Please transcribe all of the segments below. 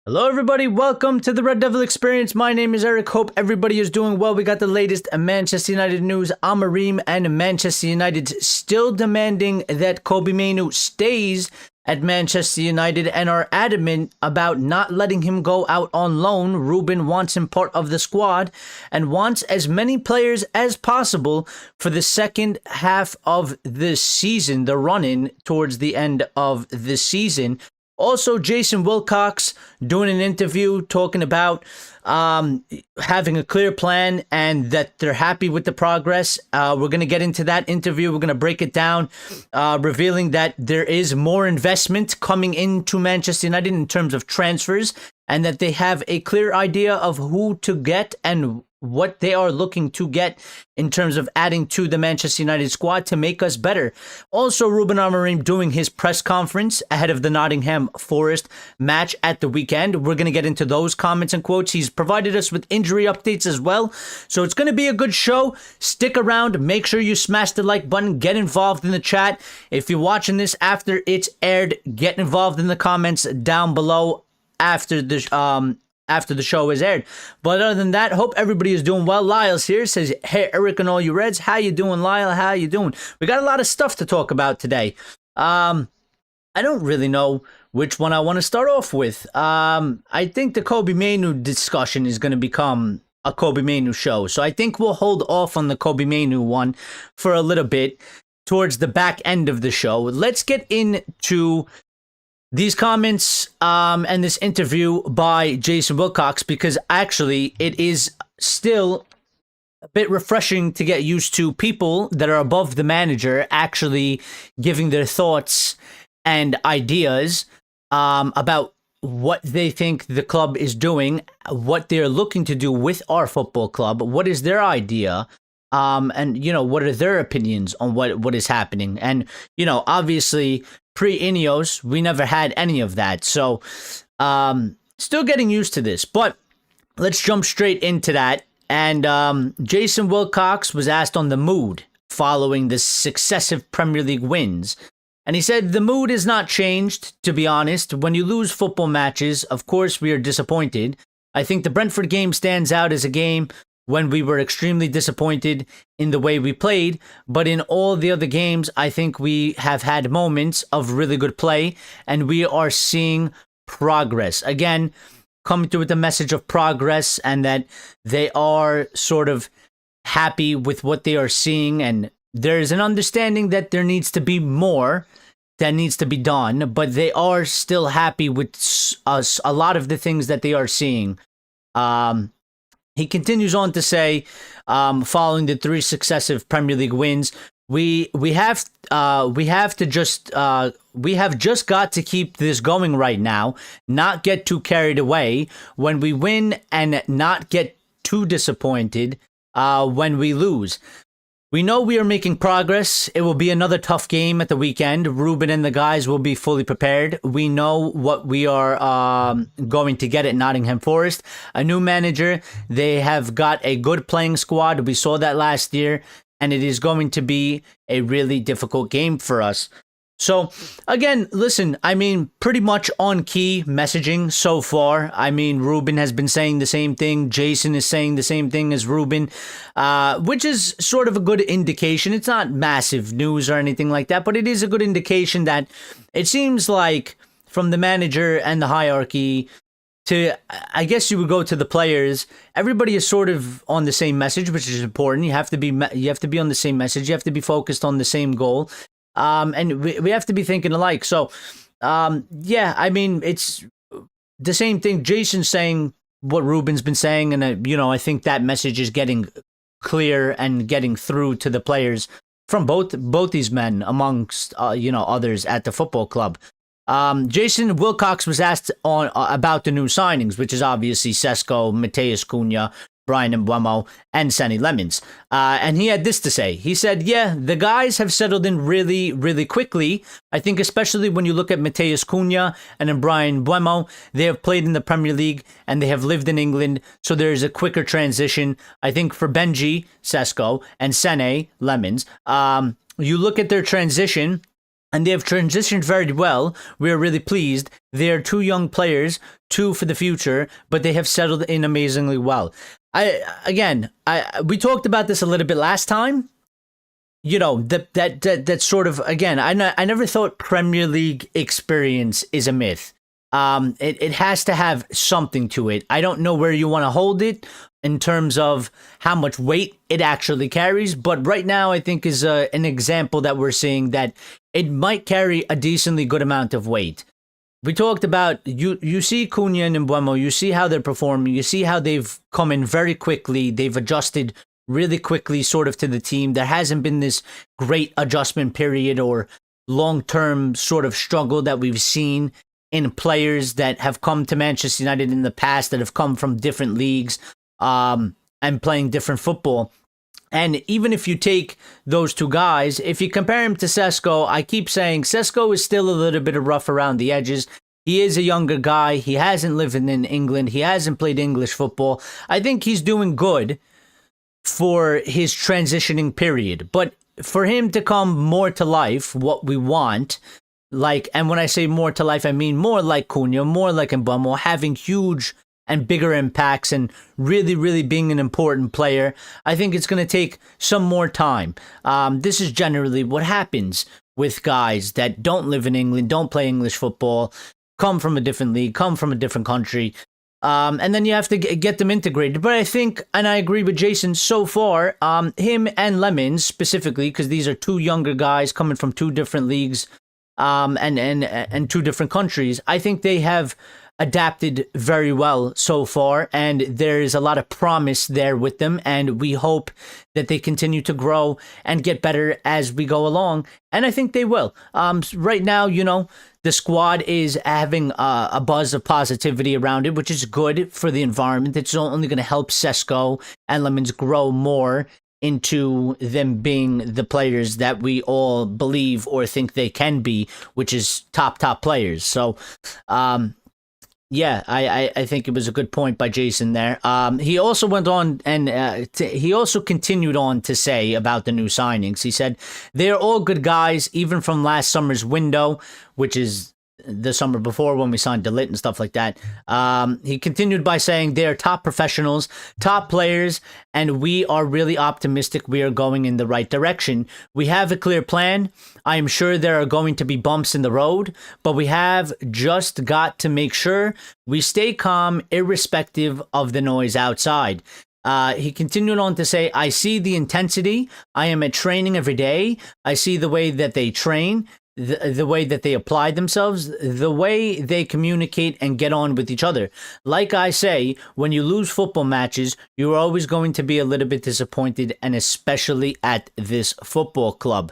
Hello, everybody. Welcome to the Red Devil Experience. My name is Eric. Hope everybody is doing well. We got the latest Manchester United news. Amorim and Manchester United still demanding that Kobbie Mainoo stays at Manchester United and are adamant about not letting him go out on loan. Ruben wants him part of the squad and wants as many players as possible for the second half of the season, the run-in towards the end of the season. Also, Jason Wilcox doing an interview talking about having a clear plan and that they're happy with the progress. We're going to get into that interview. We're going to break it down, revealing that there is more investment coming into Manchester United in terms of transfers and that they have a clear idea of who to get and what they are looking to get in terms of adding to the Manchester United squad to make us better. Also, Ruben Amorim doing his press conference ahead of the Nottingham Forest match at the weekend. We're going to get into those comments and quotes. He's provided us with injury updates as well. So it's going to be a good show. Stick around. Make sure you smash the like button. Get involved in the chat. If you're watching this after it's aired, get involved in the comments down below after the show is aired. But other than that, hope everybody is doing well. Lyle's here, says, hey, Eric and all you Reds. How you doing, Lyle? How you doing? We got a lot of stuff to talk about today. I don't really know which one I want to start off with. I think the Kobbie Mainoo discussion is going to become a Kobbie Mainoo show. So I think we'll hold off on the Kobbie Mainoo one for a little bit towards the back end of the show. Let's get into these comments and this interview by Jason Wilcox, because actually it is still a bit refreshing to get used to people that are above the manager actually giving their thoughts and ideas about what they think the club is doing, what they're looking to do with our football club, what is their idea, and, you know, what are their opinions on what is happening. And, you know, obviously, pre-Ineos, we never had any of that. So, still getting used to this. But let's jump straight into that. And Jason Wilcox was asked on the mood following the successive Premier League wins. And he said, the mood has not changed, to be honest. When you lose football matches, of course, we are disappointed. I think the Brentford game stands out as a game when we were extremely disappointed in the way we played. But in all the other games, I think we have had moments of really good play, and we are seeing progress. Again, coming through with the message of progress and that they are sort of happy with what they are seeing, and there's an understanding that there needs to be more that needs to be done, but they are still happy with us, a lot of the things that they are seeing. He continues on to say, following the 3 successive Premier League wins, we have just got to keep this going right now, not get too carried away when we win and not get too disappointed when we lose. We know we are making progress. It will be another tough game at the weekend. Ruben and the guys will be fully prepared. We know what we are going to get at Nottingham Forest. A new manager. They have got a good playing squad. We saw that last year. And it is going to be a really difficult game for us. So, again, listen, I mean, pretty much on key messaging so far. I mean, Ruben has been saying the same thing. Jason is saying the same thing as Ruben, which is sort of a good indication. It's not massive news or anything like that, but it is a good indication that it seems like from the manager and the hierarchy to, I guess you would go to the players, everybody is sort of on the same message, which is important. You have to be on the same message. You have to be focused on the same goal. And we have to be thinking alike. So, yeah, I mean, it's the same thing. Jason's saying what Ruben's been saying, and, you know, I think that message is getting clear and getting through to the players from both these men, amongst, you know, others at the football club. Jason Wilcox was asked about the new signings, which is obviously Sesko, Mateus Cunha, Brian Mbeumo, and Sonny Lemons. And he had this to say. He said, yeah, the guys have settled in really, really quickly. I think especially when you look at Mateus Cunha and then Brian Mbeumo, they have played in the Premier League and they have lived in England, so there is a quicker transition. I think for Benji, Sesko, and Sene, Lemons, you look at their transition, and they have transitioned very well. We are really pleased. They are two young players, two for the future, but they have settled in amazingly well. We talked about this a little bit last time. You know, that sort of, again, I never thought Premier League experience is a myth. It has to have something to it. I don't know where you want to hold it in terms of how much weight it actually carries, but right now I think is an example that we're seeing that it might carry a decently good amount of weight. We talked about, you see Cunha and Mbeumo, you see how they're performing, you see how they've come in very quickly, they've adjusted really quickly sort of to the team. There hasn't been this great adjustment period or long-term sort of struggle that we've seen in players that have come to Manchester United in the past that have come from different leagues and playing different football. And even if you take those two guys, if you compare him to Sesko, I keep saying Sesko is still a little bit rough around the edges. He is a younger guy. He hasn't lived in England. He hasn't played English football. I think he's doing good for his transitioning period. But for him to come more to life, what we want, like, and when I say more to life, I mean more like Cunha, more like Mbeumo, having huge and bigger impacts and really, really being an important player. I think it's going to take some more time. This is generally what happens with guys that don't live in England, don't play English football, come from a different league, come from a different country. And then you have to get them integrated. But I think, and I agree with Jason so far, him and Lemons specifically, because these are two younger guys coming from two different leagues and two different countries, I think they have adapted very well so far, and there is a lot of promise there with them, and we hope that they continue to grow and get better as we go along, and I think they will. Right now, you know, the squad is having a buzz of positivity around it, which is good for the environment. It's only going to help Sesko and Lemons grow more into them being the players that we all believe or think they can be, which is top players. So, yeah, I think it was a good point by Jason there. He also went on and he also continued on to say about the new signings. He said, they're all good guys, even from last summer's window, which is the summer before when we signed De Ligt and stuff like that. He continued by saying they're top professionals, top players, and we are really optimistic we are going in the right direction. We have a clear plan. I am sure there are going to be bumps in the road, but we have just got to make sure we stay calm irrespective of the noise outside. He continued on to say, I see the intensity. I am at training every day. I see the way that they train. The way that they apply themselves, the way they communicate and get on with each other. Like I say, when you lose football matches, you're always going to be a little bit disappointed, and especially at this football club.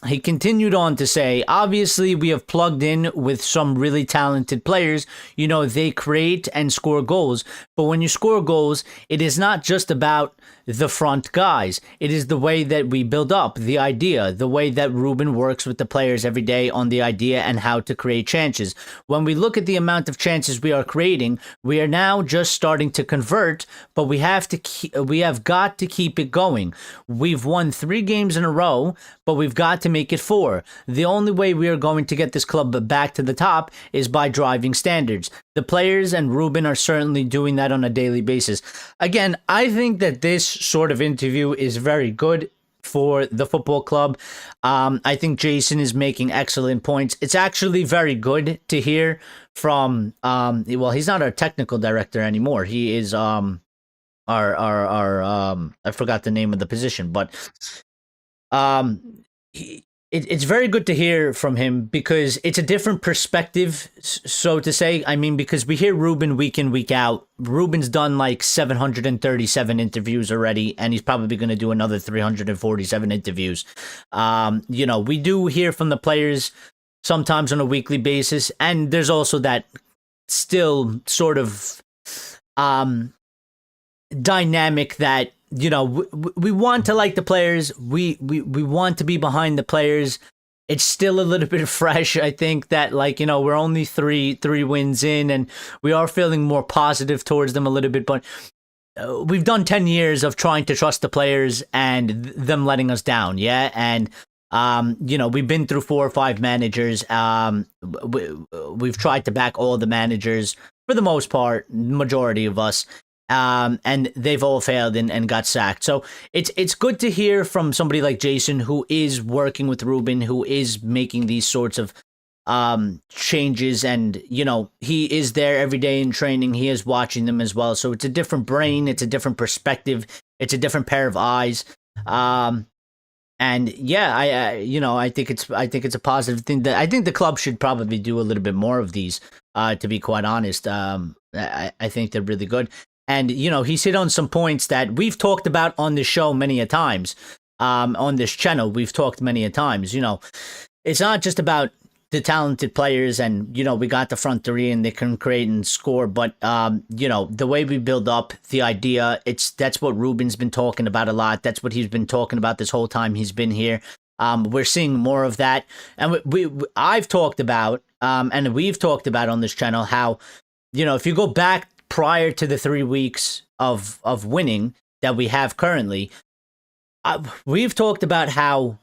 He continued on to say, obviously, we have plugged in with some really talented players. You know, they create and score goals. But when you score goals, it is not just about the front guys. It is the way that we build up the idea, the way that Ruben works with the players every day on the idea and how to create chances. When we look at the amount of chances we are creating, we are now just starting to convert, but we have got to keep it going. We've won 3 games in a row, but we've got to make it 4. The only way we are going to get this club back to the top is by driving standards. The players and Ruben are certainly doing that on a daily basis. Again, I think that this sort of interview is very good for the football club. I think Jason is making excellent points. It's actually very good to hear from, well, he's not our technical director anymore. He is our I forgot the name of the position, but it's very good to hear from him because it's a different perspective, so to say. I mean, because we hear Ruben week in, week out. Ruben's done like 737 interviews already, and he's probably going to do another 347 interviews. You know, we do hear from the players sometimes on a weekly basis, and there's also that still sort of dynamic that, you know, we want to like the players. We want to be behind the players. It's still a little bit fresh. I think that, like, you know, we're only three wins in, and we are feeling more positive towards them a little bit. But we've done 10 years of trying to trust the players and them letting us down. Yeah. And We've been through 4 or 5 managers. We've tried to back all the managers for the most part, majority of us. And they've all failed and got sacked. So it's good to hear from somebody like Jason, who is working with Ruben, who is making these sorts of changes, and he is there every day in training. He is watching them as well. So it's a different brain, it's a different perspective, it's a different pair of eyes. And yeah, I think it's a positive thing. That I think the club should probably do a little bit more of these. To be quite honest, I think they're really good. And he's hit on some points that we've talked about on this show many a times. On this channel, we've talked many a times. It's not just about the talented players, and we got the front three and they can create and score, but the way we build up the idea, that's what Ruben's been talking about a lot. That's what he's been talking about this whole time he's been here. We're seeing more of that, and I've talked about and we've talked about on this channel how if you go back prior to the 3 weeks of winning that we have currently, we've talked about how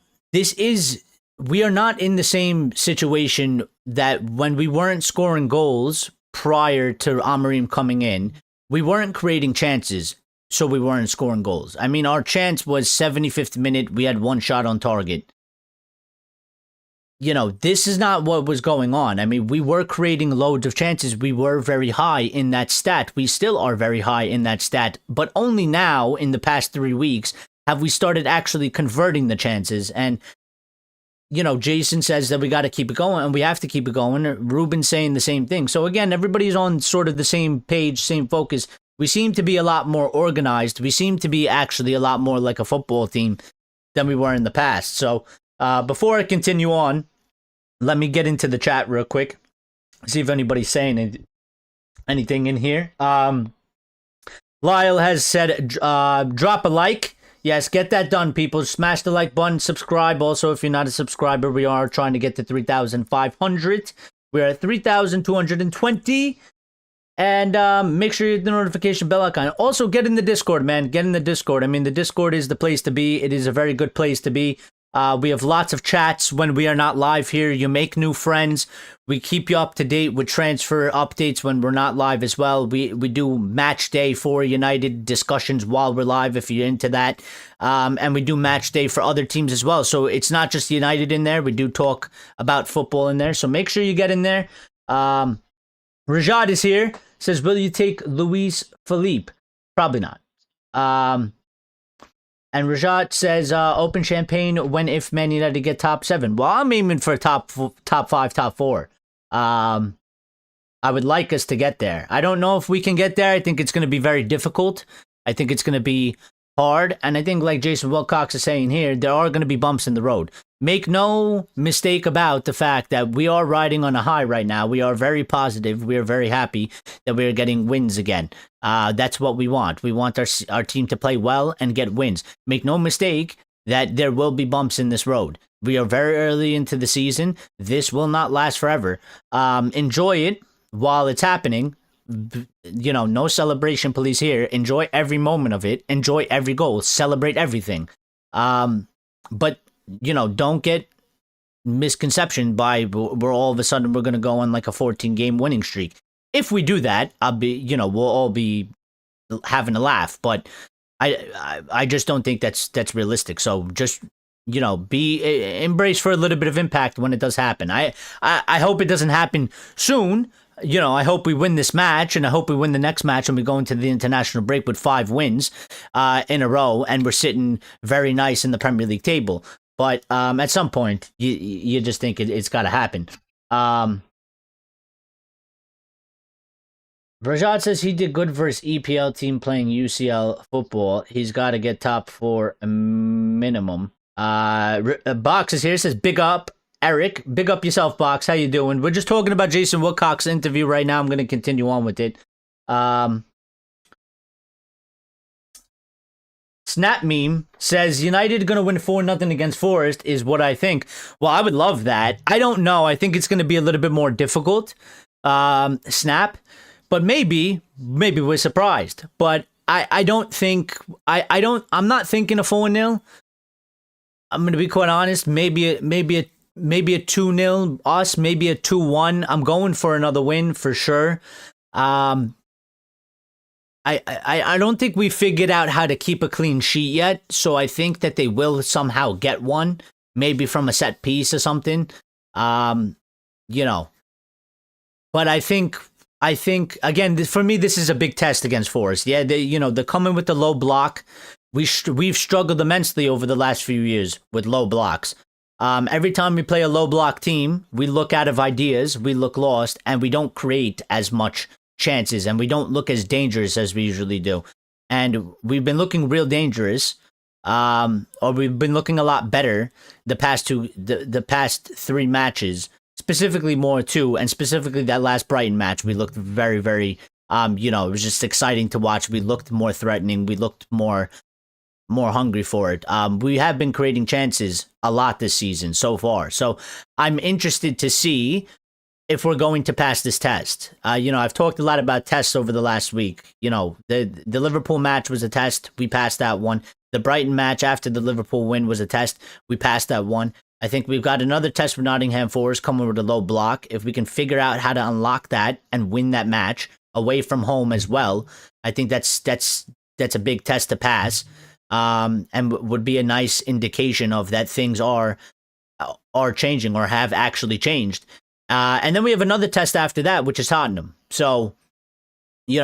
we are not in the same situation that when we weren't scoring goals prior to Amorim coming in, we weren't creating chances, so we weren't scoring goals. I mean, our chance was 75th minute, we had 1 shot on target. This is not what was going on. I mean, we were creating loads of chances. We were very high in that stat. We still are very high in that stat. But only now, in the past 3 weeks, have we started actually converting the chances. And, Jason says that we got to keep it going, and we have to keep it going. Ruben's saying the same thing. So again, everybody's on sort of the same page, same focus. We seem to be a lot more organized. We seem to be actually a lot more like a football team than we were in the past. So before I continue on, let me get into the chat real quick. See if anybody's saying anything in here. Lyle has said, drop a like. Yes, get that done, people. Smash the like button. Subscribe. Also, if you're not a subscriber, we are trying to get to 3,500. We're at 3,220. And make sure you hit the notification bell icon. Also, get in the Discord, man. Get in the Discord. I mean, the Discord is the place to be. It is a very good place to be. We have lots of chats when we are not live here. You make new friends. We keep you up to date with transfer updates when we're not live as well. We do match day for United discussions while we're live if you're into that. And we do match day for other teams as well. So it's not just United in there. We do talk about football in there. So make sure you get in there. Rajad is here. Says, will you take Luis Felipe? Probably not. And Rajat says, open champagne when if Man United get top 7. Well, I'm aiming for top 5, top 4. I would like us to get there. I don't know if we can get there. I think it's going to be very difficult. I think it's going to be hard. And I think, like Jason Wilcox is saying here, there are going to be bumps in the road. Make no mistake about the fact that we are riding on a high right now. We are very positive. We are very happy that we are getting wins again. That's what we want. We want our team to play well and get wins. Make no mistake that there will be bumps in this road. We are very early into the season. This will not last forever. Enjoy it while it's happening. No celebration police here. Enjoy every moment of it. Enjoy every goal. Celebrate everything. But don't get misconception by we're all of a sudden we're going to go on like a 14-game winning streak. If we do that, we'll all be having a laugh. But I just don't think that's realistic. So just embrace for a little bit of impact when it does happen. I hope it doesn't happen soon. I hope we win this match, and I hope we win the next match, and we go into the international break with 5 wins in a row, and we're sitting very nice in the Premier League table. But at some point, you just think it's got to happen. Rajat says he did good versus EPL team playing UCL football. He's got to get top 4 minimum. Box is here, says big up. Eric, big up yourself, Box. How you doing? We're just talking about Jason Wilcox's interview right now. I'm going to continue on with it. Snap Meme says United going to win 4-0 against Forest is what I think. Well, I would love that. I don't know. I think it's going to be a little bit more difficult. Snap. But maybe we're surprised. But I don't think... I'm not thinking a 4-0. I'm going to be quite honest. Maybe a 2-0 us, maybe a 2-1. I'm going for another win for sure. Um, I don't think we figured out how to keep a clean sheet yet, so I think that they will somehow get one, maybe from a set piece or something. Um, you know, but I think again for me this is a big test against Forest. Yeah, they're coming with the low block. We've struggled immensely over the last few years with low blocks. Every time we play a low block team, we look out of ideas, we look lost, and we don't create as much chances, and we don't look as dangerous as we usually do. And we've been looking real dangerous, or we've been looking a lot better the past 3 matches, specifically more two, and specifically that last Brighton match. We looked very, very, it was just exciting to watch. We looked more threatening. We looked more hungry for it. We have been creating chances a lot this season so far. So I'm interested to see if we're going to pass this test. I've talked a lot about tests over the last week. The Liverpool match was a test. We passed that one. The Brighton match after the Liverpool win was a test. We passed that one. I think we've got another test with Nottingham Forest coming with a low block. If we can figure out how to unlock that and win that match away from home as well, I think that's a big test to pass. And would be a nice indication of that things are changing or have actually changed. And then we have another test after that, which is Tottenham. So, we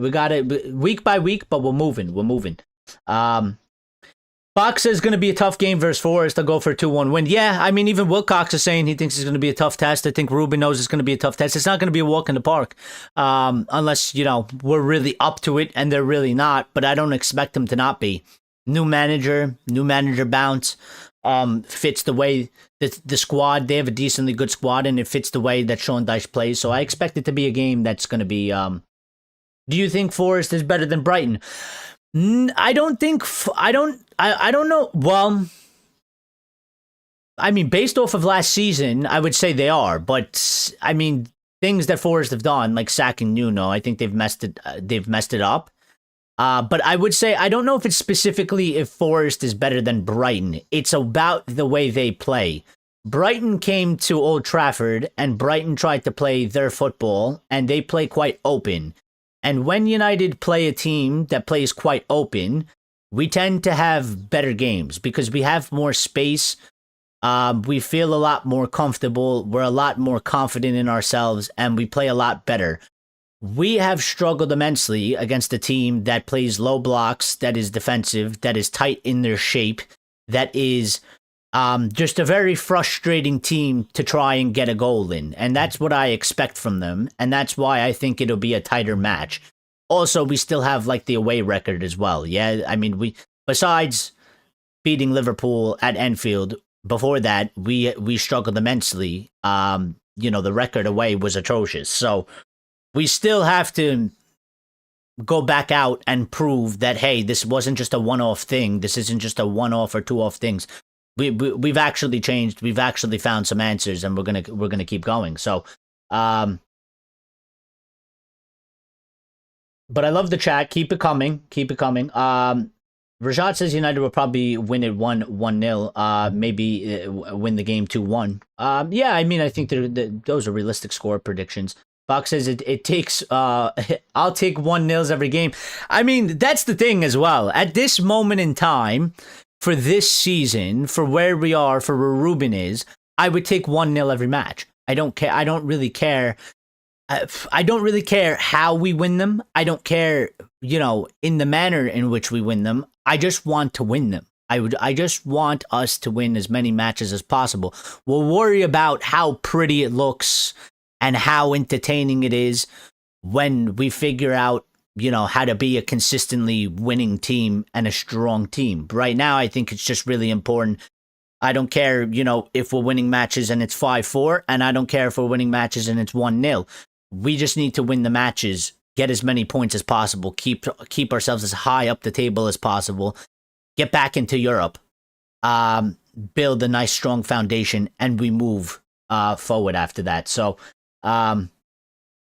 got it week by week, but we're moving. Fox says it's going to be a tough game versus Forest. I'll go for a 2-1 win. Yeah, I mean, even Wilcox is saying he thinks it's going to be a tough test. I think Ruben knows it's going to be a tough test. It's not going to be a walk in the park, unless, we're really up to it, and they're really not, but I don't expect them to not be. New manager bounce, fits the way the squad. They have a decently good squad, and it fits the way that Sean Dyche plays, so I expect it to be a game that's going to be... do you think Forest is better than Brighton? I don't think... I don't know. Well, I mean, based off of last season, I would say they are. But I mean, things that Forest have done, like sacking Nuno, I think they've messed it up. But I would say I don't know if it's specifically if Forest is better than Brighton. It's about the way they play. Brighton came to Old Trafford, and Brighton tried to play their football, and they play quite open. And when United play a team that plays quite open, we tend to have better games because we have more space. We feel a lot more comfortable. We're a lot more confident in ourselves, and we play a lot better. We have struggled immensely against a team that plays low blocks, that is defensive, that is tight in their shape, that is just a very frustrating team to try and get a goal in. And that's what I expect from them, and that's why I think it'll be a tighter match. Also, we still have like the away record as well. Yeah, I mean, besides beating Liverpool at Anfield, before that we struggled immensely. The record away was atrocious. So we still have to go back out and prove that, hey, this wasn't just a one-off thing. This isn't just a one-off or two-off things. We've actually changed. We've actually found some answers, and we're gonna keep going. So. But I love the chat. Keep it coming. Rashad says United will probably win it 1-0. Maybe win the game 2-1. Yeah, I mean, I think those are realistic score predictions. Fox says it takes... I'll take 1-0s every game. I mean, that's the thing as well. At this moment in time, for this season, for where we are, for where Ruben is, I would take 1-0 every match. I don't care. I don't really care. I don't really care how we win them. I don't care, in the manner in which we win them. I just want to win them. I just want us to win as many matches as possible. We'll worry about how pretty it looks and how entertaining it is when we figure out, how to be a consistently winning team and a strong team. Right now, I think it's just really important. I don't care, if we're winning matches and it's 5-4, and I don't care if we're winning matches and it's 1-0. We just need to win the matches, get as many points as possible, keep ourselves as high up the table as possible, get back into Europe, build a nice strong foundation, and we move forward after that. So,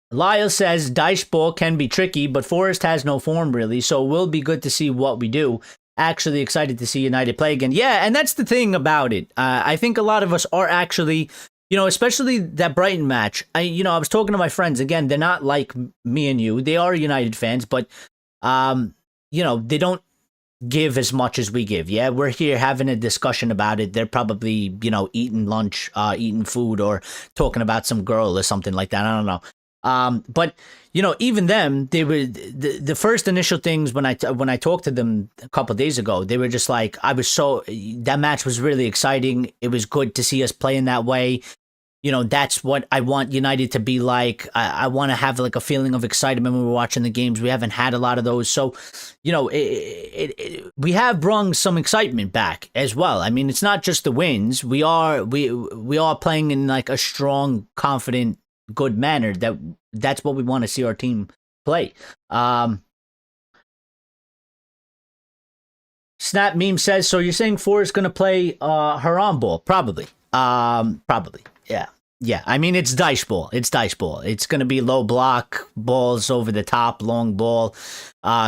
Lyle says Dyche ball can be tricky, but Forest has no form really, so it will be good to see what we do. actually excited to see United play again. Yeah, and that's the thing about it. I think a lot of us are actually, especially that Brighton match. I was talking to my friends again. They're not like me and you. They are United fans, but they don't give as much as we give. Yeah, we're here having a discussion about it. They're probably, eating lunch, eating food, or talking about some girl or something like that. I don't know. But even them, they were the first initial things when I talked to them a couple of days ago. They were just like, that match was really exciting. It was good to see us playing that way. That's what I want United to be like. I want to have like a feeling of excitement when we're watching the games. We haven't had a lot of those. So, we have brought some excitement back as well. I mean, it's not just the wins. We are playing in like a strong, confident, good manner. That's what we want to see our team play. Snap Meme says, so you're saying Forrest going to play her on ball? Probably. Probably. Yeah. I mean, it's dice ball. It's going to be low block, balls over the top, long ball.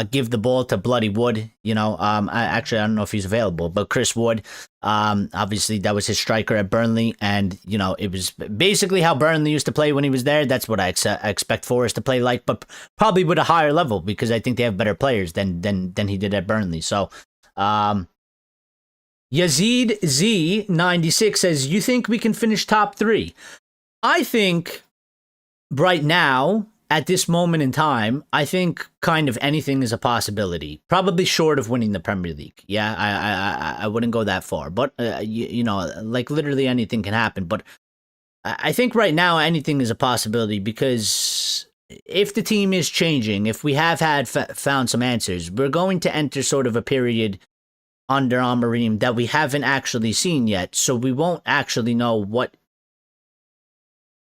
Give the ball to Bloody Wood. I don't know if he's available, but Chris Wood. Obviously, that was his striker at Burnley, and it was basically how Burnley used to play when he was there. That's what I expect Forrest to play like, but probably with a higher level because I think they have better players than he did at Burnley. So, Yazid Z96 says, you think we can finish top 3? I think right now, at this moment in time, I think kind of anything is a possibility. Probably short of winning the Premier League. Yeah, I wouldn't go that far. But, like literally anything can happen. But I think right now anything is a possibility because if the team is changing, if we have found some answers, we're going to enter sort of a period under Amorim that we haven't actually seen yet, so we won't actually know what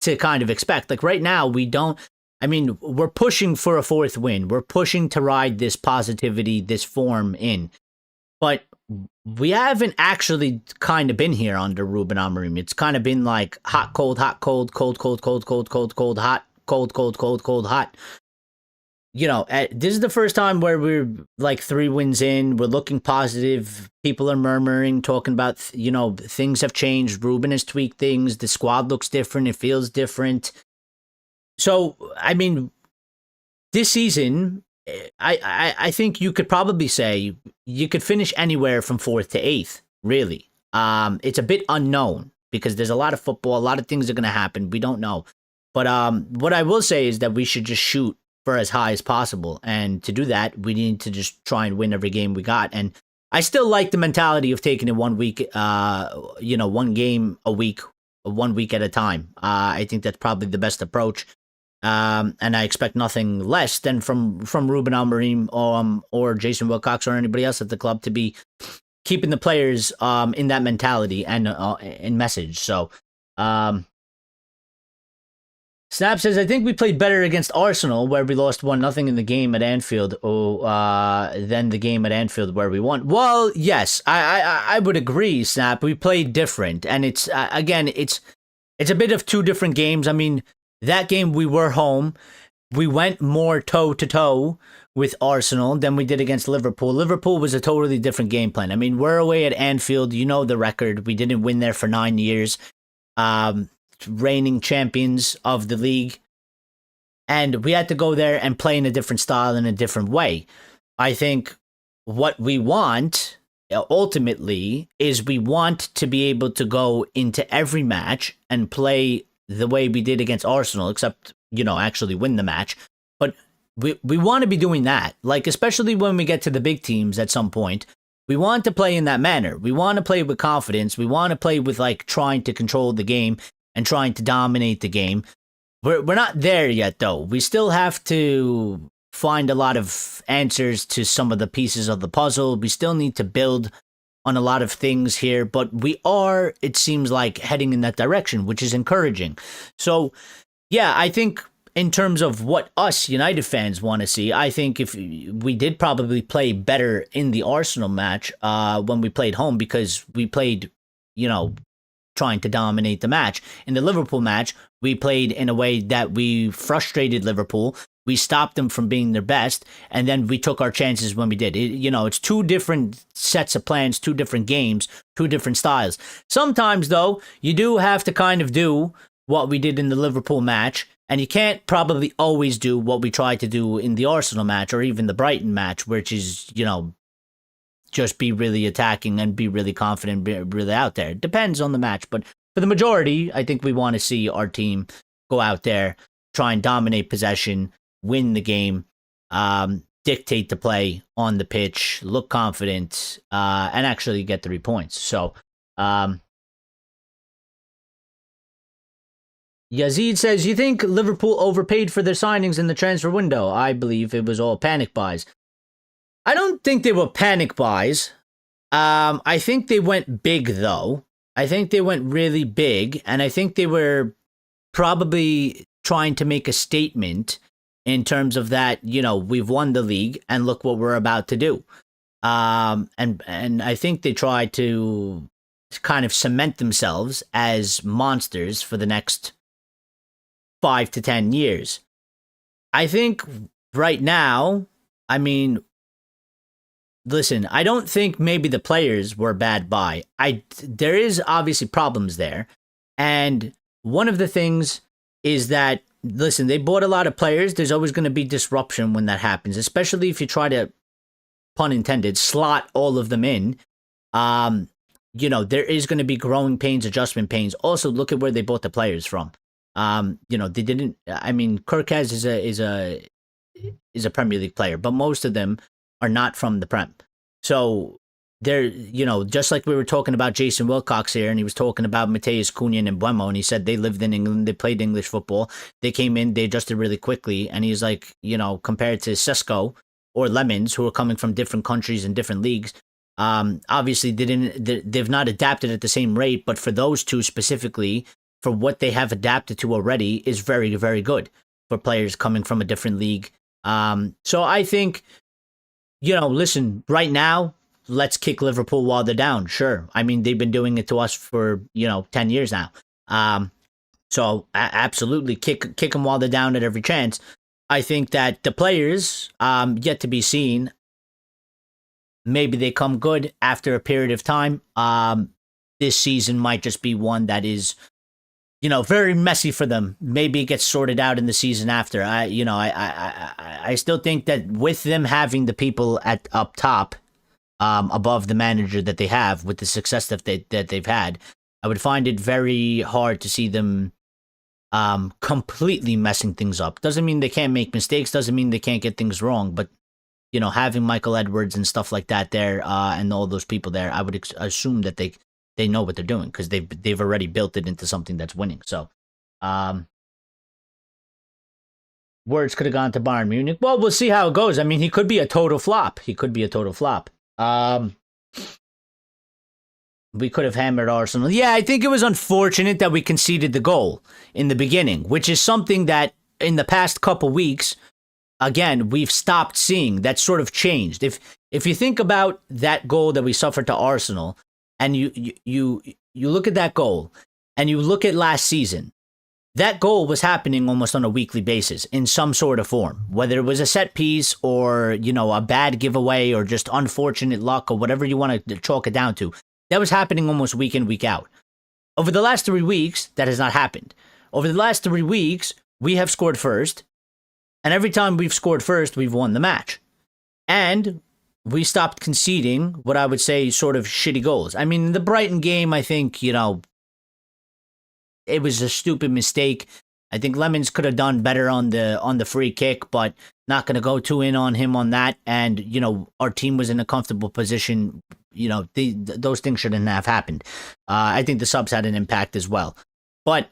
to kind of expect. Like right now, we're pushing for a 4th win. We're pushing to ride this positivity, this form in. But we haven't actually kind of been here under Ruben Amorim. It's kind of been like hot, cold, hot, cold, cold, cold, cold, cold, cold, cold, hot, cold, cold, cold, cold, hot. This is the first time where we're like 3 wins in. We're looking positive. People are murmuring, talking about, things have changed. Ruben has tweaked things. The squad looks different. It feels different. So, I mean, this season, I think you could probably say you could finish anywhere from 4th to 8th, really. It's a bit unknown because there's a lot of football. A lot of things are going to happen. We don't know. But what I will say is that we should just shoot for as high as possible. And to do that, we need to just try and win every game we got. And I still like the mentality of taking it 1 week, 1 game a week, 1 week at a time. I think that's probably the best approach. And I expect nothing less than from Ruben Amorim or Jason Wilcox or anybody else at the club to be keeping the players in that mentality and in message. So, Snap says, I think we played better against Arsenal, where we lost 1-0 in the game at Anfield, than the game at Anfield where we won. Well, yes, I would agree, Snap. We played different, and it's again, it's a bit of 2 different games. I mean, that game we were home. We went more toe-to-toe with Arsenal than we did against Liverpool. Liverpool was a totally different game plan. I mean, we're away at Anfield. You know the record. We didn't win there for 9 years. Reigning champions of the league, and we had to go there and play in a different style in a different way. I think what we want ultimately is we want to be able to go into every match and play the way we did against Arsenal, except actually win the match. But we want to be doing that, like especially when we get to the big teams at some point. We want to play in that manner. We want to play with confidence. We want to play with like trying to control the game and trying to dominate the game. We're not there yet, though. We still have to find a lot of answers to some of the pieces of the puzzle. We still need to build on a lot of things here, but we are, it seems like, heading in that direction, which is encouraging. So, yeah, I think in terms of what us United fans want to see, I think if we did probably play better in the Arsenal match when we played home, because we played, trying to dominate the match. In the Liverpool match, we played in a way that we frustrated Liverpool. We stopped them from being their best, and then we took our chances when we did. It's two different sets of plans, two different games, two different styles. Sometimes, though, you do have to kind of do what we did in the Liverpool match, and you can't probably always do what we tried to do in the Arsenal match or even the Brighton match, which is, just be really attacking and be really confident, be really out there. It depends on the match, but for the majority, I think we want to see our team go out there, try and dominate possession, win the game, dictate the play on the pitch, look confident, and actually get 3 points. So, Yazid says, you think Liverpool overpaid for their signings in the transfer window? I believe it was all panic buys. I don't think they were panic buys. I think they went big, though. I think they went really big, and I think they were probably trying to make a statement in terms of that, we've won the league and look what we're about to do. And I think they tried to kind of cement themselves as monsters for the next 5 to 10 years. I think right now, listen, I don't think maybe the players were a bad buy. There is obviously problems there. And one of the things is that, listen, they bought a lot of players. There's always going to be disruption when that happens, especially if you try to, pun intended, slot all of them in. There is going to be growing pains, adjustment pains. Also, look at where they bought the players from. They didn't. Kirkaz is a Premier League player, but most of them are not from the Prem. So they're, just like we were talking about Jason Wilcox here, and he was talking about Mateus Cunha and Buemo, and he said they lived in England, they played English football, they came in, they adjusted really quickly, and he's like, compared to Sesko or Lemons, who are coming from different countries and different leagues, obviously they've not adapted at the same rate, but for those two specifically, for what they have adapted to already is very, very good for players coming from a different league. So I think, listen, right now, let's kick Liverpool while they're down. Sure. They've been doing it to us for, 10 years now. So absolutely kick them while they're down at every chance. I think that the players, yet to be seen, maybe they come good after a period of time. This season might just be one that is, very messy for them. Maybe it gets sorted out in the season after. I still think that with them having the people up top, above the manager that they have, with the success that they've had, I would find it very hard to see them completely messing things up. Doesn't mean they can't make mistakes. Doesn't mean they can't get things wrong. But having Michael Edwards and stuff like that there, and all those people there, I would assume that they know what they're doing because they've already built it into something that's winning. So, words could have gone to Bayern Munich. Well, we'll see how it goes. He could be a total flop. We could have hammered Arsenal. Yeah, I think it was unfortunate that we conceded the goal in the beginning, which is something that in the past couple weeks, again, we've stopped seeing. That sort of changed. If you think about that goal that we suffered to Arsenal, and you look at that goal, and you look at last season, that goal was happening almost on a weekly basis in some sort of form, whether it was a set piece or, a bad giveaway or just unfortunate luck or whatever you want to chalk it down to. That was happening almost week in, week out. Over the last 3 weeks, that has not happened. Over the last 3 weeks, we have scored first, and every time we've scored first, we've won the match. And we stopped conceding what I would say sort of shitty goals. The Brighton game, I think, it was a stupid mistake. I think Lemons could have done better on the free kick, but not going to go too in on him on that. And, our team was in a comfortable position. Those things shouldn't have happened. I think the subs had an impact as well. But,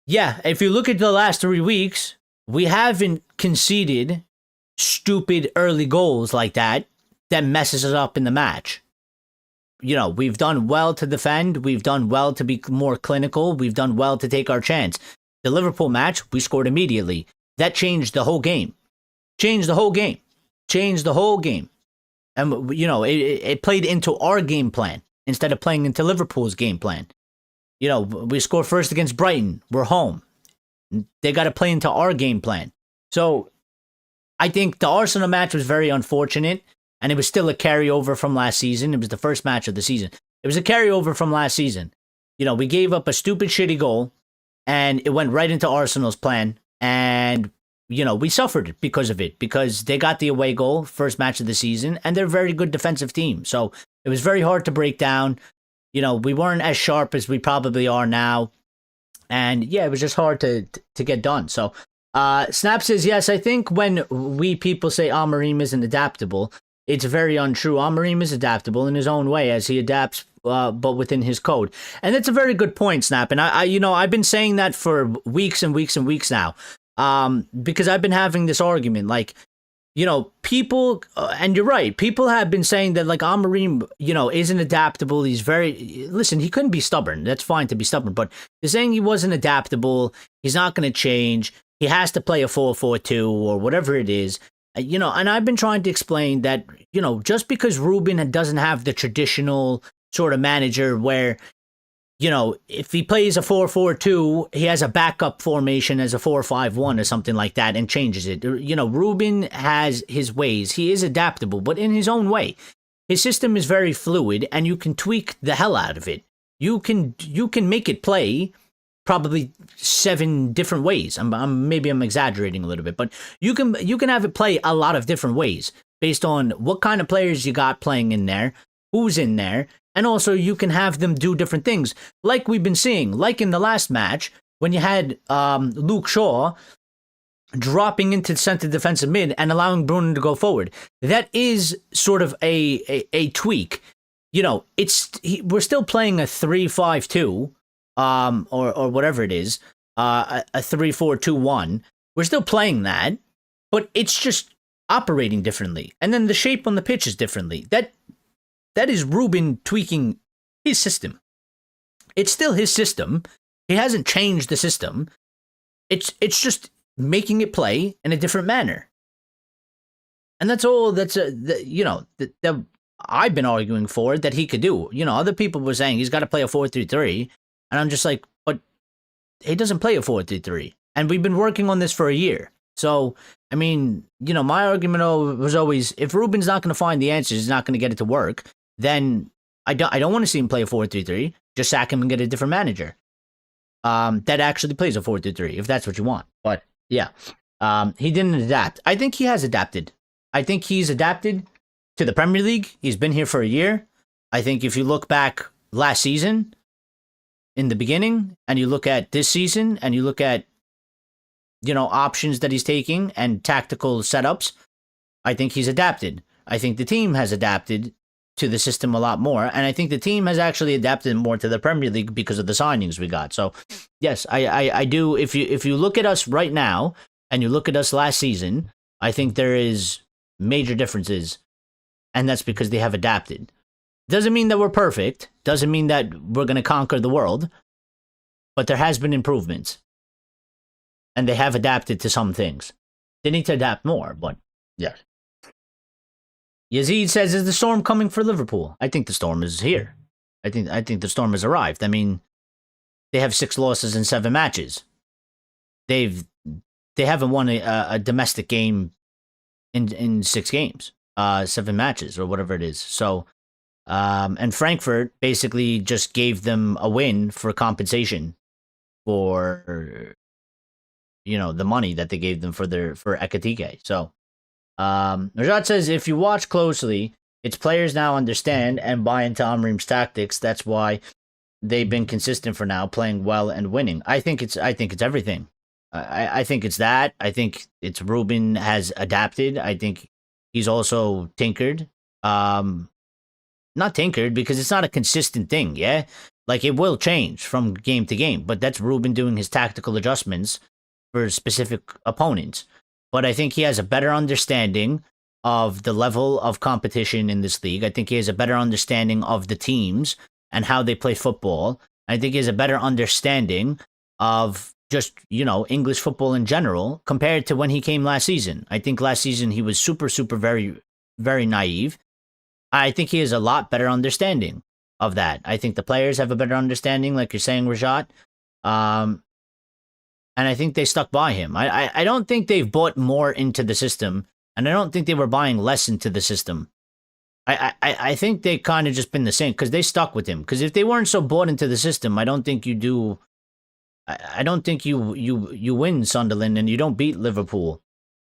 yeah, if you look at the last 3 weeks, we haven't conceded stupid early goals like that messes us up in the match. We've done well to defend. We've done well to be more clinical. We've done well to take our chance. The Liverpool match, we scored immediately. That changed the whole game. And, it played into our game plan instead of playing into Liverpool's game plan. We score first against Brighton. We're home. They got to play into our game plan. So I think the Arsenal match was very unfortunate, and it was still a carryover from last season. It was the first match of the season. It was a carryover from last season. We gave up a stupid, shitty goal, and it went right into Arsenal's plan, and we suffered because of it, because they got the away goal, first match of the season, and they're a very good defensive team. So it was very hard to break down. We weren't as sharp as we probably are now. And yeah, it was just hard to get done. So Snap says, yes, I think when we people say Amorim isn't adaptable, it's very untrue. Amorim is adaptable in his own way as he adapts, but within his code. And that's a very good point, Snap. And I've been saying that for weeks and weeks and weeks now. Because I've been having this argument, like, people, and you're right, people have been saying that, like, Amorim, isn't adaptable. He's listen, he couldn't be stubborn. That's fine to be stubborn, but they're saying he wasn't adaptable. He's not going to change. He has to play a 4-4-2 or whatever it is. And I've been trying to explain that, just because Ruben doesn't have the traditional sort of manager where, if he plays a 4-4-2, he has a backup formation as a 4-5-1 or something like that and changes it. Ruben has his ways. He is adaptable, but in his own way. His system is very fluid, and you can tweak the hell out of it. You can make it play probably 7 different ways. Maybe I'm exaggerating a little bit, but you can have it play a lot of different ways based on what kind of players you got playing in there, who's in there. And also, you can have them do different things, like we've been seeing, like in the last match, when you had Luke Shaw dropping into center defensive mid and allowing Bruno to go forward. That is sort of a tweak. We're still playing a 3-5-2, or whatever it is, a 3-4-2-1. We're still playing that, but it's just operating differently. And then the shape on the pitch is differently. That is Ruben tweaking his system. It's still his system. He hasn't changed the system. It's just making it play in a different manner. And that's all that I've been arguing for that he could do. Other people were saying he's got to play a 4-3-3. And I'm just like, but he doesn't play a 4-3-3. And we've been working on this for a year. So, I mean, my argument was always, if Ruben's not going to find the answers, he's not going to get it to work, then I don't want to see him play a 4-3-3. Just sack him and get a different manager that actually plays a 4-3-3, if that's what you want. But yeah, he didn't adapt. I think he has adapted. I think he's adapted to the Premier League. He's been here for a year. I think if you look back last season in the beginning, and you look at this season, and you look at options that he's taking and tactical setups, I think he's adapted. I think the team has adapted to the system a lot more, and I think the team has actually adapted more to the Premier League because of the signings we got. So, yes, I do. If you look at us right now and you look at us last season, I think there is major differences, and that's because they have adapted. Doesn't mean that we're perfect. Doesn't mean that we're going to conquer the world, but there has been improvements. And they have adapted to some things. They need to adapt more, but yeah. Yazid says, is the storm coming for Liverpool? I think the storm is here. I think the storm has arrived. I mean, they have 6 losses in 7 matches. They haven't won a domestic game in 6 games, 7 matches or whatever it is. So, and Frankfurt basically just gave them a win for compensation for the money that they gave them for Ekatike. So, Rajat says, if you watch closely, its players now understand and buy into Amorim's tactics. That's why they've been consistent for now, playing well and winning. I think it's everything. I think it's that. I think it's Ruben has adapted. I think he's also tinkered. Not tinkered because it's not a consistent thing. Yeah, like it will change from game to game, but that's Ruben doing his tactical adjustments for specific opponents. But I think he has a better understanding of the level of competition in this league. I think he has a better understanding of the teams and how they play football. I think he has a better understanding of just, English football in general compared to when he came last season. I think last season he was super, very, very naive. I think he has a lot better understanding of that. I think the players have a better understanding, like you're saying, Rajat. and I think they stuck by him. I don't think they've bought more into the system, and I don't think they were buying less into the system. I think they kind of just been the same because they stuck with him. Because if they weren't so bought into the system, I don't think you do. I don't think you win Sunderland and you don't beat Liverpool.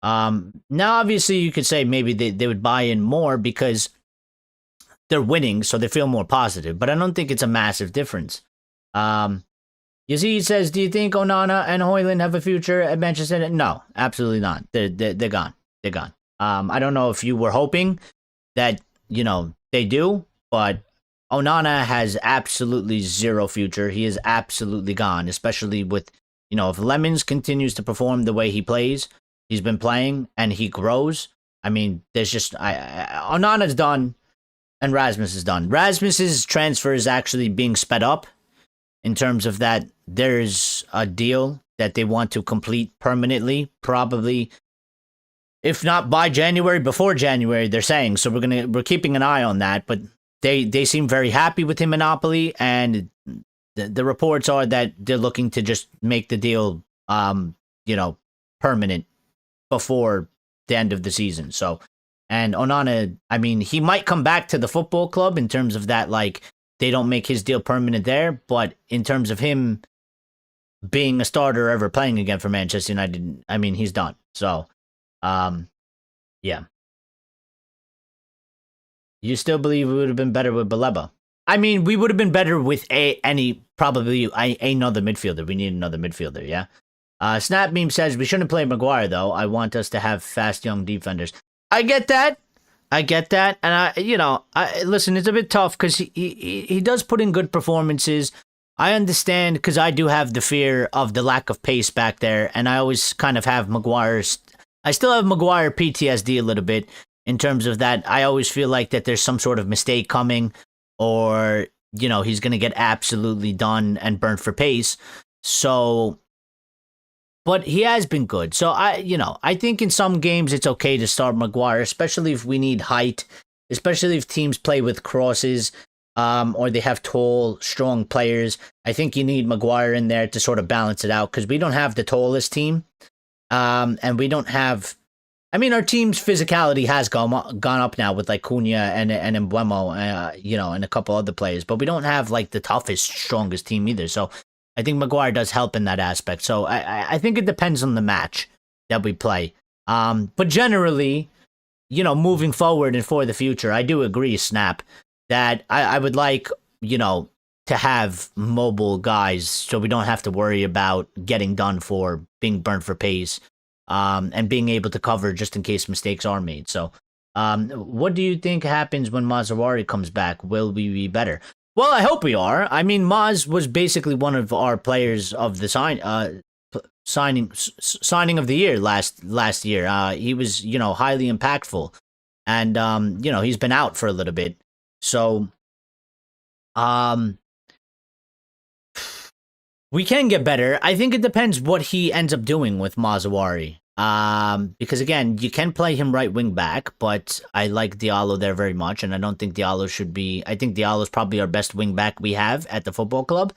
Now obviously you could say maybe they would buy in more because they're winning, so they feel more positive. But I don't think it's a massive difference. Yazid says, do you think Onana and Højlund have a future at Manchester United? No, absolutely not. They're gone. They're gone. I don't know if you were hoping that, they do, but Onana has absolutely zero future. He is absolutely gone, especially with, if Lemons continues to perform the way he's been playing, and he grows. I mean, there's just, Onana's done, and Rasmus is done. Rasmus's transfer is actually being sped up in terms of that there's a deal that they want to complete permanently, probably, if not by January, before January, they're saying. So we're keeping an eye on that, but they seem very happy with him in Napoli, and the reports are that they're looking to just make the deal, permanent before the end of the season. So, and Onana, I mean, he might come back to the football club in terms of that, like, they don't make his deal permanent there, but in terms of him being a starter ever playing again for Manchester United, I mean, he's done. So, yeah. You still believe we would have been better with Baleba? I mean, we would have been better with probably another midfielder. We need another midfielder, yeah? Snap Meme says, we shouldn't play Maguire, though. I want us to have fast, young defenders. I get that. And, listen, it's a bit tough because he does put in good performances. I understand because I do have the fear of the lack of pace back there. And I always kind of have I still have Maguire PTSD a little bit in terms of that. I always feel like that there's some sort of mistake coming, or, he's going to get absolutely done and burnt for pace. So, but he has been good. So I think in some games it's okay to start Maguire, especially if we need height, especially if teams play with crosses, or they have tall, strong players. I think you need Maguire in there to sort of balance it out, because we don't have the tallest team. And we don't have, our team's physicality has gone up now with like Cunha and Mbeumo, and a couple other players, but we don't have like the toughest, strongest team either. So I think Maguire does help in that aspect. So I think it depends on the match that we play. But generally, moving forward and for the future, I do agree, Snap, that I would like, to have mobile guys so we don't have to worry about getting done for, being burnt for pace, and being able to cover just in case mistakes are made. So what do you think happens when Mazraoui comes back? Will we be better? Well, I hope we are. I mean, Maz was basically one of our players of the signing of the year last year. He was, highly impactful, and he's been out for a little bit. So we can get better. I think it depends what he ends up doing with Mazraoui. Because again, you can play him right wing back, but I like Diallo there very much, and I don't think Diallo should be. I think Diallo is probably our best wing back we have at the football club.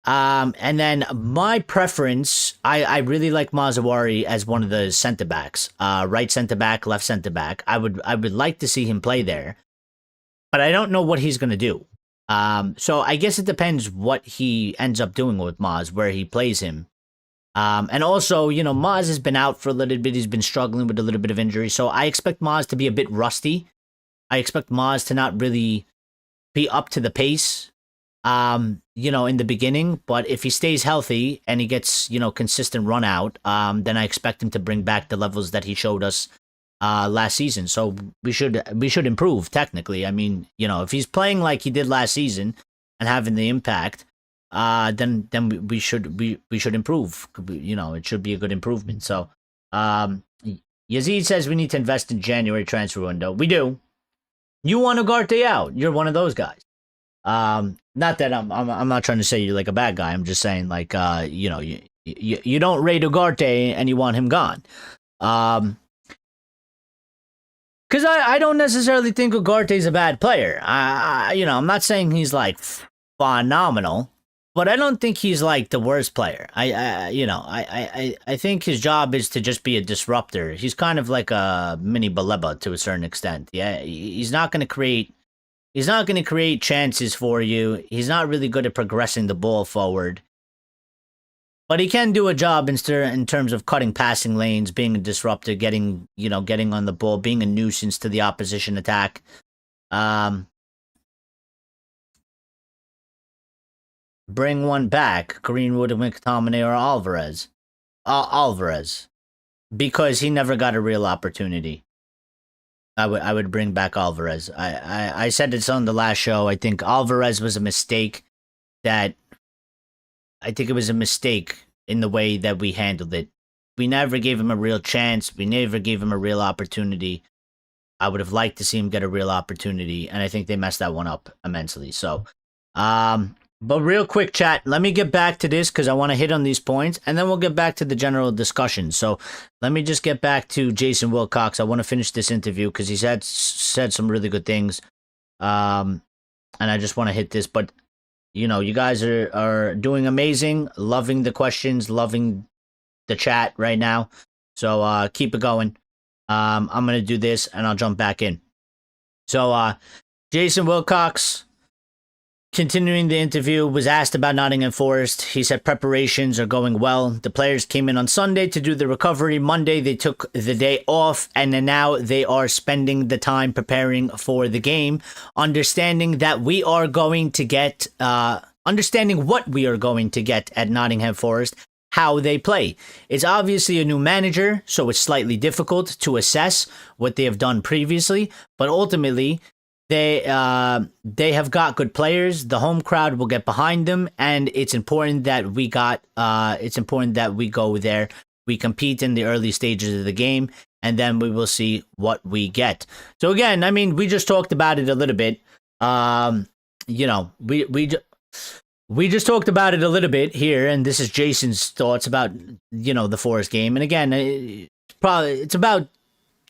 And then my preference, I really like Mazraoui as one of the center backs, right center back, left center back. I would like to see him play there, but I don't know what he's gonna do. So I guess it depends what he ends up doing with Maz, where he plays him. And also, Maz has been out for a little bit. He's been struggling with a little bit of injury. So I expect Maz to be a bit rusty. I expect Maz to not really be up to the pace, in the beginning. But if he stays healthy and he gets, consistent run out, then I expect him to bring back the levels that he showed us last season. So we should improve technically. I mean, if he's playing like he did last season and having the impact, then we should improve. It should be a good improvement. So Yazid says we need to invest in January transfer window. We do. You want Ugarte out. You're one of those guys. Not that I'm not trying to say you're like a bad guy. I'm just saying, like, you don't rate Ugarte and you want him gone. Because I don't necessarily think Ugarte is a bad player. I'm not saying he's like phenomenal, but I don't think he's like the worst player. I think his job is to just be a disruptor. He's kind of like a mini Baleba to a certain extent. Yeah, he's not going to create. He's not going to create chances for you. He's not really good at progressing the ball forward. But he can do a job in terms of cutting passing lanes, being a disruptor, getting on the ball, being a nuisance to the opposition attack. Bring one back, Greenwood, McTominay, or Alvarez. Alvarez. Because he never got a real opportunity. I would bring back Alvarez. I said this on the last show. I think Alvarez was a mistake I think it was a mistake in the way that we handled it. We never gave him a real chance. We never gave him a real opportunity. I would have liked to see him get a real opportunity, and I think they messed that one up immensely. So, but real quick, chat, let me get back to this because I want to hit on these points, and then we'll get back to the general discussion. So let me just get back to Jason Wilcox. I want to finish this interview because he said some really good things, and I just want to hit this. But, you guys are doing amazing, loving the questions, loving the chat right now. So keep it going. I'm going to do this, and I'll jump back in. So Jason Wilcox, continuing the interview, was asked about Nottingham Forest. He said preparations are going well. The players came in on Sunday to do the recovery. Monday, they took the day off, and then now they are spending the time preparing for the game, understanding that we are going to get, understanding what we are going to get at Nottingham Forest, how they play. It's obviously a new manager, so it's slightly difficult to assess what they have done previously, but ultimately, they have got good players. The home crowd will get behind them, and it's important that we go there. We compete in the early stages of the game, and then we will see what we get. So again, I mean, we just talked about it a little bit. We just talked about it a little bit here, and this is Jason's thoughts about the Forest game. And again, it's about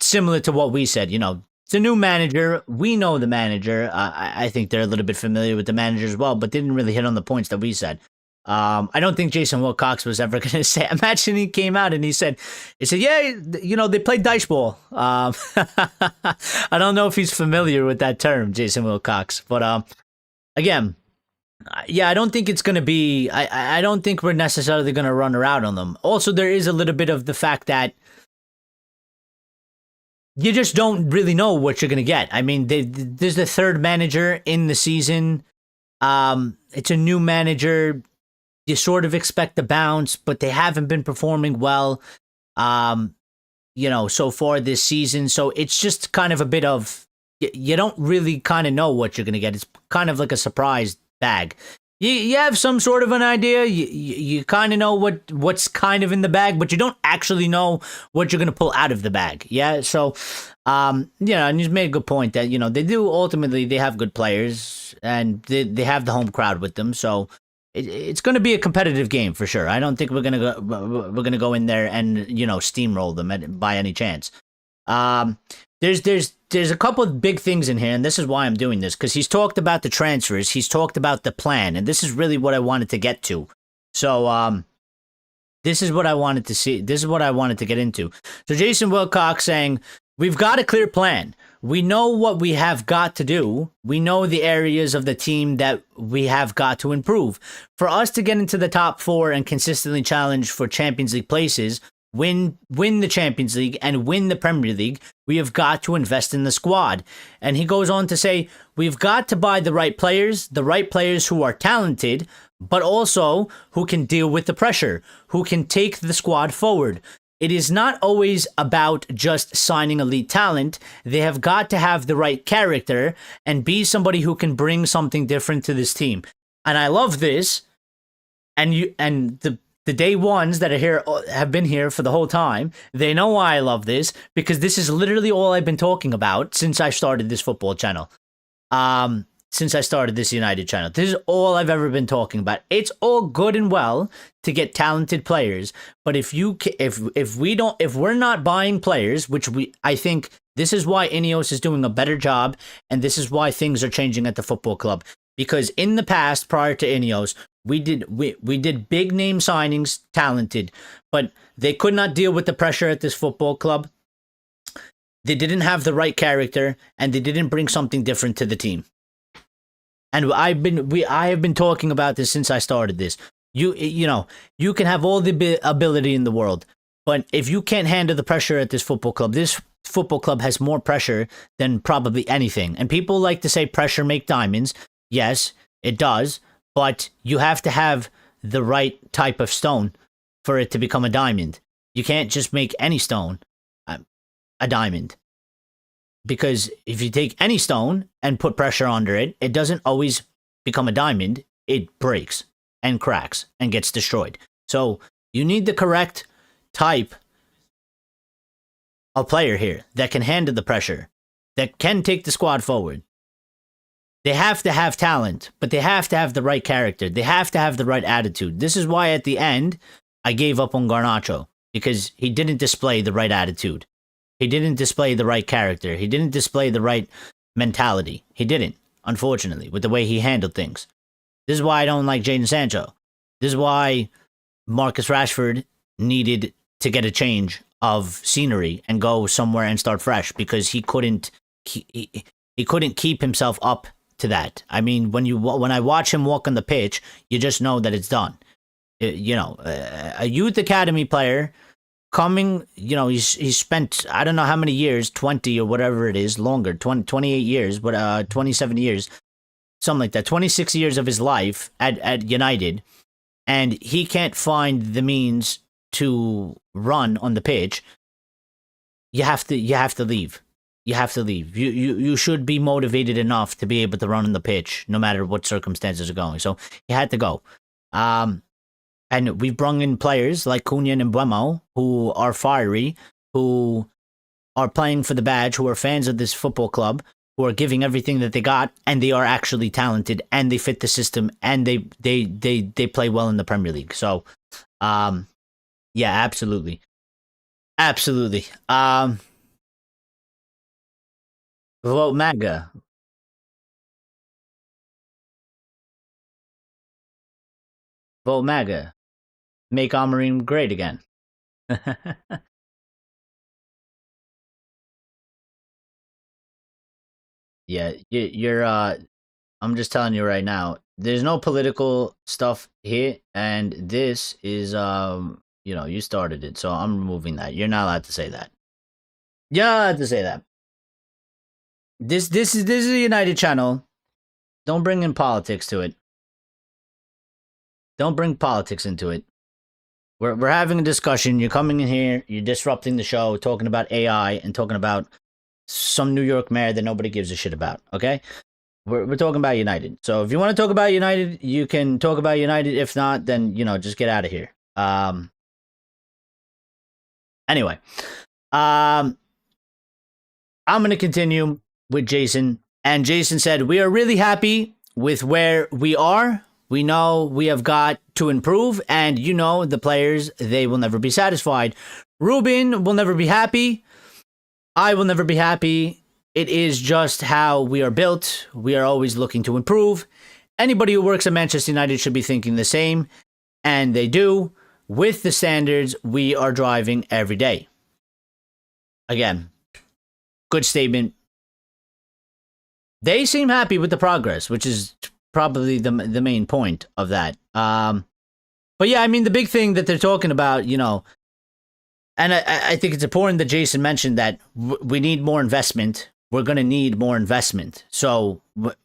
similar to what we said. It's a new manager. We know the manager. I think they're a little bit familiar with the manager as well, but didn't really hit on the points that we said. I don't think Jason Wilcox was ever going to say. Imagine he came out and he said, yeah, they played dice ball. I don't know if he's familiar with that term, Jason Wilcox. But again, yeah, I don't think it's going to be. I don't think we're necessarily going to run around on them. Also, there is a little bit of the fact that you just don't really know what you're going to get. I mean, there's the third manager in the season. It's a new manager. You sort of expect the bounce, but they haven't been performing well, so far this season. So it's just kind of a bit of, you don't really kind of know what you're going to get. It's kind of like a surprise bag. You have some sort of an idea. You kind of know what's kind of in the bag, but you don't actually know what you're going to pull out of the bag. Yeah. So, and you made a good point that, they have good players and they have the home crowd with them. So it's going to be a competitive game for sure. I don't think we're going to go in there and, steamroll them by any chance. There's a couple of big things in here, and this is why I'm doing this, because he's talked about the transfers, he's talked about the plan, and this is really what I wanted to get to. So, this is what I wanted to see. This is what I wanted to get into. So Jason Wilcox saying, we've got a clear plan. We know what we have got to do. We know the areas of the team that we have got to improve. For us to get into the top 4 and consistently challenge for Champions League places, win the Champions League and win the Premier League, we have got to invest in the squad. And he goes on to say, we've got to buy the right players who are talented, but also who can deal with the pressure, who can take the squad forward. It is not always about just signing elite talent. They have got to have the right character and be somebody who can bring something different to this team. And I love this. And the day ones that are here have been here for the whole time. They know why I love this, because this is literally all I've been talking about since I started this football channel. Since I started this United channel. This is all I've ever been talking about. It's all good and well to get talented players, but if we're not buying players, which I think this is why Ineos is doing a better job, and this is why things are changing at the football club. because in the past, prior to Ineos, we did big name signings, talented, but they could not deal with the pressure at this football club. They didn't have the right character, and they didn't bring something different to the team. And I have been talking about this since I started this. You know, you can have all the ability in the world, but if you can't handle the pressure at this football club has more pressure than probably anything. And people like to say pressure make diamonds. Yes, it does, but you have to have the right type of stone for it to become a diamond. You can't just make any stone a diamond. Because if you take any stone and put pressure under it, it doesn't always become a diamond. It breaks and cracks and gets destroyed. So you need the correct type of player here that can handle the pressure, that can take the squad forward. They have to have talent, but they have to have the right character. They have to have the right attitude. This is why at the end, I gave up on Garnacho, because he didn't display the right attitude. He didn't display the right character. He didn't display the right mentality. He didn't, unfortunately, with the way he handled things. This is why I don't like Jadon Sancho. This is why Marcus Rashford needed to get a change of scenery and go somewhere and start fresh, because he couldn't keep himself up to that. I mean, when I watch him walk on the pitch, you just know that it's done. A youth academy player coming, he's spent, I don't know how many years, 20 or whatever it is, longer, 28 years, but 27 years, something like that, 26 years of his life at United, and he can't find the means to run on the pitch. You have to leave. You have to leave. You should be motivated enough to be able to run on the pitch, no matter what circumstances are going. So he had to go. And we've brought in players like Cunha and Mbeumo, who are fiery, who are playing for the badge, who are fans of this football club, who are giving everything that they got, and they are actually talented, and they fit the system, and they play well in the Premier League. So, yeah, absolutely. Absolutely. Vote MAGA. Vote MAGA. Make Amorim great again. Yeah, you're I'm just telling you right now, there's no political stuff here, and this is you started it, so I'm removing that. You're not allowed to say that. You're not allowed to say that. This is a United channel. Don't bring in politics to it. Don't bring politics into it. We're having a discussion. You're coming in here. You're disrupting the show, talking about AI and talking about some New York mayor that nobody gives a shit about. Okay, we're talking about United. So if you want to talk about United, you can talk about United. If not, then just get out of here. Anyway, I'm gonna continue with Jason, and Jason said we are really happy with where we are. We know we have got to improve, and the players, they will never be satisfied. Ruben will never be happy. I will never be happy. It is just how we are built. We are always looking to improve. Anybody who works at Manchester United should be thinking the same, and they do, with the standards we are driving every day. Again, good statement. They seem happy with the progress, which is probably the main point of that. But yeah, I mean, the big thing that they're talking about, and I think it's important that Jason mentioned that we need more investment. We're going to need more investment. So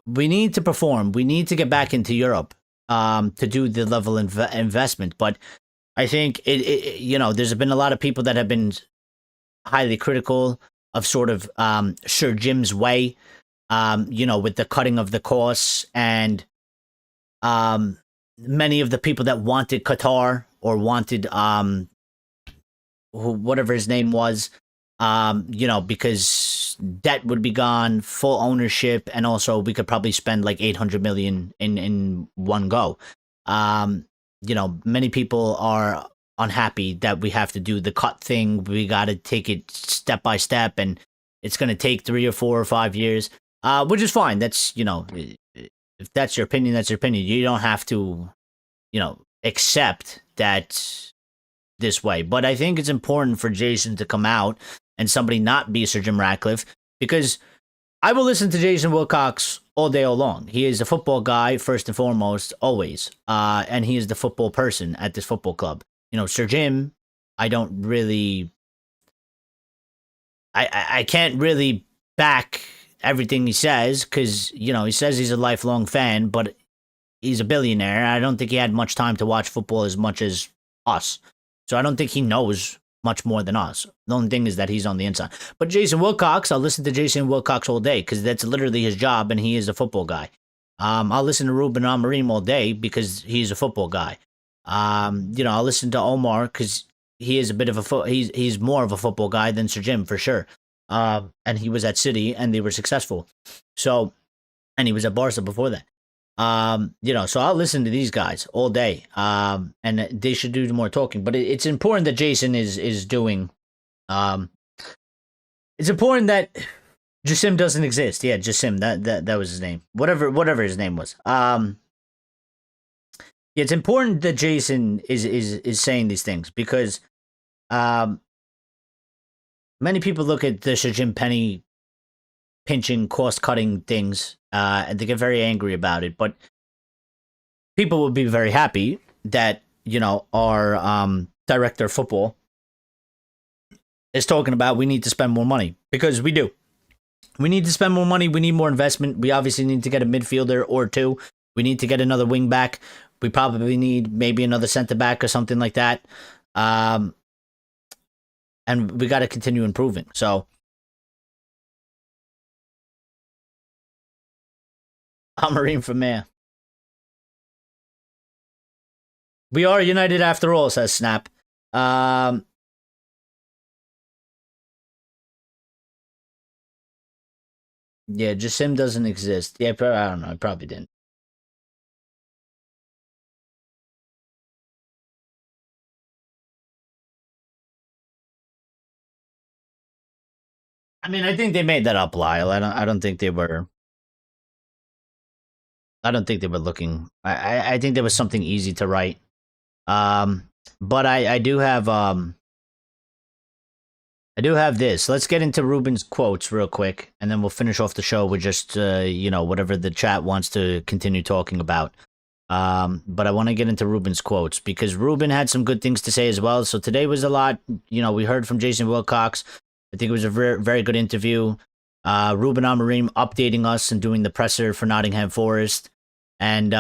we need to perform. We need to get back into Europe to do the level of investment. But I think, there's been a lot of people that have been highly critical of sort of Sir Jim's way, with the cutting of the costs, and many of the people that wanted Qatar or wanted whatever his name was, because debt would be gone, full ownership, and also we could probably spend like 800 million in one go. Many people are unhappy that we have to do the cut thing. We got to take it step by step, and it's going to take 3 or 4 or 5 years, which is fine. That's, if that's your opinion, that's your opinion. You don't have to, accept that this way. But I think it's important for Jason to come out and somebody not be Sir Jim Ratcliffe, because I will listen to Jason Wilcox all day, all long. He is a football guy, first and foremost, always. And he is the football person at this football club. Sir Jim, I don't really... I can't really back everything he says, because, he says he's a lifelong fan, but he's a billionaire. I don't think he had much time to watch football as much as us. So I don't think he knows much more than us. The only thing is that he's on the inside. But Jason Wilcox, I'll listen to Jason Wilcox all day, because that's literally his job, and he is a football guy. I'll listen to Ruben Amorim all day, because he's a football guy. I'll listen to Omar, because he is a bit of he's more of a football guy than Sir Jim, for sure. And he was at City, and they were successful. So, and he was at Barca before that. So I'll listen to these guys all day. And they should do more talking. But it's important that Jason is doing. It's important that Jasim doesn't exist. Yeah, Jasim. That was his name. Whatever his name was. Yeah, it's important that Jason is saying these things, because many people look at the Sir Jim Penny pinching, cost-cutting things, and they get very angry about it. But people will be very happy that, our director of football is talking about we need to spend more money, because we do. We need to spend more money. We need more investment. We obviously need to get a midfielder or two. We need to get another wing back. We probably need maybe another center back or something like that. And we got to continue improving. So, Amorim for mayor. We are united after all, says Snap. Yeah, Jasim doesn't exist. Yeah, I don't know. I probably didn't. I mean, I think they made that up, Lyle. I don't think they were. I don't think they were looking. I think there was something easy to write. But I do have this. Let's get into Ruben's quotes real quick, and then we'll finish off the show with just whatever the chat wants to continue talking about. But I want to get into Ruben's quotes, because Ruben had some good things to say as well. So today was a lot. We heard from Jason Wilcox. I think it was a very, very good interview. Ruben Amorim updating us and doing the presser for Nottingham Forest. And,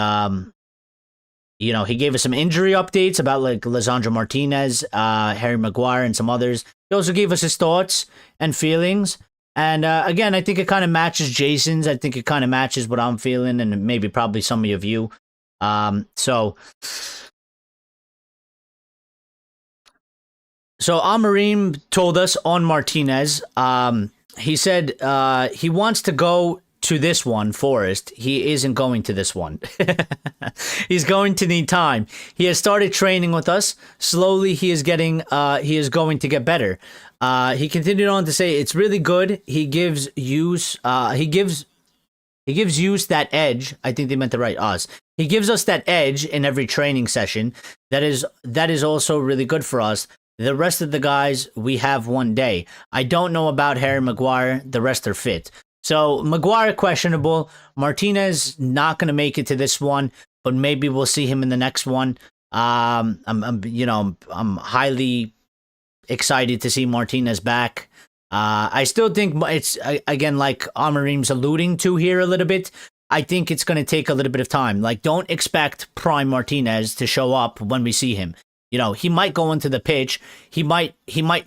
he gave us some injury updates about like Lisandro Martinez, Harry Maguire, and some others. He also gave us his thoughts and feelings. And again, I think it kind of matches Jason's. I think it kind of matches what I'm feeling, and maybe probably some of you. So Amorim told us on Martinez, he said he wants to go to this one, Forest. He isn't going to this one. He's going to need time. He has started training with us. Slowly, he is going to get better. He continued on to say it's really good. He gives use that edge. I think they meant to write us. He gives us that edge in every training session. That is also really good for us. The rest of the guys, we have one day. I don't know about Harry Maguire. The rest are fit. So Maguire questionable. Martinez not going to make it to this one, but maybe we'll see him in the next one. I'm highly excited to see Martinez back. I still think it's, again, like Amorim's alluding to here a little bit, I think it's going to take a little bit of time. Like, don't expect prime Martinez to show up when we see him. He might go into the pitch. He might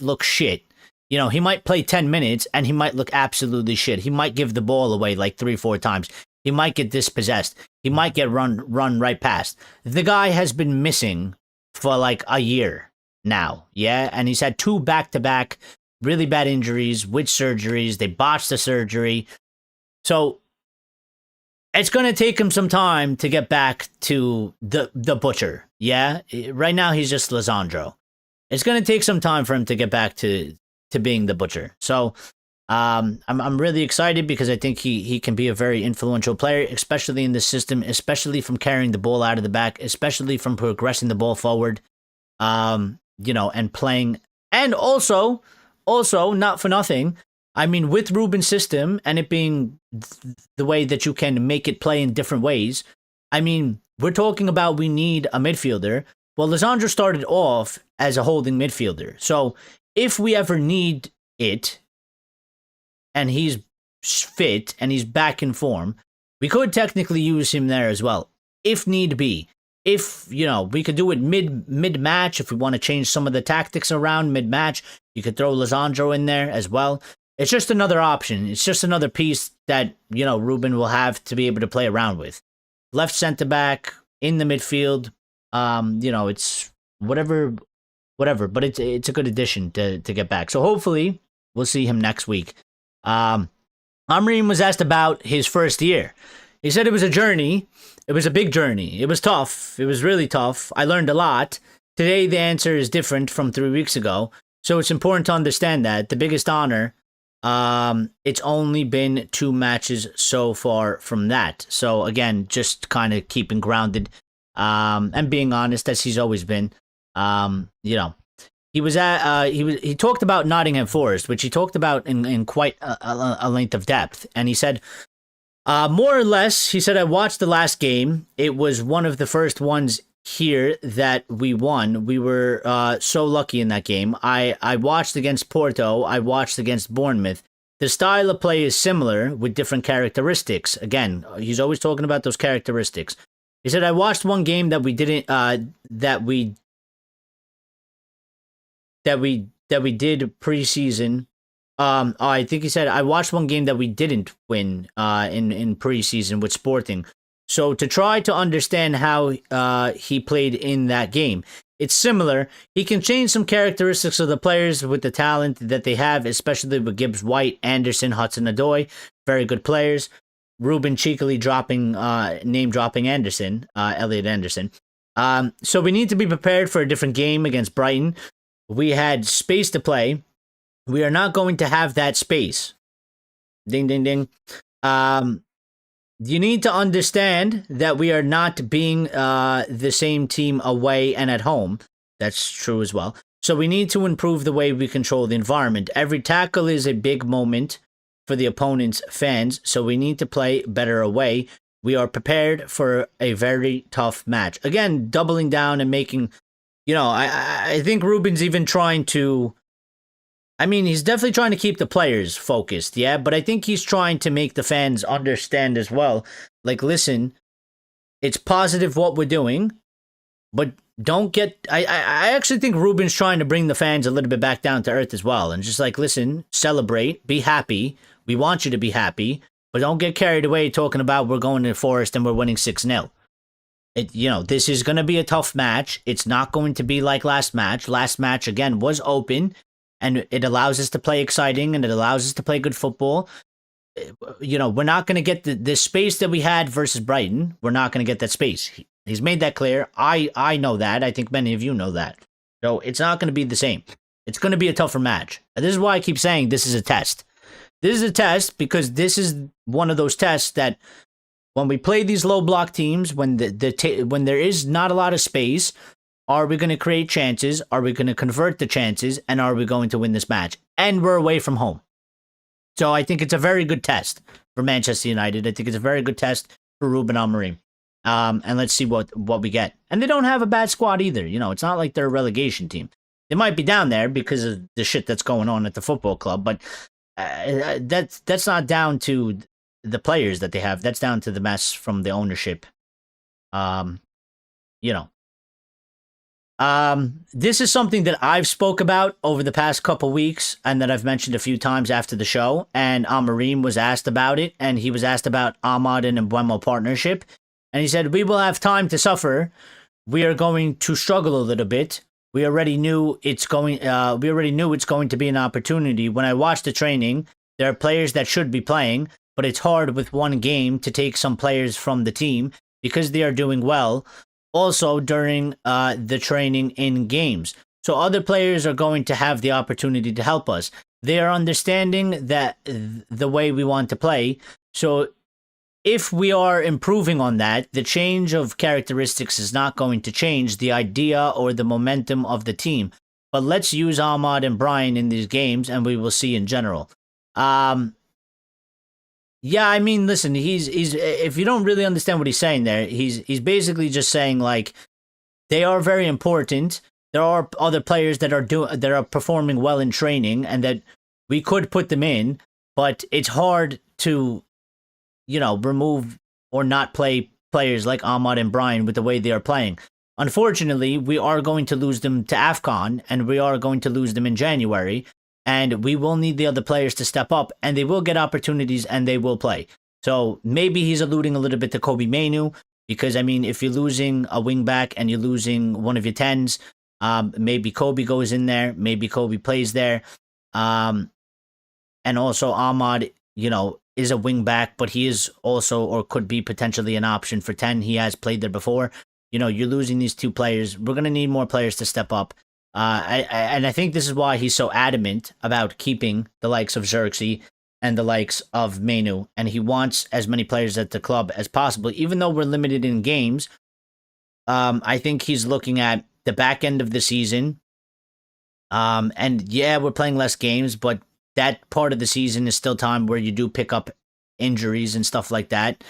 look shit. He might play 10 minutes and he might look absolutely shit. He might give the ball away like 3-4 times. He might get dispossessed. He might get run right past. The guy has been missing for like a year now. Yeah. And he's had 2 back-to-back really bad injuries with surgeries. They botched the surgery. So it's going to take him some time to get back to the butcher. Yeah. Right now, he's just Lisandro. It's going to take some time for him to get back to being the butcher. So I'm really excited because I think he can be a very influential player, especially in this system, especially from carrying the ball out of the back, especially from progressing the ball forward, and playing. And also, not for nothing, I mean, with Ruben's system and it being the way that you can make it play in different ways, I mean, we're talking about we need a midfielder. Well, Lisandro started off as a holding midfielder. So if we ever need it, and he's fit and he's back in form, we could technically use him there as well, if need be. If, we could do it mid-match, if we want to change some of the tactics around mid-match, you could throw Lisandro in there as well. It's just another option. It's just another piece that, Ruben will have to be able to play around with. Left center-back, in the midfield, it's whatever, but it's a good addition to get back. So hopefully, we'll see him next week. Amorim was asked about his first year. He said it was a journey. It was a big journey. It was tough. It was really tough. I learned a lot. Today, the answer is different from 3 weeks ago. So it's important to understand that. The biggest honor, it's only been 2 matches so far from that. So again, just kind of keeping grounded, and being honest as he's always been. He was at he talked about Nottingham Forest, which he talked about in quite a length of depth, and he said, more or less, he said, I watched the last game. It was one of the first ones here that we won. We were so lucky in that game. I watched against Porto. I watched against Bournemouth. The style of play is similar with different characteristics. Again, he's always talking about those characteristics. He said, I watched one game that we didn't that we did preseason. I think he said I watched one game that we didn't win in preseason with Sporting. So to try to understand how he played in that game, it's similar. He can change some characteristics of the players with the talent that they have, especially with Gibbs White, Anderson, Hudson-Odoi, very good players. Ruben cheekily name dropping Anderson, Elliot Anderson. So we need to be prepared for a different game against Brighton. We had space to play. We are not going to have that space. Ding, ding, ding. You need to understand that we are not being the same team away and at home. That's true as well. So we need to improve the way we control the environment. Every tackle is a big moment for the opponent's fans, so we need to play better away. We are prepared for a very tough match. Again, doubling down and making, I think Ruben's even trying to, he's definitely trying to keep the players focused, yeah? But I think he's trying to make the fans understand as well. Like, listen, it's positive what we're doing, but don't get... I actually think Ruben's trying to bring the fans a little bit back down to earth as well. And just like, listen, celebrate, be happy. We want you to be happy, but don't get carried away talking about we're going to the Forest and we're winning 6-0. This is going to be a tough match. It's not going to be like last match. Last match, again, was open. And it allows us to play exciting, and it allows us to play good football. We're not going to get the space that we had versus Brighton. We're not going to get that space. He's made that clear. I know that. I think many of you know that. So it's not going to be the same. It's going to be a tougher match. And this is why I keep saying this is a test. This is a test because this is one of those tests that when we play these low block teams, when when there is not a lot of space, are we going to create chances? Are we going to convert the chances? And are we going to win this match? And we're away from home. So I think it's a very good test for Manchester United. I think it's a very good test for Ruben Amorim. And let's see what we get. And they don't have a bad squad either. It's not like they're a relegation team. They might be down there because of the shit that's going on at the football club. But that's not down to the players that they have. That's down to the mess from the ownership. This is something that I've spoke about over the past couple weeks and that I've mentioned a few times after the show, and Amorim was asked about it, and he was asked about Ahmad and Mbeumo partnership, and he said, we will have time to suffer. We are going to struggle a little bit. We already knew it's going to be an opportunity. When I watched the training, there are players that should be playing, but it's hard with one game to take some players from the team because they are doing well. Also during the training in games. So other players are going to have the opportunity to help us. They are understanding that the way we want to play. So if we are improving on that, the change of characteristics is not going to change the idea or the momentum of the team. But let's use Ahmad and Brian in these games, and we will see in general. Yeah, I mean, listen, he's if you don't really understand what he's saying there, he's basically just saying like they are very important. There are other players that are performing well in training, and that we could put them in, but it's hard to, remove or not play players like Ahmad and Brian with the way they are playing. Unfortunately, we are going to lose them to AFCON, and we are going to lose them in January, and we will need the other players to step up, and they will get opportunities, and they will play. So maybe he's alluding a little bit to Kobe Mainoo, because, I mean, if you're losing a wingback and you're losing one of your 10s, maybe Kobe goes in there, maybe Kobe plays there. And also Ahmad, is a wingback, but he is also, or could be potentially an option for 10. He has played there before. You're losing these two players. We're going to need more players to step up. And I think this is why he's so adamant about keeping the likes of Xerxes and the likes of Mainoo. And he wants as many players at the club as possible, even though we're limited in games. I think he's looking at the back end of the season. And yeah, we're playing less games, but that part of the season is still time where you do pick up injuries and stuff like that.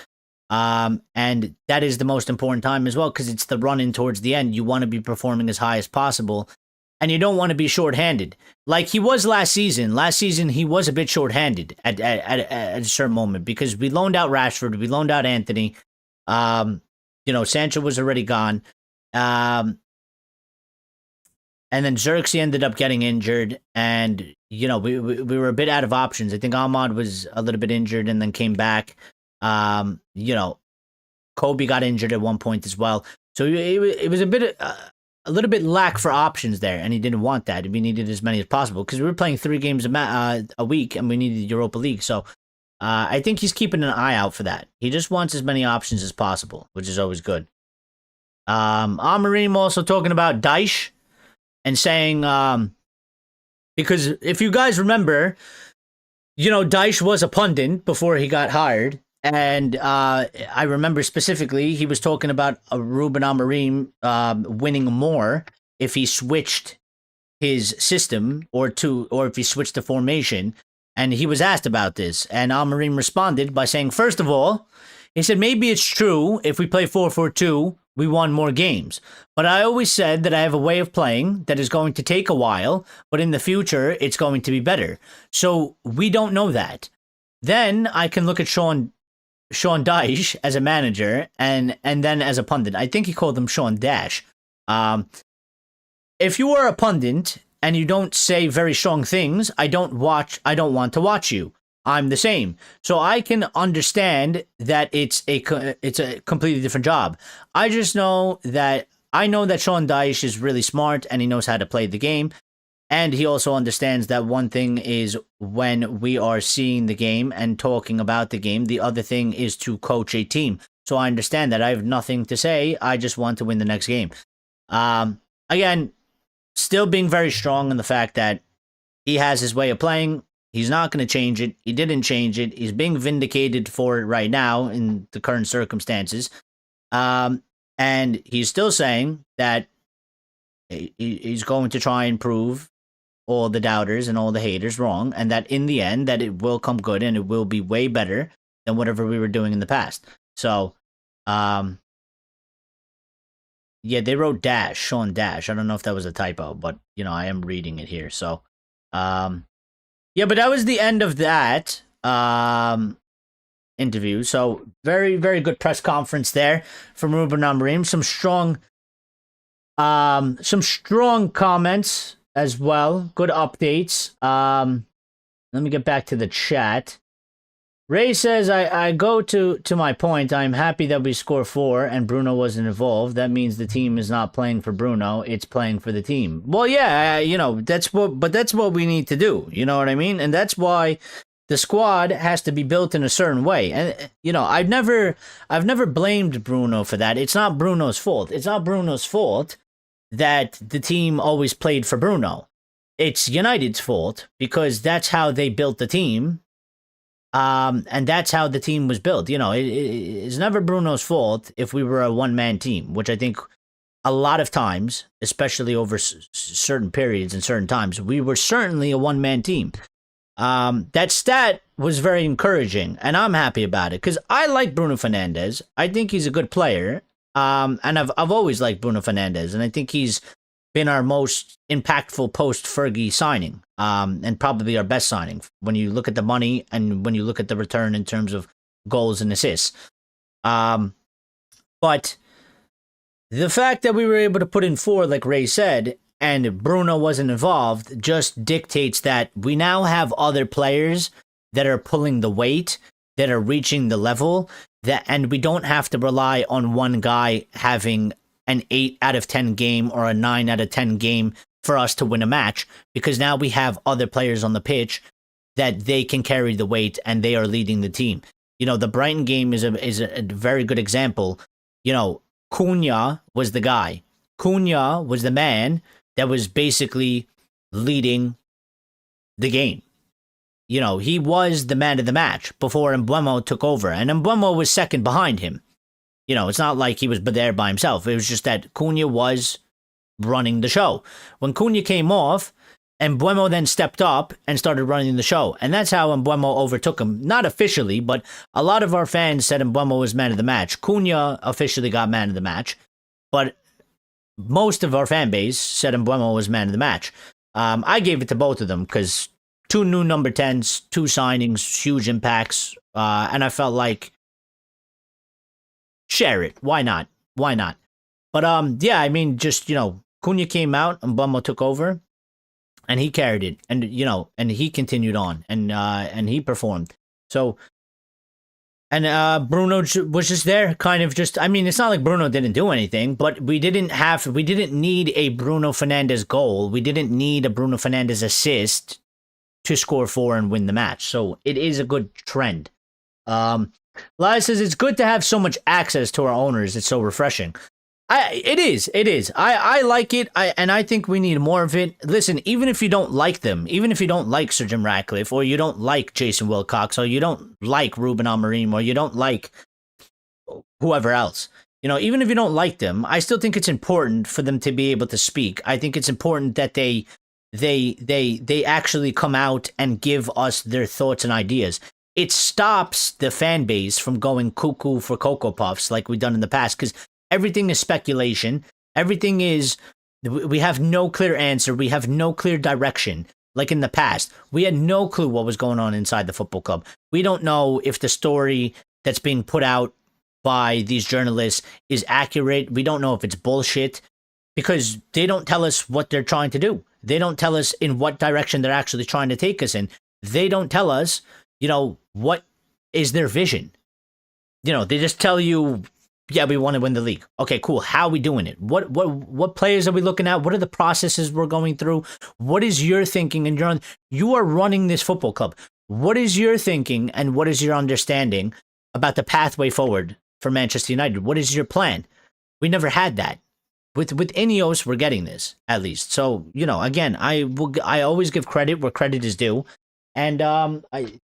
And that is the most important time as well, because it's the run in towards the end. You want to be performing as high as possible, and you don't want to be shorthanded like he was last season. Last season, he was a bit shorthanded at a certain moment because we loaned out Rashford, we loaned out Anthony. Sancho was already gone. And then Xerxes ended up getting injured, and, we were a bit out of options. I think Ahmad was a little bit injured and then came back. Kobe got injured at one point as well. So it was a little bit lack for options there, and he didn't want that. We needed as many as possible because we were playing 3 games a week, and we needed Europa League. So I think he's keeping an eye out for that. He just wants as many options as possible, which is always good. Amorim also talking about Daesh and saying, because if you guys remember, Daesh was a pundit before he got hired. And I remember specifically, he was talking about Ruben Amorim winning more if he switched his system or if he switched the formation. And he was asked about this. And Amorim responded by saying, first of all, he said, maybe it's true if we play 4-4-2, we won more games. But I always said that I have a way of playing that is going to take a while, but in the future, it's going to be better. So we don't know that. Then I can look at Sean Dyche as a manager and then as a pundit. I think he called him Sean Dash. If you are a pundit and you don't say very strong things, I don't want to watch you. I'm the same. So I can understand that it's a completely different job. I just know that Sean Dyche is really smart and he knows how to play the game. And he also understands that one thing is when we are seeing the game and talking about the game, the other thing is to coach a team. So I understand that. I have nothing to say. I just want to win the next game. Again, still being very strong in the fact that he has his way of playing. He's not going to change it. He didn't change it. He's being vindicated for it right now in the current circumstances. And he's still saying that he's going to try and prove all the doubters and all the haters wrong, and that in the end that it will come good and it will be way better than whatever we were doing in the past. So, yeah, they wrote Dash, Sean Dash. I don't know if that was a typo, but, I am reading it here. So, yeah, but that was the end of that interview. So, very, very good press conference there from Ruben Amorim. Some strong comments as well. Good updates. Let me get back to the chat. Ray says, I go to my point. I'm happy that we score 4 and Bruno wasn't involved. That means the team is not playing for Bruno. It's playing for the team. Well, yeah, that's what we need to do. You know what I mean? And that's why the squad has to be built in a certain way. And, I've never blamed Bruno for that. It's not Bruno's fault. It's not Bruno's fault that the team always played for Bruno. It's United's fault because that's how they built the team. And that's how the team was built. It's never Bruno's fault if we were a one-man team, which I think a lot of times, especially over certain periods and certain times, we were certainly a one-man team. That stat was very encouraging, and I'm happy about it because I like Bruno Fernandes. I think he's a good player, and I've always liked Bruno Fernandes, and I think he's been our most impactful post-Fergie signing, and probably our best signing when you look at the money and when you look at the return in terms of goals and assists. But the fact that we were able to put in 4, like Ray said, and Bruno wasn't involved, just dictates that we now have other players that are pulling the weight, that are reaching the level, and we don't have to rely on one guy having an 8 out of 10 game or a 9 out of 10 game for us to win a match, because now we have other players on the pitch that they can carry the weight and they are leading the team. The Brighton game is a very good example. Cunha was the guy. Cunha was the man that was basically leading the game. He was the man of the match before Mbeumo took over, and Mbeumo was second behind him. It's not like he was there by himself. It was just that Cunha was running the show. When Cunha came off, Mbeumo then stepped up and started running the show. And that's how Mbeumo overtook him. Not officially, but a lot of our fans said Mbeumo was man of the match. Cunha officially got man of the match, but most of our fan base said Mbeumo was man of the match. I gave it to both of them because 2 new number 10s, 2 signings, huge impacts, and I felt like share it. Why not? But yeah, I mean, just Cunha came out and Mbeumo took over, and he carried it, and and he continued on, and he performed. So, and Bruno was just there, kind of just. I mean, it's not like Bruno didn't do anything, but we didn't need a Bruno Fernandes goal. We didn't need a Bruno Fernandes assist to score 4 and win the match. So it is a good trend. Lai says it's good to have so much access to our owners. It's so refreshing. It is. I like it. And I think we need more of it. Listen, even if you don't like them, even if you don't like Sir Jim Ratcliffe, or you don't like Jason Wilcox, or you don't like Ruben Amorim, or you don't like whoever else, even if you don't like them, I still think it's important for them to be able to speak. I think it's important that they actually come out and give us their thoughts and ideas. It stops the fan base from going cuckoo for Cocoa Puffs like we've done in the past, because everything is speculation. Everything is, we have no clear answer. We have no clear direction. Like in the past, we had no clue what was going on inside the football club. We don't know if the story that's being put out by these journalists is accurate. We don't know if it's bullshit, because they don't tell us what they're trying to do. They don't tell us in what direction they're actually trying to take us in. They don't tell us, what is their vision. They just tell you, yeah, we want to win the league. Okay, cool. How are we doing it? What players are we looking at? What are the processes we're going through? What is your thinking? And you are running this football club. What is your thinking and what is your understanding about the pathway forward for Manchester United? What is your plan? We never had that. With Ineos, we're getting this, at least. So, again, I always give credit where credit is due. And I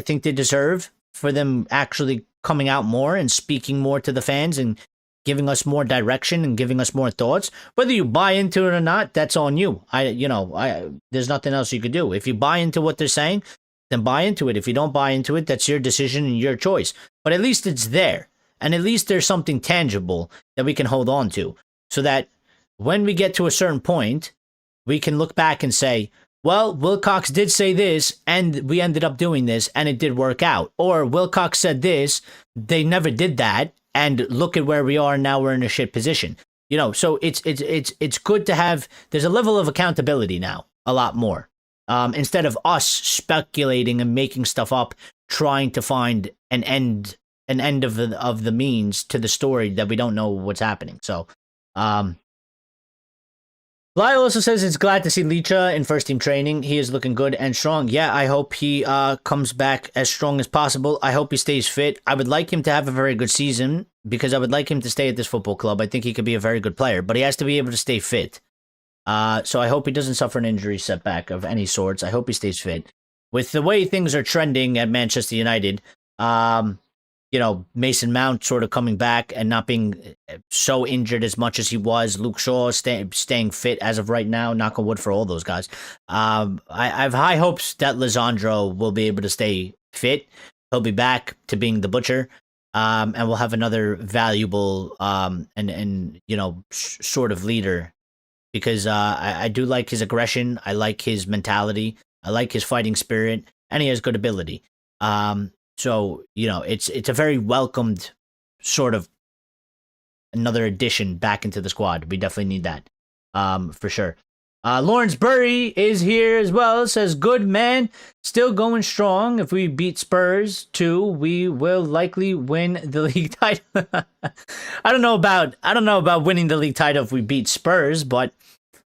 think they deserve for them actually coming out more and speaking more to the fans and giving us more direction and giving us more thoughts. Whether you buy into it or not, that's on you. There's nothing else you could do. If you buy into what they're saying, then buy into it. If you don't buy into it, that's your decision and your choice. But at least it's there. And at least there's something tangible that we can hold on to, so that when we get to a certain point, we can look back and say, well, Wilcox did say this, and we ended up doing this, and it did work out. Or Wilcox said this, they never did that, and look at where we are, now we're in a shit position. So it's good to have, there's a level of accountability now, a lot more. Instead of us speculating and making stuff up, trying to find an end of the means to the story that we don't know what's happening. So, Lyle also says it's glad to see Licha in first team training. He is looking good and strong. Yeah, I hope he comes back as strong as possible. I hope he stays fit. I would like him to have a very good season because I would like him to stay at this football club. I think he could be a very good player, but he has to be able to stay fit. So I hope he doesn't suffer an injury setback of any sorts. I hope he stays fit. With the way things are trending at Manchester United, Mason Mount sort of coming back and not being so injured as much as he was. Luke Shaw staying fit as of right now. Knock on wood for all those guys. I have high hopes that Lisandro will be able to stay fit. He'll be back to being the butcher. And we'll have another valuable sort of leader. Because I do like his aggression. I like his mentality. I like his fighting spirit. And he has good ability. So, it's a very welcomed sort of another addition back into the squad. We definitely need that, for sure. Lawrence Burry is here as well. Says, good man, still going strong. If we beat Spurs too, we will likely win the league title. I don't know about winning the league title if we beat Spurs, but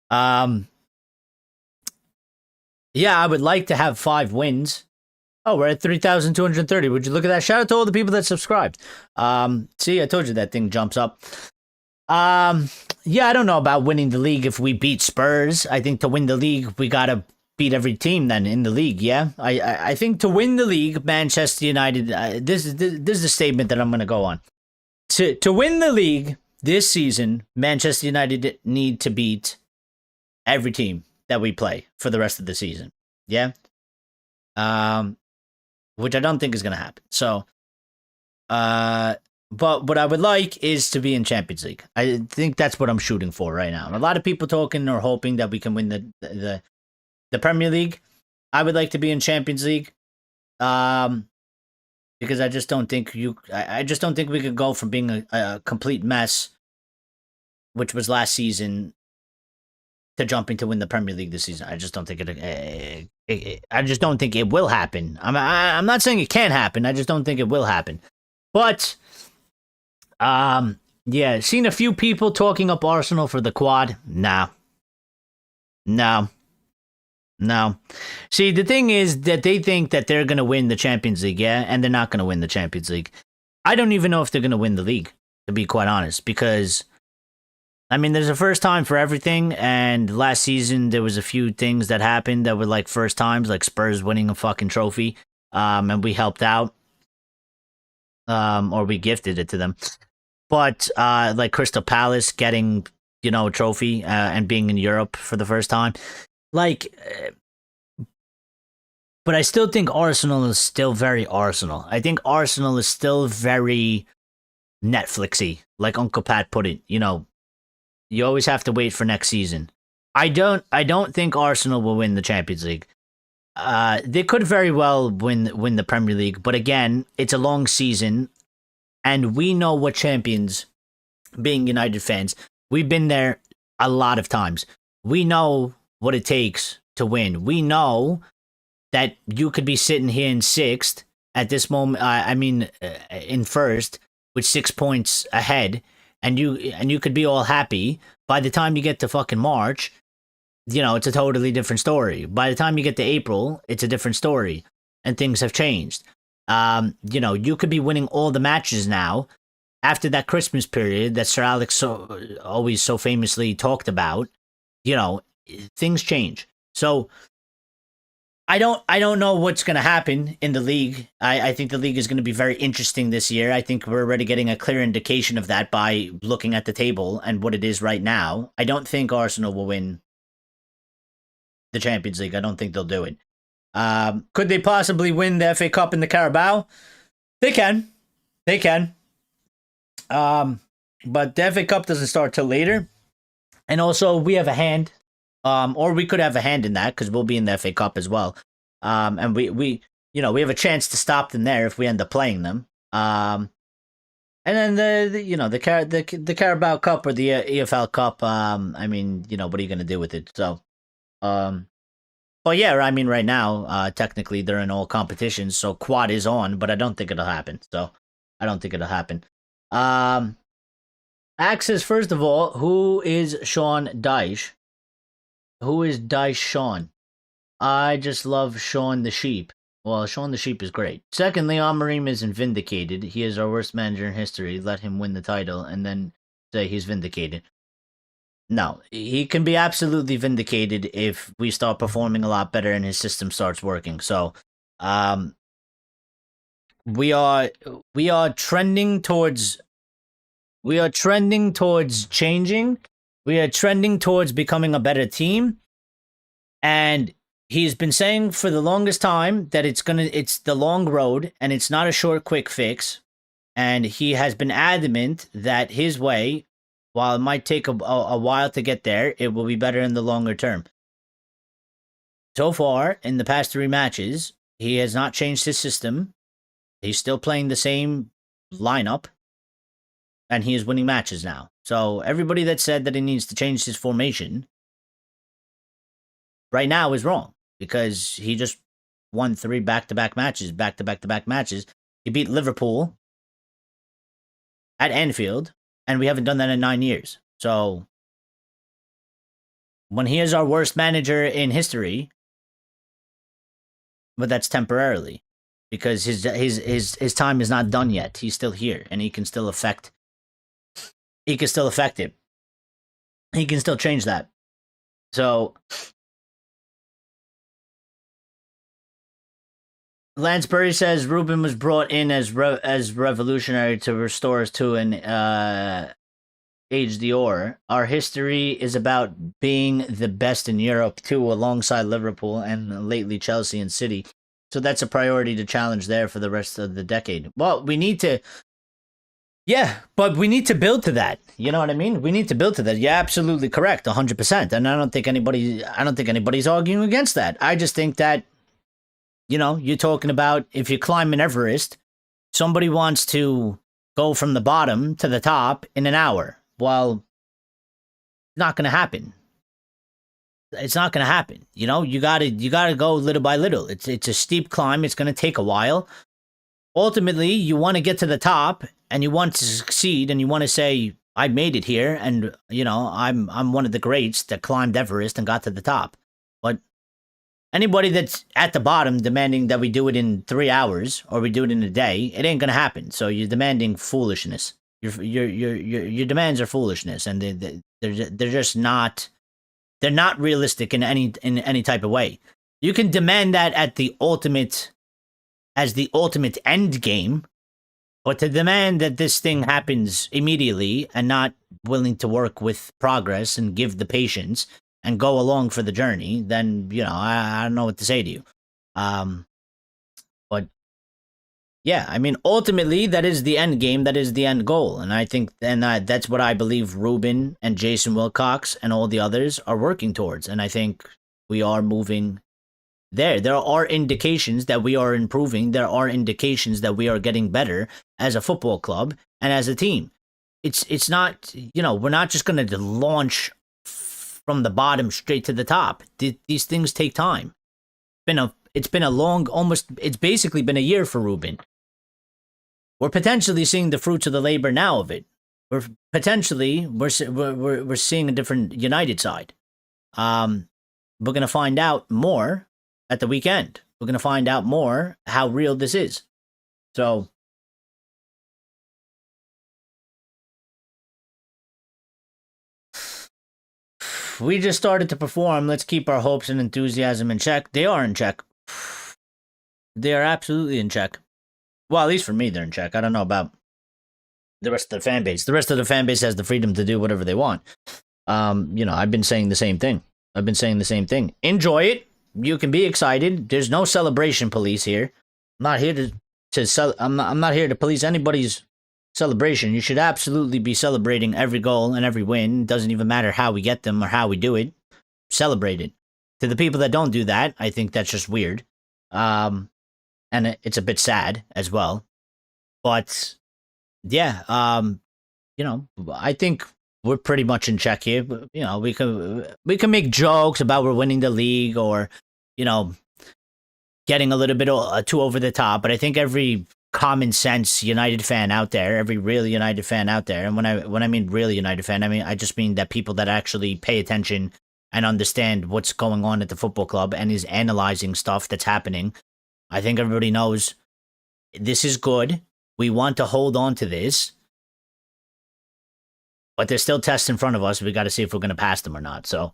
yeah, I would like to have 5 wins. Oh, we're at 3,230. Would you look at that? Shout out to all the people that subscribed. See, I told you that thing jumps up. Yeah, I don't know about winning the league if we beat Spurs. I think to win the league, we got to beat every team then in the league, yeah? I think to win the league, Manchester United, this is a statement that I'm going to go on. To win the league this season, Manchester United need to beat every team that we play for the rest of the season, yeah? Which I don't think is going to happen. So, but what I would like is to be in Champions League. I think that's what I'm shooting for right now. A lot of people talking or hoping that we can win the Premier League. I would like to be in Champions League, because I just don't think I just don't think we could go from being a complete mess, which was last season, to jumping to win the Premier League this season. I just don't think I just don't think it will happen. I'm not saying it can't happen. I just don't think it will happen. But yeah, seen a few people talking up Arsenal for the quad. No. See, the thing is that they think that they're going to win the Champions League, yeah, and they're not going to win the Champions League. I don't even know if they're going to win the league, to be quite honest, because I mean, there's a first time for everything, and last season there was a few things that happened that were like first times, like Spurs winning a fucking trophy, and we helped out, or we gifted it to them. But like Crystal Palace getting, a trophy and being in Europe for the first time, like. But I still think Arsenal is still very Arsenal. I think Arsenal is still very Netflixy, like Uncle Pat put it. You always have to wait for next season. I don't think Arsenal will win the Champions League. They could very well win the Premier League, but again, it's a long season, and we know what champions, being United fans, we've been there a lot of times. We know what it takes to win. We know that you could be sitting here in 6th at this moment. In first with 6 points ahead. And you could be all happy. By the time you get to fucking March, it's a totally different story. By the time you get to April, it's a different story, and things have changed. You could be winning all the matches now after that Christmas period that Sir Alex always so famously talked about. Things change. So I don't know what's going to happen in the league. I think the league is going to be very interesting this year. I think we're already getting a clear indication of that by looking at the table and what it is right now. I don't think Arsenal will win the Champions League. I don't think they'll do it. Could they possibly win the FA Cup and the Carabao? They can. But the FA Cup doesn't start till later. And also, we have a hand. Or we could have a hand in that because we'll be in the FA Cup as well. And we have a chance to stop them there if we end up playing them. And then the Carabao Cup or the EFL Cup. What are you going to do with it? So, but yeah, right now, technically they're in all competitions, so quad is on, but I don't think it'll happen. Axe says, first of all, who is Sean Dyche? Who is Dice Sean? I just love Sean the Sheep. Well, Sean the Sheep is great. Secondly, Amorim isn't vindicated. He is our worst manager in history. Let him win the title and then say he's vindicated. No, he can be absolutely vindicated if we start performing a lot better and his system starts working. So, we are trending towards changing. We are trending towards becoming a better team. And he's been saying for the longest time that it's the long road and it's not a short, quick fix. And he has been adamant that his way, while it might take a while to get there, it will be better in the longer term. So far, in the past 3 matches, he has not changed his system. He's still playing the same lineup. And he is winning matches now. So everybody that said that he needs to change his formation right now is wrong. Because he just won 3 back-to-back matches. He beat Liverpool at Anfield. And we haven't done that in 9 years. So when he is our worst manager in history, but that's temporarily. Because his time is not done yet. He's still here. And he can still affect it. He can still change that. So Lansbury says Ruben was brought in as revolutionary to restore us to an age d'or. Our history is about being the best in Europe too, alongside Liverpool and lately Chelsea and City. So that's a priority to challenge there for the rest of the decade. Well, we need to. Yeah, but we need to build to that. You know what I mean? We need to build to that. You're absolutely correct, 100%. And I don't think anybody's arguing against that. I just think that, you're talking about if you're climbing Everest, somebody wants to go from the bottom to the top in an hour. Well, it's not going to happen. It's not going to happen. You gotta go little by little. It's a steep climb. It's going to take a while. Ultimately, you want to get to the top and you want to succeed and you want to say, I made it here. And, I'm one of the greats that climbed Everest and got to the top. But anybody that's at the bottom demanding that we do it in 3 hours or we do it in a day, it ain't going to happen. So you're demanding foolishness. Your demands are foolishness. And they're just not. They're not realistic in any type of way. You can demand that as the ultimate end game, but to demand that this thing happens immediately and not willing to work with progress and give the patience and go along for the journey, then I don't know what to say to you. But yeah, I mean, ultimately, that is the end game. That is the end goal. And I think that's what I believe Ruben and Jason Wilcox and all the others are working towards. And I think we are moving there. There are indications that we are improving. There are indications that we are getting better as a football club and as a team. It's not, we're not just going to launch from the bottom straight to the top. These things take time. It's basically been a year for Ruben. We're potentially seeing the fruits of the labor now of it. We're seeing a different United side. We're going to find out more at the weekend. We're going to find out more how real this is. So we just started to perform. Let's keep our hopes and enthusiasm in check. They are in check. They are absolutely in check. Well, at least for me, they're in check. I don't know about the rest of the fan base. The rest of the fan base has the freedom to do whatever they want. I've been saying the same thing. Enjoy it. You can be excited. There's no celebration police here. I'm not here I'm not here to police anybody's celebration. You should absolutely be celebrating every goal and every win. It doesn't even matter how we get them or how we do it. Celebrate it. To the people that don't do that, I think that's just weird. And it's a bit sad as well. But yeah, I think we're pretty much in check here. We can make jokes about we're winning the league or, getting a little bit too over the top. But I think every common sense United fan out there, every real United fan out there, and when I mean real United fan, I just mean that people that actually pay attention and understand what's going on at the football club and is analyzing stuff that's happening. I think everybody knows this is good. We want to hold on to this. But there's still tests in front of us. We got to see if we're going to pass them or not. So,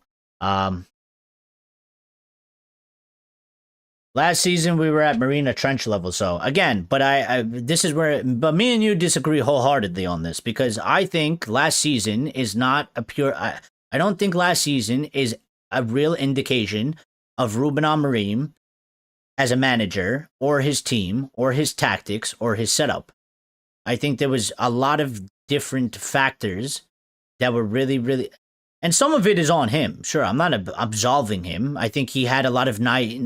last season we were at Marina Trench level. So again, but this is where, but me and you disagree wholeheartedly on this, because I think last season is not a pure. I don't think last season is a real indication of Ruben Amorim as a manager, or his team, or his tactics, or his setup. I think there was a lot of different factors that were really, and some of it is on him. Sure, I'm not absolving him. I think he had a lot of naivety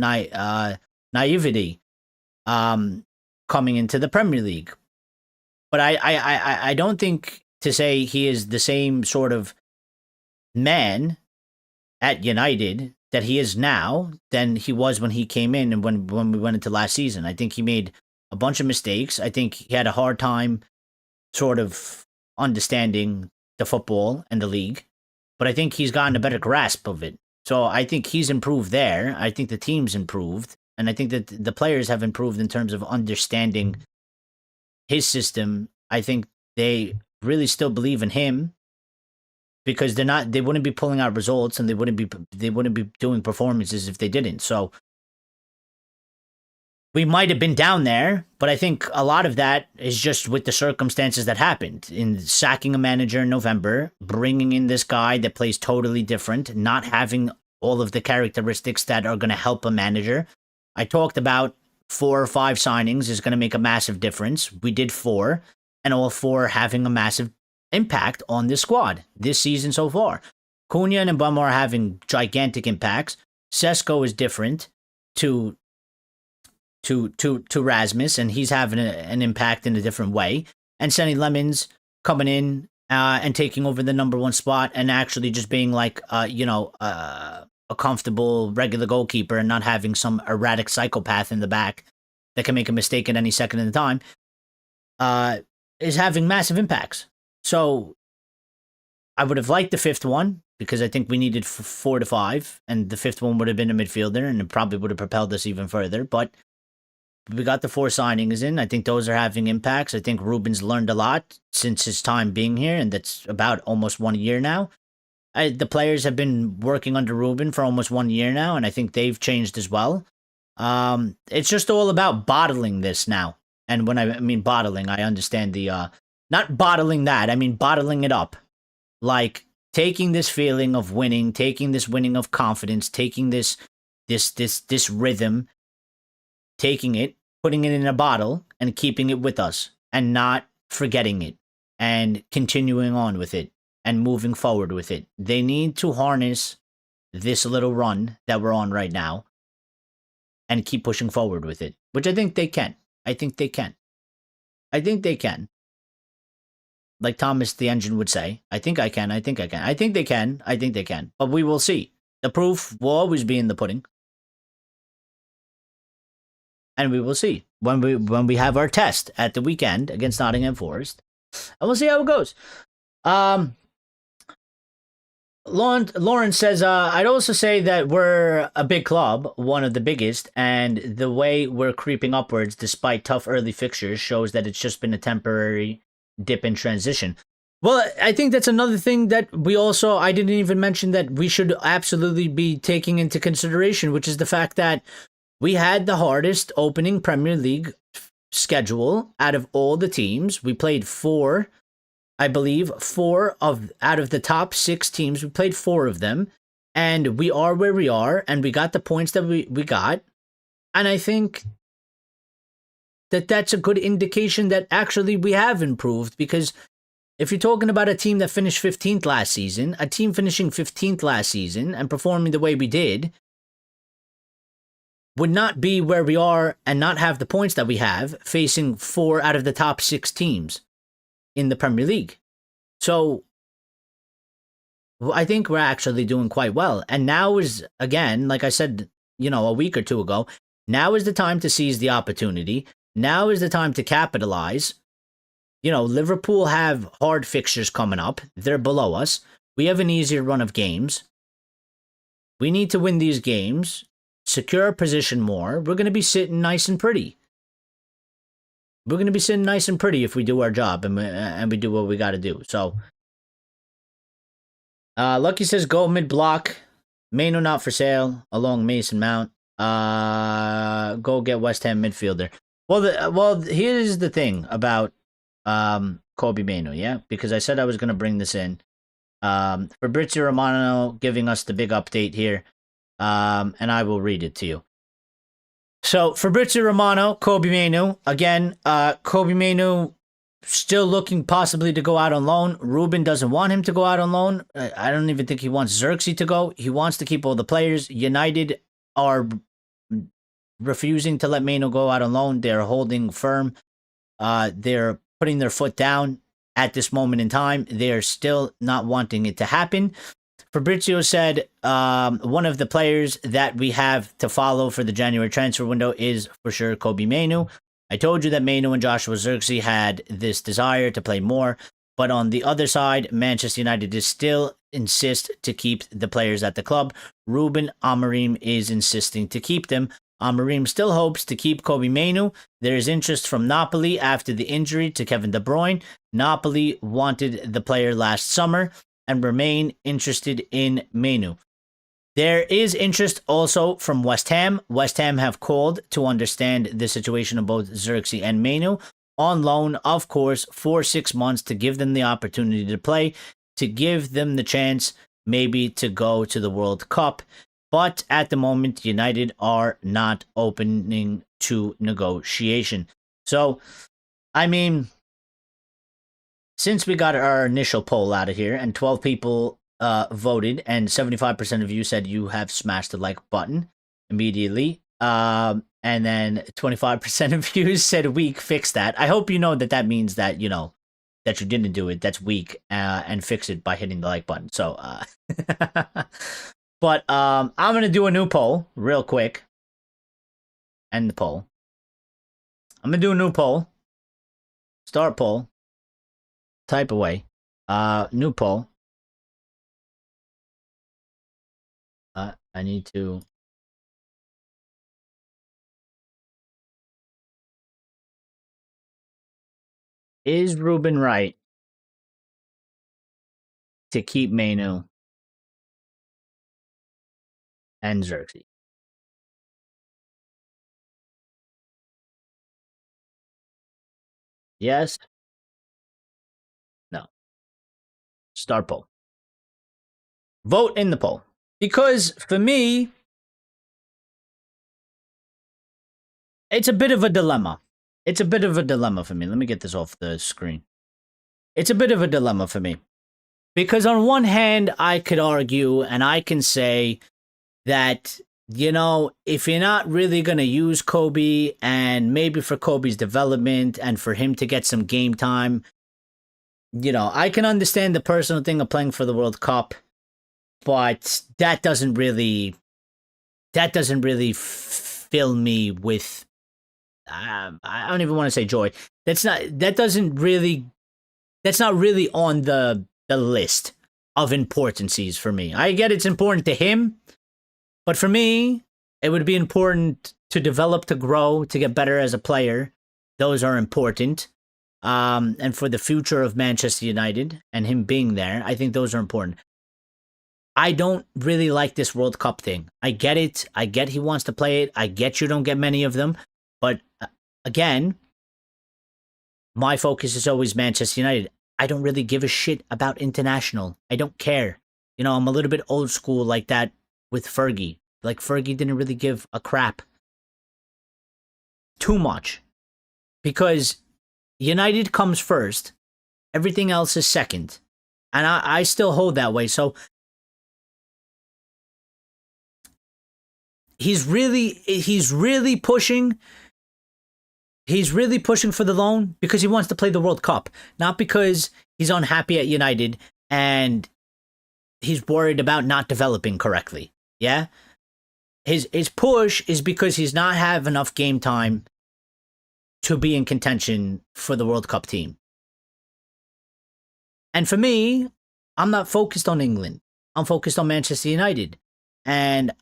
coming into the Premier League. But I don't think to say he is the same sort of man at United that he is now than he was when he came in and when we went into last season. I think he made a bunch of mistakes. I think he had a hard time sort of understanding the football and the league, but I think he's gotten a better grasp of it. So I think he's improved there. I think the team's improved, and I think that the players have improved in terms of understanding his system. I think they really still believe in him, because they wouldn't be pulling out results, and they wouldn't be doing performances if they didn't. So we might have been down there, but I think a lot of that is just with the circumstances that happened in sacking a manager in November, bringing in this guy that plays totally different, not having all of the characteristics that are going to help a manager. I talked about 4 or 5 signings is going to make a massive difference. We did 4, and all 4 having a massive impact on this squad this season so far. Cunha and Mbama are having gigantic impacts. Sesko is different to Rasmus, and he's having an impact in a different way. And Sonny Lemon's coming in and taking over the number 1 spot, and actually just being like a comfortable regular goalkeeper, and not having some erratic psychopath in the back that can make a mistake at any second of the time, is having massive impacts. So I would have liked the 5th one, because I think we needed 4 to 5, and the 5th one would have been a midfielder, and it probably would have propelled us even further. But we got the 4 signings in. I think those are having impacts. I think Ruben's learned a lot since his time being here, and that's about almost 1 year now. The players have been working under Ruben for almost 1 year now, and I think they've changed as well. It's just all about bottling this now. And when I mean bottling, I understand the not bottling that. I mean bottling it up, like taking this feeling of winning, taking this winning of confidence, taking this rhythm, taking it, putting it in a bottle, and keeping it with us, and not forgetting it, and continuing on with it, and moving forward with it. They need to harness this little run that we're on right now, and keep pushing forward with it, which I think they can. I think they can. Like Thomas the Engine would say, I think I can. I think I can. I think they can. I think they can. But we will see. The proof will always be in the pudding. And we will see when we have our test at the weekend against Nottingham Forest. And we'll see how it goes. Lauren says, I'd also say that we're a big club, one of the biggest, and the way we're creeping upwards despite tough early fixtures shows that it's just been a temporary dip in transition. Well, I think that's another thing that I didn't even mention that we should absolutely be taking into consideration, which is the fact that we had the hardest opening Premier League schedule out of all the teams. We played 4, I believe, 4 out of the top 6 teams. We played 4 of them, and we are where we are, and we got the points that we got. And I think that that's a good indication that actually we have improved, because if you're talking about a team that finished 15th last season, a team finishing 15th last season and performing the way we did would not be where we are and not have the points that we have, facing 4 out of the top 6 teams in the Premier League. So I think we're actually doing quite well. And now is, again, like I said, a week or 2 ago, now is the time to seize the opportunity. Now is the time to capitalize. Liverpool have hard fixtures coming up. They're below us. We have an easier run of games. We need to win these games, secure our position more. We're going to be sitting nice and pretty. We're going to be sitting nice and pretty if we do our job and we do what we got to do. So, Lucky says go mid-block. Mainoo not for sale along Mason Mount. Go get West Ham midfielder. Well, here's the thing about Kobbie Mainoo, yeah? Because I said I was going to bring this in. Fabrizio Romano giving us the big update here. And I will read it to you. So, Fabrizio Romano, Kobbie Mainoo. Again, Kobbie Mainoo still looking possibly to go out on loan. Ruben doesn't want him to go out on loan. I don't even think he wants Xerxes to go. He wants to keep all the players. United are refusing to let Mainoo go out on loan. They're holding firm. They're putting their foot down at this moment in time. They're still not wanting it to happen. Fabrizio said one of the players that we have to follow for the January transfer window is for sure Kobbie Mainoo. I told you that Mainoo and Joshua Xerxes had this desire to play more, but on the other side, Manchester United is still insist to keep the players at the club. Ruben Amorim is insisting to keep them. Amorim still hopes to keep Kobbie Mainoo. There is interest from Napoli after the injury to Kevin De Bruyne. Napoli wanted the player last summer and remain interested in Mainoo. There is interest also from West Ham. West Ham have called to understand the situation of both Xerxes and Mainoo. On loan, of course, for 6 months to give them the opportunity to play, to give them the chance maybe to go to the World Cup. But at the moment, United are not opening to negotiation. So, I mean, since we got our initial poll out of here and 12 people voted and 75% of you said you have smashed the like button immediately, and then 25% of you said weak, fix that. I hope you know that that means that, you know, that you didn't do it, that's weak, and fix it by hitting the like button. So, but I'm going to do a new poll real quick. End the poll. I'm going to do a new poll. Start poll. Type away. New poll. I need to... Is Ruben right to keep Mainoo and Xerxes? Yes? No. Start poll. Vote in the poll. Because for me, it's a bit of a dilemma. It's a bit of a dilemma for me. Let me get this off the screen. It's a bit of a dilemma for me. Because on one hand, I could argue and I can say that, you know, if you're not really going to use Kobbie and maybe for Kobbie's development and for him to get some game time, you know, I can understand the personal thing of playing for the World Cup, but that doesn't really fill me with, I don't even want to say joy. That's not really on the list of importancies for me. I get it's important to him, but for me, it would be important to develop, to grow, to get better as a player. Those are important. And for the future of Manchester United and him being there, I think those are important. I don't really like this World Cup thing. I get it. I get he wants to play it. I get you don't get many of them. But again, my focus is always Manchester United. I don't really give a shit about international. I don't care. You know, I'm a little bit old school like that with Fergie. Like, Fergie didn't really give a crap too much. Because United comes first. Everything else is second. And I still hold that way. So he's really pushing for the loan because he wants to play the World Cup, not because he's unhappy at United and he's worried about not developing correctly. Yeah? His push is because he's not have enough game time to be in contention for the World Cup team. And for me, I'm not focused on England. I'm focused on Manchester United. And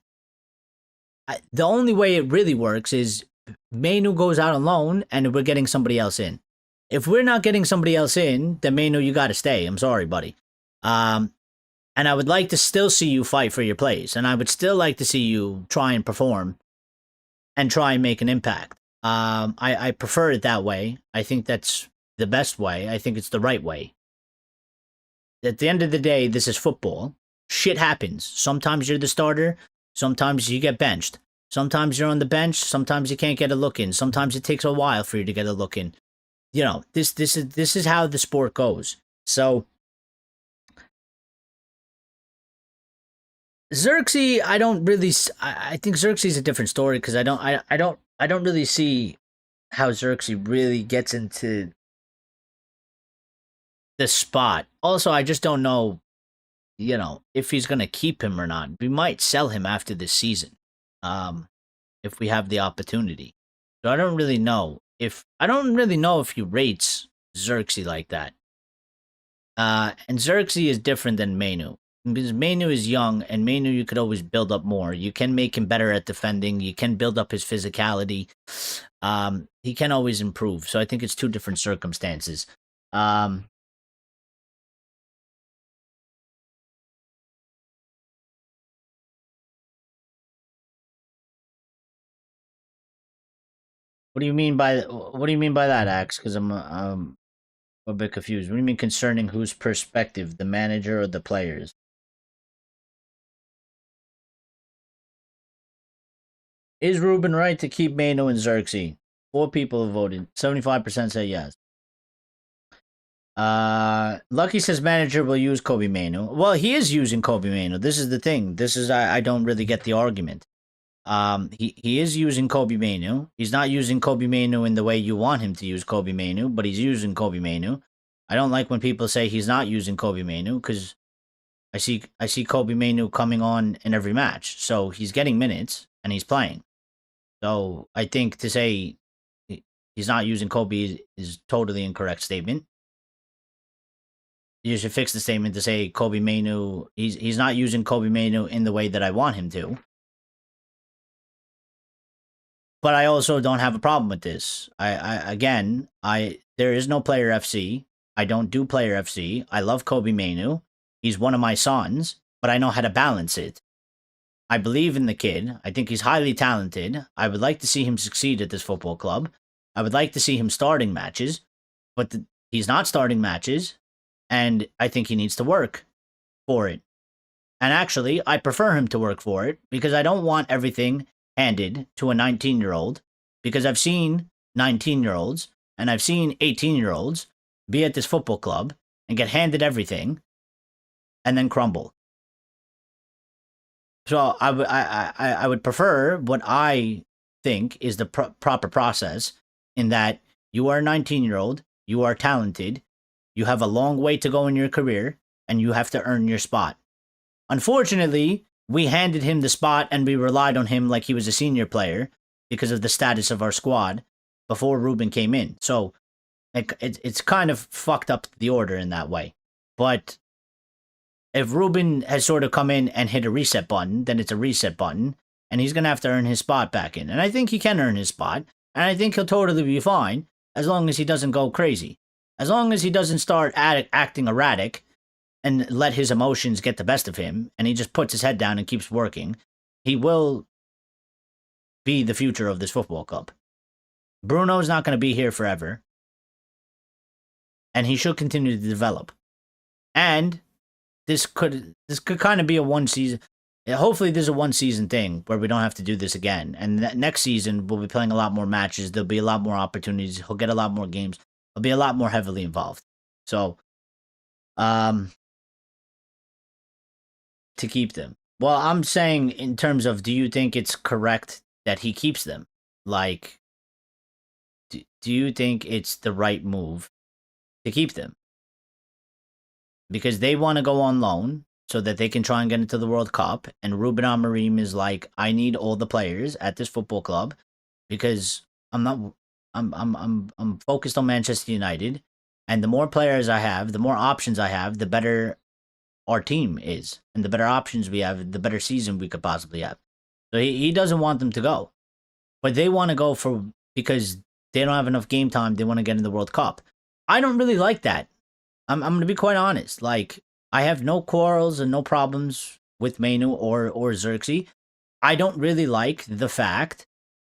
the only way it really works is Mainoo goes out on loan and we're getting somebody else in. If we're not getting somebody else in, then Mainoo, you got to stay. I'm sorry, buddy. And I would like to still see you fight for your place. And I would still like to see you try and perform and try and make an impact. I prefer it that way. I think that's the best way. I think it's the right way. At the end of the day, this is football. Shit happens. Sometimes you're the starter. Sometimes you get benched. Sometimes you're on the bench. Sometimes you can't get a look in. Sometimes it takes a while for you to get a look in. You know, this is how the sport goes. So Xerxes, I don't really. I think Xerxes is a different story because I don't really see how Xerxes really gets into the spot. Also, I just don't know, you know, if he's gonna keep him or not. We might sell him after this season, if we have the opportunity. So I don't really know if he rates Xerxes like that. And Xerxes is different than Mainoo. Because Mainoo is young, and Mainoo you could always build up more. You can make him better at defending. You can build up his physicality. He can always improve. So I think it's two different circumstances. What do you mean by that, Axe? Because I'm a bit confused. What do you mean concerning whose perspective, the manager or the players? Is Ruben right to keep Mainoo and Xerxes? 4 people have voted. 75% say yes. Lucky says manager will use Kobe Mainoo. Well, he is using Kobe Mainoo. This is the thing. This is I don't really get the argument. He is using Kobe Mainoo. He's not using Kobe Mainoo in the way you want him to use Kobe Mainoo, but he's using Kobe Mainoo. I don't like when people say he's not using Kobe Mainoo because I see Kobe Mainoo coming on in every match, so he's getting minutes and he's playing. So I think to say he's not using Kobe is totally incorrect statement. You should fix the statement to say Kobe Mainoo. He's not using Kobe Mainoo in the way that I want him to. But I also don't have a problem with this. There is no player FC. I don't do player FC. I love Kobe Mainoo. He's one of my sons, but I know how to balance it. I believe in the kid. I think he's highly talented. I would like to see him succeed at this football club. I would like to see him starting matches, but he's not starting matches, and I think he needs to work for it. And actually, I prefer him to work for it because I don't want everything handed to a 19-year-old, because I've seen 19-year-olds and I've seen 18-year-olds be at this football club and get handed everything and then crumble. So I would prefer what I think is the proper process, in that you are a 19-year-old, you are talented, you have a long way to go in your career, and you have to earn your spot. Unfortunately, we handed him the spot and we relied on him like he was a senior player because of the status of our squad before Ruben came in. So it's kind of fucked up the order in that way. But if Ruben has sort of come in and hit a reset button, then it's a reset button, and he's going to have to earn his spot back in. And I think he can earn his spot, and I think he'll totally be fine as long as he doesn't go crazy. As long as he doesn't start acting erratic and let his emotions get the best of him, and he just puts his head down and keeps working, he will be the future of this football club. Bruno's not going to be here forever, and he should continue to develop. And this could kind of be a one season. Hopefully, there's a one season thing where we don't have to do this again. And next season, we'll be playing a lot more matches. There'll be a lot more opportunities. He'll get a lot more games. He'll be a lot more heavily involved. So, to keep them. Well, I'm saying in terms of, do you think it's correct that he keeps them? Like, do you think it's the right move to keep them? Because they want to go on loan so that they can try and get into the World Cup. And Ruben Amorim is like, I need all the players at this football club because I'm focused on Manchester United. And the more players I have, the more options I have, the better our team is, and the better options we have, the better season we could possibly have. So he doesn't want them to go. But they want to go because they don't have enough game time. They want to get in the World Cup. I don't really like that. I'm going to be quite honest. Like, I have no quarrels and no problems with Mainoo or Xerxes. I don't really like the fact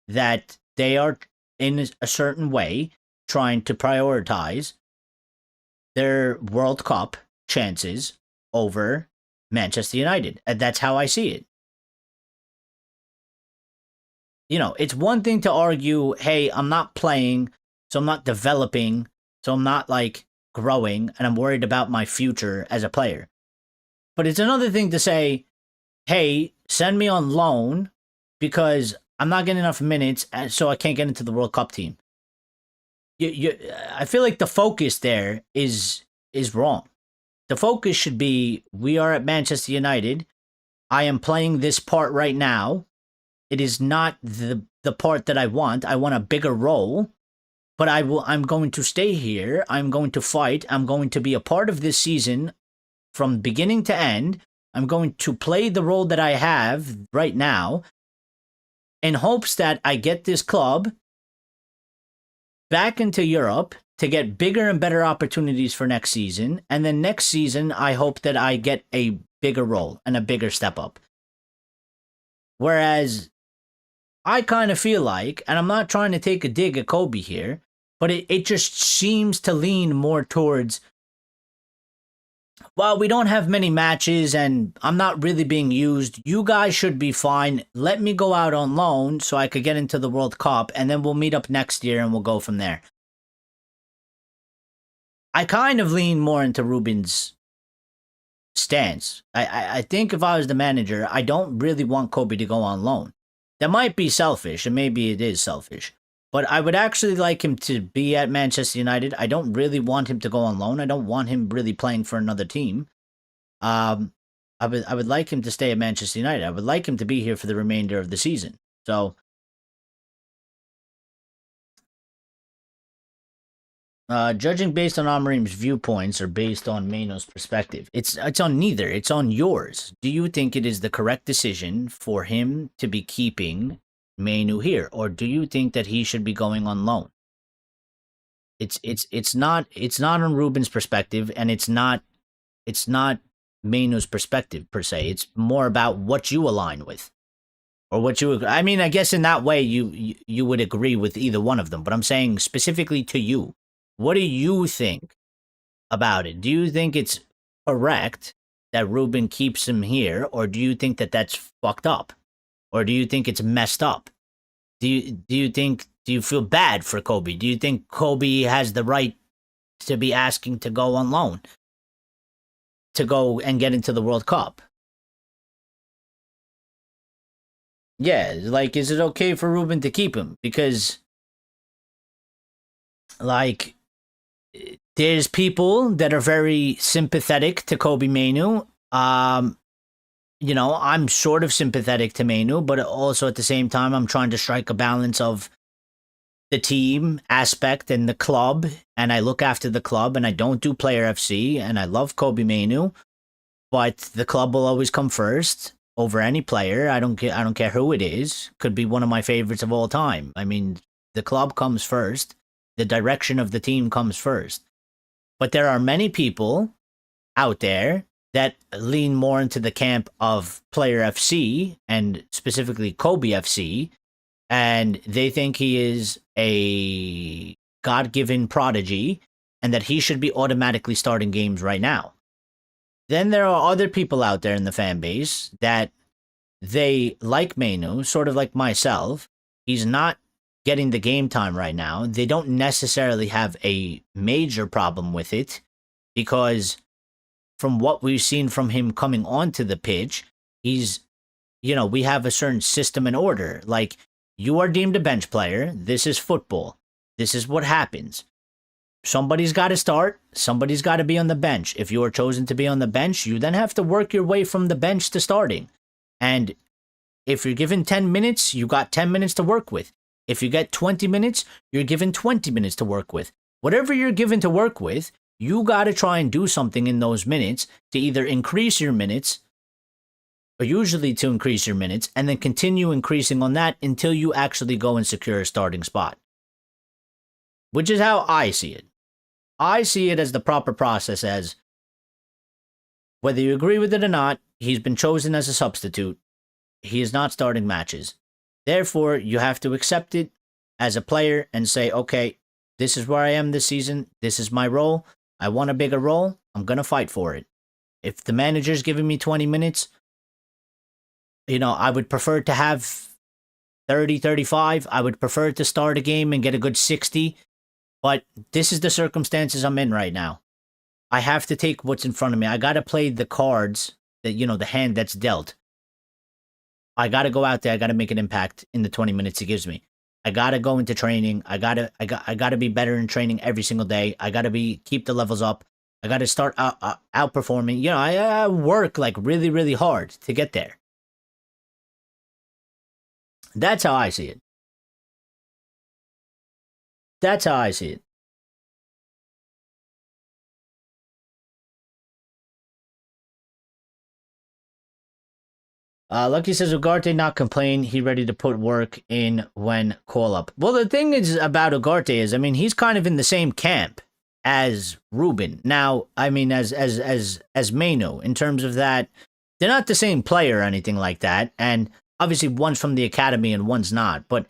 that they are, in a certain way, trying to prioritize their World Cup chances over Manchester United. And that's how I see it. You know, it's one thing to argue, hey, I'm not playing, so I'm not developing, so I'm not, like, growing, and I'm worried about my future as a player. But it's another thing to say, hey, send me on loan because I'm not getting enough minutes, so I can't get into the World Cup team. I feel like the focus there is wrong. The focus should be, we are at Manchester United. I am playing this part right now. It is not the part that I want. I want a bigger role, but I'm going to stay here. I'm going to fight. I'm going to be a part of this season from beginning to end. I'm going to play the role that I have right now in hopes that I get this club back into Europe to get bigger and better opportunities for next season. And then next season, I hope that I get a bigger role and a bigger step up. Whereas I kind of feel like, and I'm not trying to take a dig at Kobe here, but it just seems to lean more towards, well, we don't have many matches and I'm not really being used. You guys should be fine. Let me go out on loan so I could get into the World Cup, and then we'll meet up next year and we'll go from there. I kind of lean more into Ruben's stance. I think if I was the manager, I don't really want Kobe to go on loan. That might be selfish, and maybe it is selfish. But I would actually like him to be at Manchester United. I don't really want him to go on loan. I don't want him really playing for another team. I would like him to stay at Manchester United. I would like him to be here for the remainder of the season. So, judging based on Amorim's viewpoints or based on Mainoo's perspective, it's on neither. It's on yours. Do you think it is the correct decision for him to be keeping Mainoo here, or do you think that he should be going on loan? It's not on Ruben's perspective, and it's not Mainoo's perspective per se. It's more about what you align with, or what you. I mean, I guess in that way you would agree with either one of them. But I'm saying specifically to you, what do you think about it? Do you think it's correct that Ruben keeps him here, or do you think that that's fucked up? Or do you think it's messed up? Do you feel bad for Kobe? Do you think Kobe has the right to be asking to go on loan, to go and get into the World Cup? Yeah, like, is it okay for Ruben to keep him? Because, like, there's people that are very sympathetic to Kobe Mainoo. You know, I'm sort of sympathetic to Mainoo, but also at the same time, I'm trying to strike a balance of the team aspect and the club, and I look after the club, and I don't do player FC, and I love Kobe Mainoo, but the club will always come first over any player. I don't care who it is. Could be one of my favorites of all time. I mean, the club comes first. The direction of the team comes first. But there are many people out there that lean more into the camp of player FC and specifically Kobe FC, and they think he is a God-given prodigy and that he should be automatically starting games right now. Then there are other people out there in the fan base that they like Mainoo, sort of like myself. He's not getting the game time right now. They don't necessarily have a major problem with it because from what we've seen from him coming onto the pitch, he's, we have a certain system and order. Like, you are deemed a bench player. This is football. This is what happens. Somebody's got to start. Somebody's got to be on the bench. If you are chosen to be on the bench, you then have to work your way from the bench to starting. And if you're given 10 minutes, you got 10 minutes to work with. If you get 20 minutes, you're given 20 minutes to work with. Whatever you're given to work with, You got to try and do something in those minutes to either increase your minutes, or usually to increase your minutes, and then continue increasing on that until you actually go and secure a starting spot. Which is how I see it. I see it as the proper process, as whether you agree with it or not, he's been chosen as a substitute. He is not starting matches. Therefore, you have to accept it as a player and say, okay, this is where I am this season. This is my role. I want a bigger role. I'm going to fight for it. If the manager's giving me 20 minutes, I would prefer to have 30, 35. I would prefer to start a game and get a good 60. But this is the circumstances I'm in right now. I have to take what's in front of me. I got to play the cards that, the hand that's dealt. I got to go out there. I got to make an impact in the 20 minutes it gives me. I got to go into training. I got to be better in training every single day. I got to keep the levels up. I got to start outperforming. I work like really, really hard to get there. That's how I see it. That's how I see it. Lucky says, Ugarte not complain. He ready to put work in when call up. Well, the thing is about Ugarte is, he's kind of in the same camp as Ruben. Now, as Mainoo, in terms of that, they're not the same player or anything like that. And obviously one's from the academy and one's not. But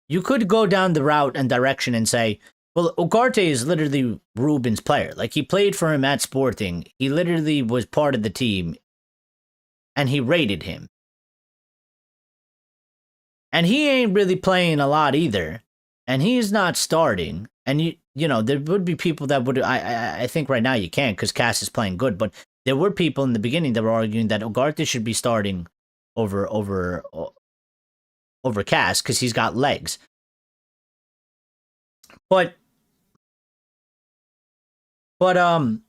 you could go down the route and direction and say, well, Ugarte is literally Ruben's player. Like, he played for him at Sporting. He literally was part of the team. And he rated him. And he ain't really playing a lot either. And he's not starting. And, there would be people that would... I think right now you can't because Cass is playing good. But there were people in the beginning that were arguing that Ugarte should be starting over Cass because he's got legs. But I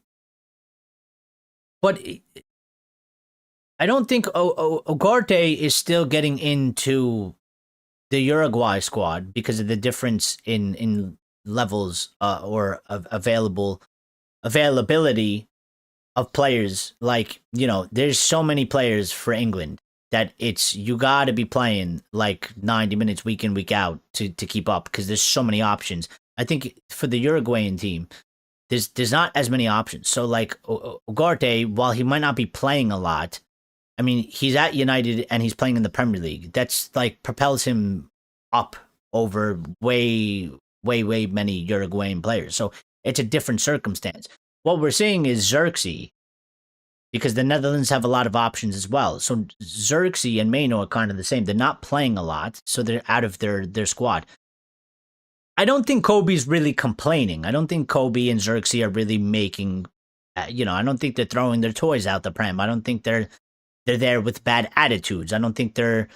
don't think Ugarte is still getting into the Uruguay squad because of the difference in levels or of availability of players. Like, there's so many players for England that you got to be playing like 90 minutes week in, week out to keep up because there's so many options. I think for the Uruguayan team, there's not as many options. So like Ugarte, while he might not be playing a lot, he's at United and he's playing in the Premier League. That's like propels him up over way many Uruguayan players. So it's a different circumstance. What we're seeing is Xerxes, because the Netherlands have a lot of options as well. So Xerxes and Mainoo are kind of the same. They're not playing a lot, so they're out of their squad. I don't think Kobe's really complaining. I don't think Kobe and Xerxes are really making, I don't think they're throwing their toys out the pram. I don't think they're there with bad attitudes. I don't think they're,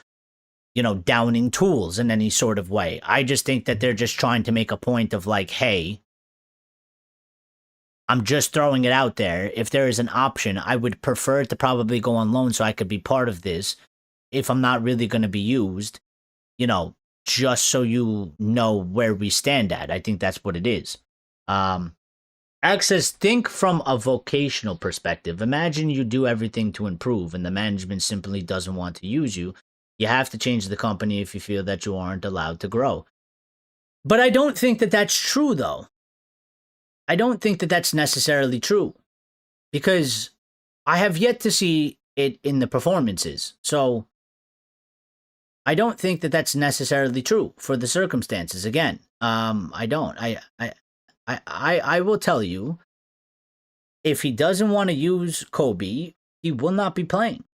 downing tools in any sort of way. I just think that they're just trying to make a point of like, hey, I'm just throwing it out there. If there is an option, I would prefer to probably go on loan so I could be part of this if I'm not really going to be used, just so you know where we stand at. I think that's what it is. Access, think from a vocational perspective. Imagine you do everything to improve and the management simply doesn't want to use you. You have to change the company if you feel that you aren't allowed to grow. But I don't think that that's true, though. I don't think that that's necessarily true. Because I have yet to see it in the performances. So I don't think that that's necessarily true for the circumstances. Again, I don't. I will tell you, if he doesn't want to use Kobe, he will not be playing.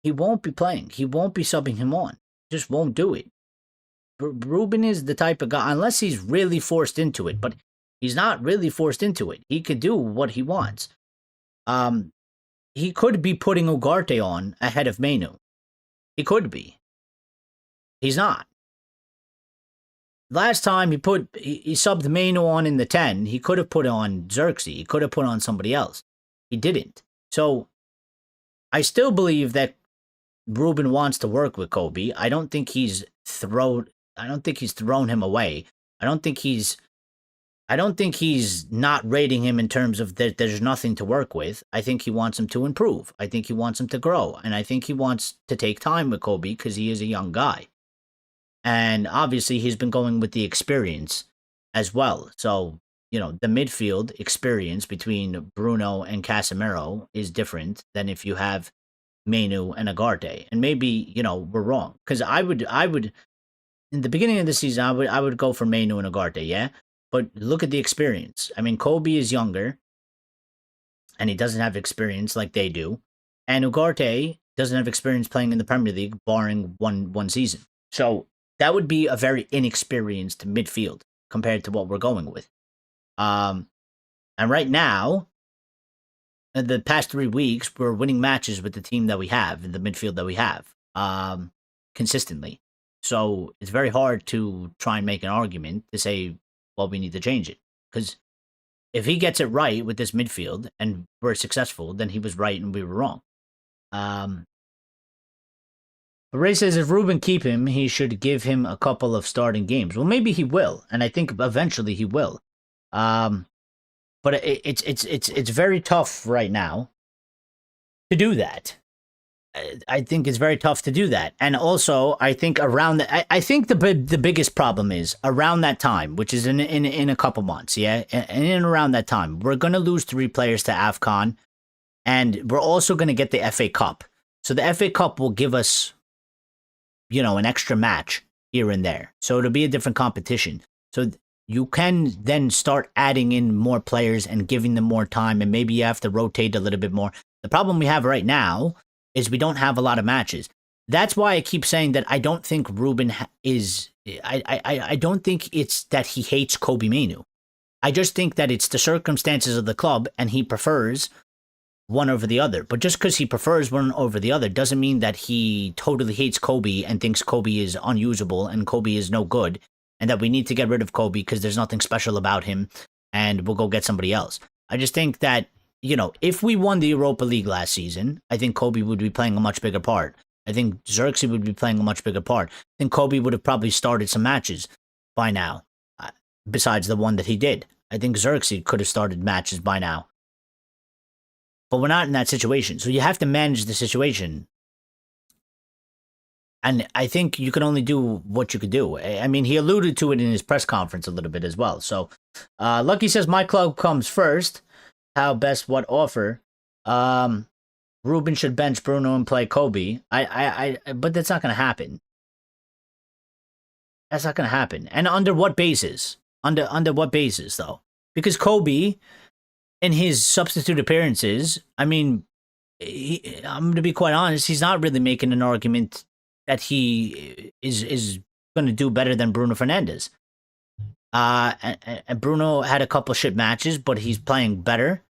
He won't be playing. He won't be subbing him on. Just won't do it. Ruben is the type of guy, unless he's really forced into it, but he's not really forced into it. He could do what he wants. He could be putting Ugarte on ahead of Mainoo. He could be. He's not. Last time he subbed Mainoo on in the 10, he could have put on Xerxes. He could have put on somebody else. He didn't. So I still believe that Ruben wants to work with Kobe. I don't think he's thrown him away. I don't think he's I don't think he's not rating him in terms of that there's nothing to work with. I think he wants him to improve. I think he wants him to grow. And I think he wants to take time with Kobe because he is a young guy. And obviously, he's been going with the experience as well. So, the midfield experience between Bruno and Casemiro is different than if you have Mainoo and Agarte. And maybe, we're wrong. Because I would, in the beginning of the season, I would go for Mainoo and Agarte, yeah? But look at the experience. I mean, Kobe is younger, and he doesn't have experience like they do. And Ugarte doesn't have experience playing in the Premier League, barring one season. So that would be a very inexperienced midfield compared to what we're going with. And right now, in the past 3 weeks, we're winning matches with the team that we have, in the midfield that we have, consistently. So it's very hard to try and make an argument to say, well, we need to change it. Because if he gets it right with this midfield and we're successful, then he was right and we were wrong. But Ray says if Ruben keep him, he should give him a couple of starting games. Well, maybe he will, and I think eventually he will. But it's very tough right now to do that. I think it's very tough to do that. And also, I think I think the biggest problem is around that time, which is in a couple months, yeah? And in around that time, we're going to lose 3 players to AFCON, and we're also going to get the FA Cup. So the FA Cup will give us, an extra match here and there. So it'll be a different competition. So you can then start adding in more players and giving them more time, and maybe you have to rotate a little bit more. The problem we have right now is we don't have a lot of matches. That's why I keep saying that I don't think Ruben is... I don't think it's that he hates Kobe Mainoo. I just think that it's the circumstances of the club, and he prefers one over the other. But just because he prefers one over the other doesn't mean that he totally hates Kobe and thinks Kobe is unusable and Kobe is no good, and that we need to get rid of Kobe because there's nothing special about him and we'll go get somebody else. I just think that, if we won the Europa League last season, I think Kobe would be playing a much bigger part. I think Xerxes would be playing a much bigger part. I think Kobe would have probably started some matches by now, besides the one that he did. I think Xerxes could have started matches by now. But we're not in that situation, so you have to manage the situation. And I think you can only do what you could do. I mean, he alluded to it in his press conference a little bit as well. So, Lucky says, my club comes first. How best what offer? Ruben should bench Bruno and play Kobe. But that's not going to happen. That's not going to happen. And under what basis? Under what basis, though? Because Kobe, in his substitute appearances, I mean, I'm going to be quite honest, he's not really making an argument that he is going to do better than Bruno Fernandes. And Bruno had a couple shit matches, but he's playing better.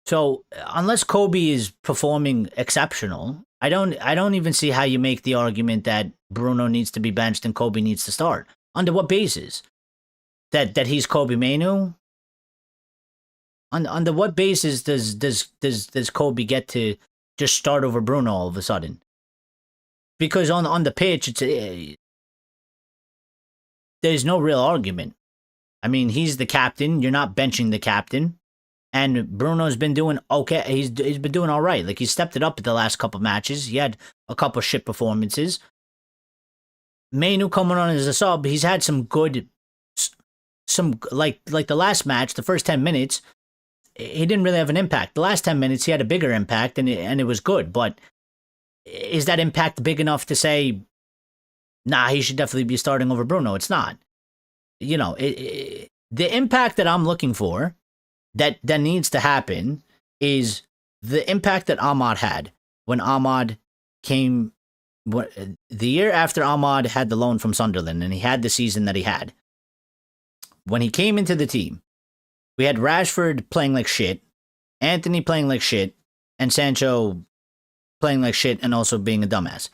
So unless Kobe is performing exceptional, I don't even see how you make the argument that Bruno needs to be benched and Kobe needs to start. Under what basis? That he's Kobe Mainoo? Under what basis does Kobe get to just start over Bruno all of a sudden? Because on the pitch, there's no real argument. I mean, he's the captain. You're not benching the captain. And Bruno's been doing okay. He's been doing all right. Like, he stepped it up at the last couple matches. He had a couple shit performances. Mainoo coming on as a sub, he's had some good... like the last match, the first 10 minutes, he didn't really have an impact. The last 10 minutes, he had a bigger impact, and it was good. But is that impact big enough to say, nah, he should definitely be starting over Bruno? It's not. The impact that I'm looking for, that needs to happen, is the impact that Ahmad had when Ahmad came... the year after Ahmad had the loan from Sunderland, and he had the season that he had. When he came into the team, we had Rashford playing like shit, Anthony playing like shit, and Sancho playing like shit and also being a dumbass.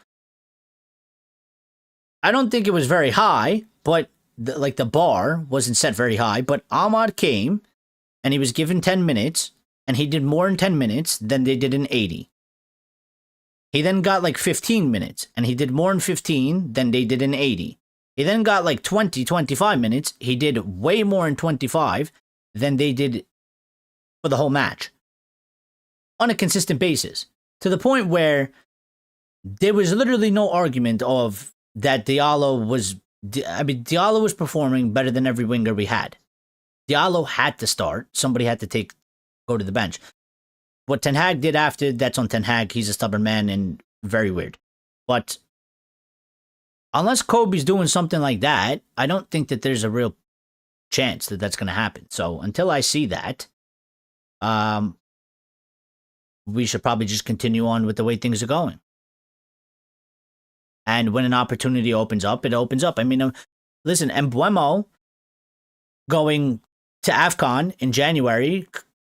I don't think it was very high, but the bar wasn't set very high. But Ahmad came, and he was given 10 minutes, and he did more in 10 minutes than they did in 80. He then got like 15 minutes, and he did more in 15 than they did in 80. He then got like 20, 25 minutes. He did way more in 25 than they did for the whole match on a consistent basis, to the point where there was literally no argument of that Diallo was performing better than every winger we had. Diallo had to start. Somebody had to go to the bench. What Ten Hag did after, that's on Ten Hag. He's a stubborn man and very weird. But unless Kobe's doing something like that, I don't think that there's a real chance that that's going to happen. So until I see that, we should probably just continue on with the way things are going. And when an opportunity opens up, it opens up. I mean, listen, Mbeumo going to AFCON in January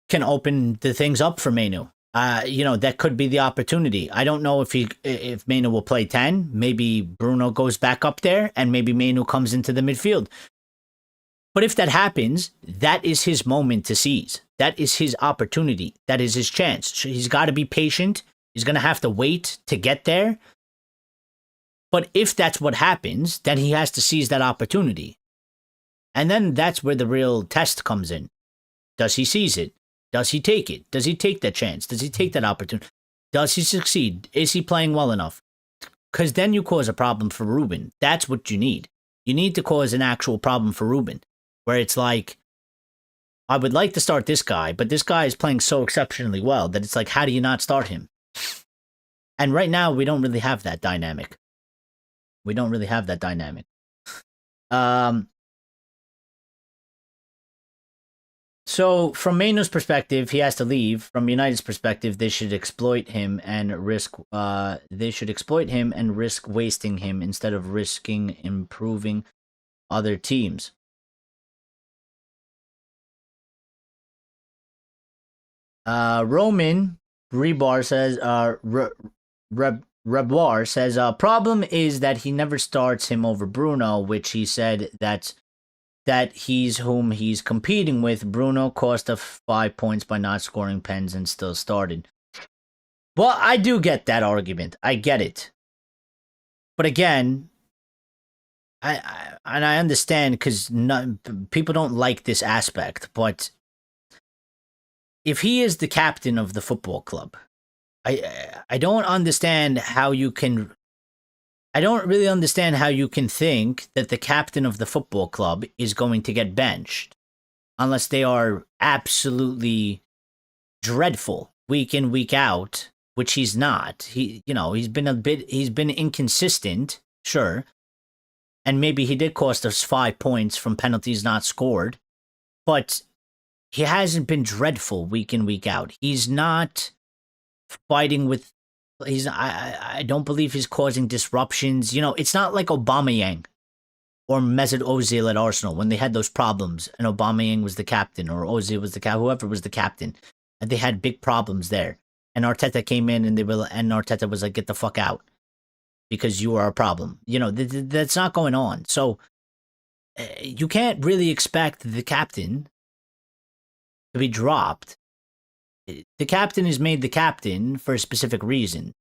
can open the things up for Mainoo. That could be the opportunity. I don't know if Mainoo will play 10. Maybe Bruno goes back up there, and maybe Mainoo comes into the midfield. But if that happens, that is his moment to seize. That is his opportunity. That is his chance. He's got to be patient. He's going to have to wait to get there. But if that's what happens, then he has to seize that opportunity. And then that's where the real test comes in. Does he seize it? Does he take it? Does he take that chance? Does he take that opportunity? Does he succeed? Is he playing well enough? Because then you cause a problem for Ruben. That's what you need. You need to cause an actual problem for Ruben, where it's like, I would like to start this guy, but this guy is playing so exceptionally well that it's like, how do you not start him? And right now, we don't really have that dynamic. We don't really have that dynamic. So from Mainoo's perspective, he has to leave. From United's perspective, they should exploit him and risk. They should exploit him and risk wasting him instead of risking improving other teams. Roman Reboir says. Reboir says. Problem is that he never starts him over Bruno, which he said that he's whom he's competing with. Bruno cost us 5 points by not scoring pens and still started. Well, I do get that argument. I get it. But again, I understand because people don't like this aspect. But if he is the captain of the football club, I don't understand how you can. I don't really understand how you can think that the captain of the football club is going to get benched unless they are absolutely dreadful week in, week out, which he's not. He's been inconsistent, sure. And maybe he did cost us 5 points from penalties not scored, but he hasn't been dreadful week in, week out. He's not fighting with. I don't believe he's causing disruptions. It's not like Aubameyang or Mesut Ozil at Arsenal when they had those problems and Aubameyang was the captain or Ozil was whoever was the captain, and they had big problems there. And Arteta came in and Arteta was like, "Get the fuck out, because you are a problem." That's not going on. So you can't really expect the captain to be dropped. The captain is made the captain for a specific reason,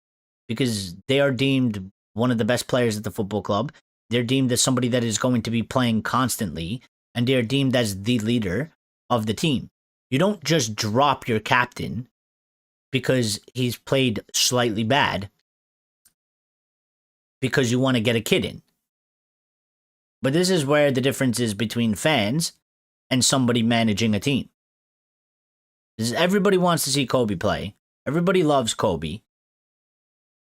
because they are deemed one of the best players at the football club. They're deemed as somebody that is going to be playing constantly, and they're deemed as the leader of the team. You don't just drop your captain because he's played slightly bad because you want to get a kid in. But this is where the difference is between fans and somebody managing a team. Everybody wants to see Kobe play. Everybody loves Kobe.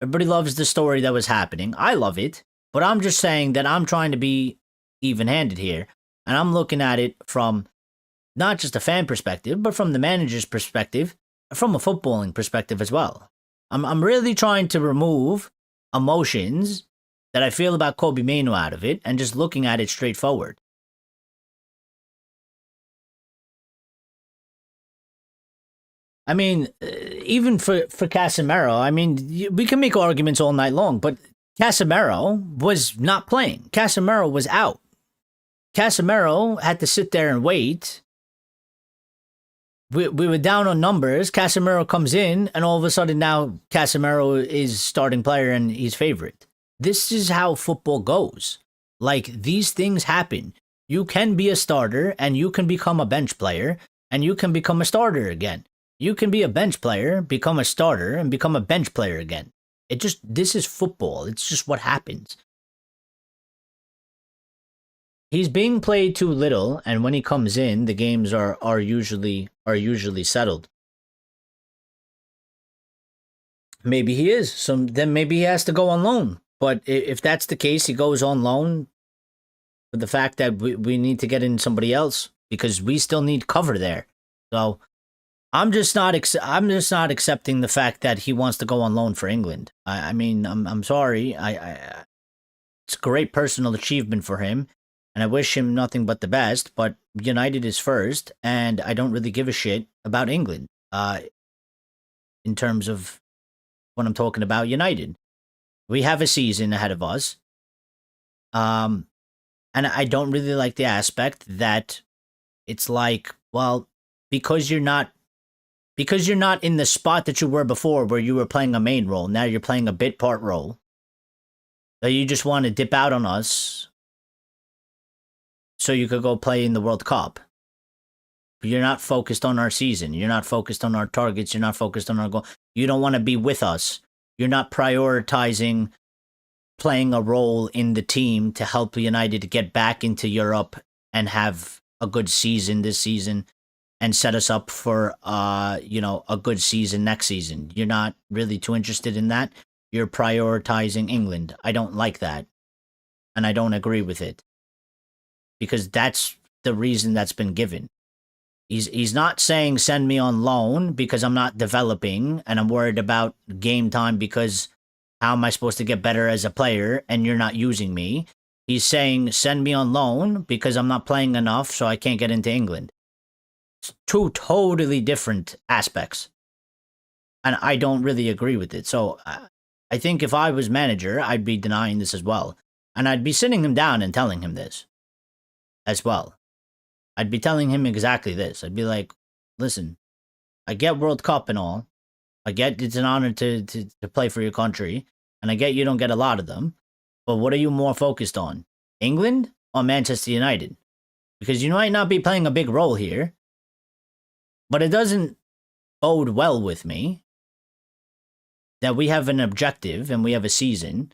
Everybody loves the story that was happening. I love it. But I'm just saying that I'm trying to be even-handed here. And I'm looking at it from not just a fan perspective, but from the manager's perspective, from a footballing perspective as well. I'm really trying to remove emotions that I feel about Kobe Mainoo out of it and just looking at it straightforward. I mean, even for Casemiro, I mean, we can make arguments all night long, but Casemiro was not playing. Casemiro was out. Casemiro had to sit there and wait. We were down on numbers. Casemiro comes in, and all of a sudden now Casemiro is starting player and he's favorite. This is how football goes. Like, these things happen. You can be a starter, and you can become a bench player, and you can become a starter again. You can be a bench player, become a starter, and become a bench player again. This is football. It's just what happens. He's being played too little, and when he comes in, the games are usually settled. Maybe he is. So then maybe he has to go on loan. But if that's the case, he goes on loan for the fact that we need to get in somebody else because we still need cover there. So I'm just not accepting the fact that he wants to go on loan for England. I mean, I'm sorry. It's a great personal achievement for him, and I wish him nothing but the best. But United is first, and I don't really give a shit about England. In terms of when I'm talking about United, we have a season ahead of us. And I don't really like the aspect that it's like, well, because you're not in the spot that you were before where you were playing a main role, now you're playing a bit part role, that you just want to dip out on us so you could go play in the World Cup. But you're not focused on our season. You're not focused on our targets. You're not focused on our goal. You don't want to be with us. You're not prioritizing playing a role in the team to help United get back into Europe and have a good season this season and set us up for a good season next season. You're not really too interested in that. You're prioritizing England. I don't like that. And I don't agree with it. Because that's the reason that's been given. He's not saying send me on loan because I'm not developing and I'm worried about game time because how am I supposed to get better as a player and you're not using me? He's saying send me on loan because I'm not playing enough so I can't get into England. It's two totally different aspects. And I don't really agree with it. So I think if I was manager, I'd be denying this as well. And I'd be sitting him down and telling him this as well. I'd be telling him exactly this. I'd be like, listen, I get World Cup and all. I get it's an honor to play for your country. And I get you don't get a lot of them. But what are you more focused on? England or Manchester United? Because you might not be playing a big role here. But it doesn't bode well with me that we have an objective and we have a season.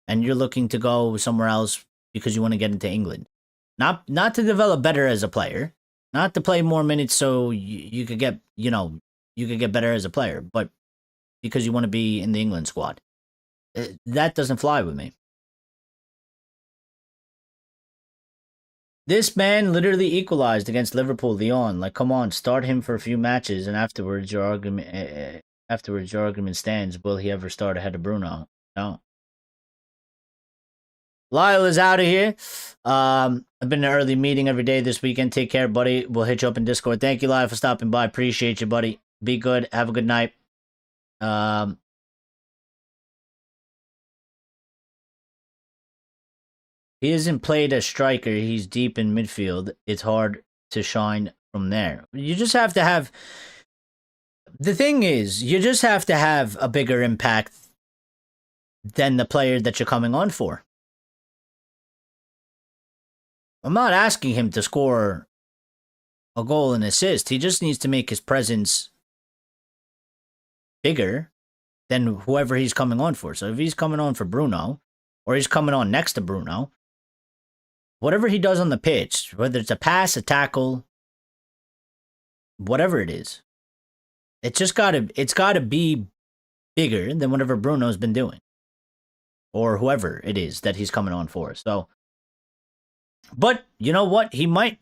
And you're looking to go somewhere else because you want to get into England. Not to develop better as a player, not to play more minutes so you could get, you could get better as a player, but because you want to be in the England squad. That doesn't fly with me. This man literally equalized against Liverpool, Lyon. Like, come on, start him for a few matches, and afterwards your argument stands. Will he ever start ahead of Bruno? No. Lyle is out of here. I've been in an early meeting every day this weekend. Take care, buddy. We'll hit you up in Discord. Thank you, Lyle, for stopping by. Appreciate you, buddy. Be good. Have a good night. He hasn't played as striker. He's deep in midfield. It's hard to shine from there. You just have to have... The thing is, you just have to have a bigger impact than the player that you're coming on for. I'm not asking him to score a goal and assist. He just needs to make his presence bigger than whoever he's coming on for. So if he's coming on for Bruno, or he's coming on next to Bruno, whatever he does on the pitch, whether it's a pass, a tackle, whatever it is, it's gotta be bigger than whatever Bruno's been doing. Or whoever it is that he's coming on for. So, but you know what? He might,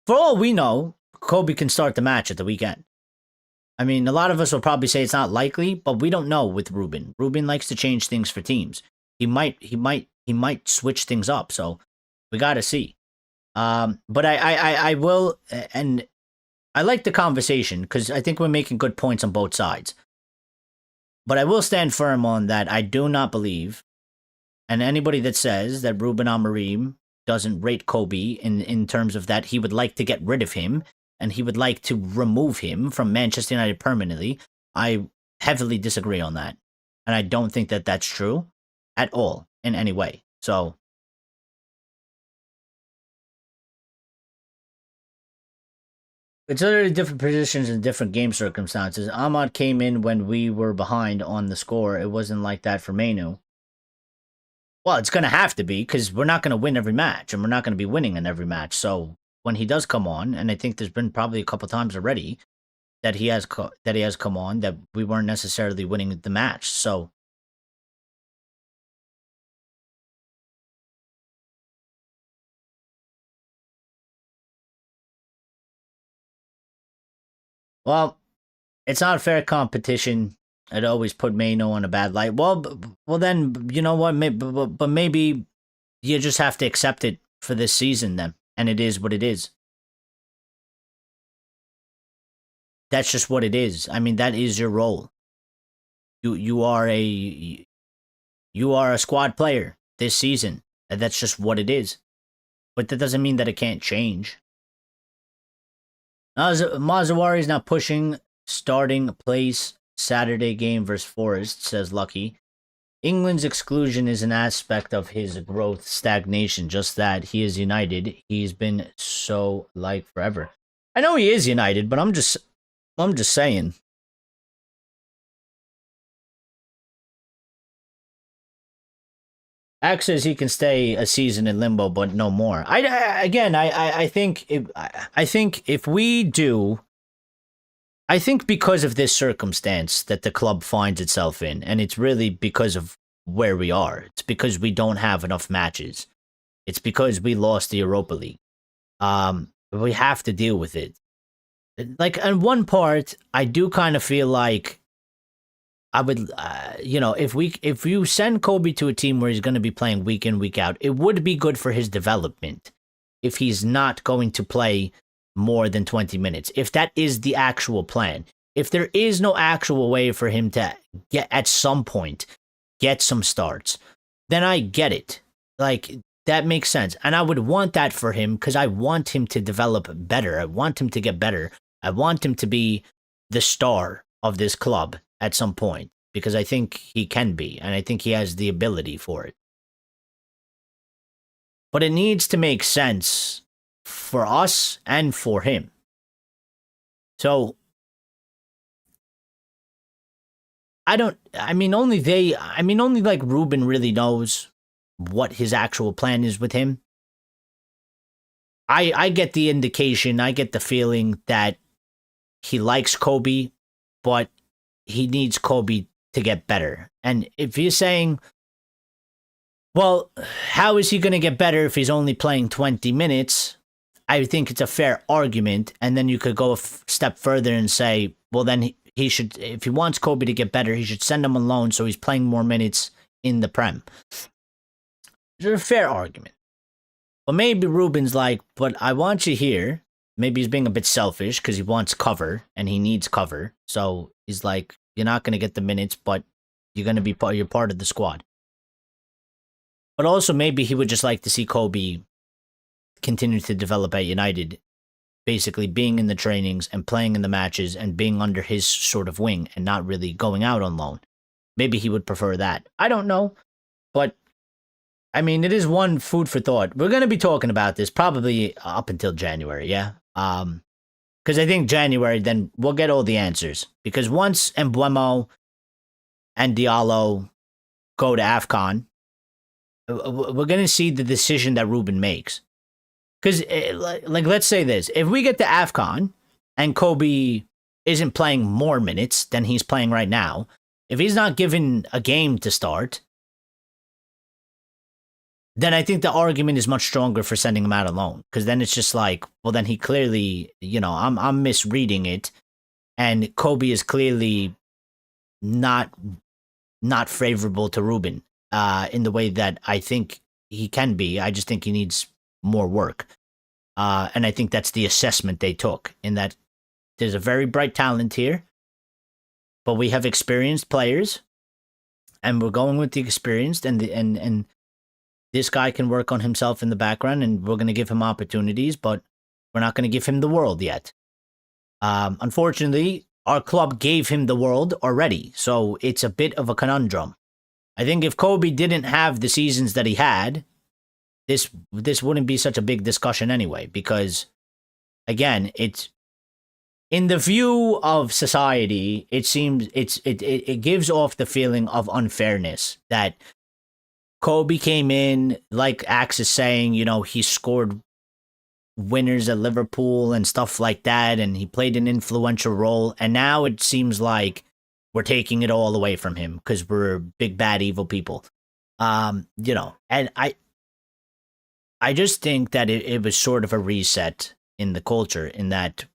for all we know, Kobe can start the match at the weekend. I mean, a lot of us will probably say it's not likely, but we don't know with Ruben. Ruben likes to change things for teams. He might switch things up. So we got to see. But I will, and I like the conversation because I think we're making good points on both sides. But I will stand firm on that. I do not believe, and anybody that says that Ruben Amorim doesn't rate Kobe in terms of that he would like to get rid of him and he would like to remove him from Manchester United permanently, I heavily disagree on that. And I don't think that that's true at all in any way. So it's literally different positions and different game circumstances. Ahmad came in when we were behind on the score. It wasn't like that for Mainoo. Well, it's going to have to be because we're not going to win every match and we're not going to be winning in every match. So when he does come on, and I think there's been probably a couple times already that he has come on that we weren't necessarily winning the match. So well, it's not a fair competition. I'd always put Mainoo on a bad light. Well, then you know what? But maybe you just have to accept it for this season then, and it is what it is. That's just what it is. I mean, that is your role. You are a squad player this season, and that's just what it is. But that doesn't mean that it can't change. Mazawari is now pushing starting place Saturday game versus Forest, says Lucky. England's exclusion is an aspect of his growth stagnation. Just that he is United. He's been so like forever. I know he is United, but I'm just saying. Axe says he can stay a season in limbo, but no more. I think if we do, I think because of this circumstance that the club finds itself in, and it's really because of where we are. It's because we don't have enough matches. It's because we lost the Europa League. We have to deal with it. Like, on one part, I do kind of feel like I would, if you send Kobe to a team where he's going to be playing week in, week out, it would be good for his development if he's not going to play more than 20 minutes. If that is the actual plan. If there is no actual way for him to at some point, get some starts, then I get it. Like, that makes sense. And I would want that for him because I want him to develop better. I want him to get better. I want him to be the star of this club at some point because I think he can be, and I think he has the ability for it. But it needs to make sense for us and for him. So only like Ruben really knows what his actual plan is with him. I get the indication, I get the feeling that he likes Kobe, but he needs Kobe to get better. And if you're saying, well, how is he going to get better if he's only playing 20 minutes? I think it's a fair argument. And then you could go a step further and say, well, then he should, if he wants Kobe to get better, he should send him on loan so he's playing more minutes in the Prem. It's a fair argument. But maybe Ruben's like, but I want you here. Maybe he's being a bit selfish because he wants cover and he needs cover. So he's like, you're not going to get the minutes, but you're going to be you're part of the squad. But also maybe he would just like to see Kobe continue to develop at United, basically being in the trainings and playing in the matches and being under his sort of wing and not really going out on loan. Maybe he would prefer that. I don't know. But I mean, it is one food for thought. We're going to be talking about this probably up until January, yeah? Because I think January, then we'll get all the answers. Because once Mbeumo and Diallo go to AFCON, we're going to see the decision that Ruben makes. Because, like, let's say this. If we get to AFCON and Kobe isn't playing more minutes than he's playing right now, if he's not given a game to start, then I think the argument is much stronger for sending him out alone. Because then it's just like, well, then he clearly, I'm misreading it. And Kobe is clearly not favorable to Ruben in the way that I think he can be. I just think he needs more work. And I think that's the assessment they took, in that there's a very bright talent here, but we have experienced players, and we're going with the experienced, and this guy can work on himself in the background, and we're going to give him opportunities, but we're not going to give him the world yet. Unfortunately, our club gave him the world already, so it's a bit of a conundrum. I think if Kobe didn't have the seasons that he had, this wouldn't be such a big discussion anyway, because again, it's in the view of society, it seems it gives off the feeling of unfairness that Kobe came in, like Axe is saying, he scored winners at Liverpool and stuff like that, and he played an influential role, and now it seems like we're taking it all away from him because we're big bad evil people. And I just think that it was sort of a reset in the culture, in that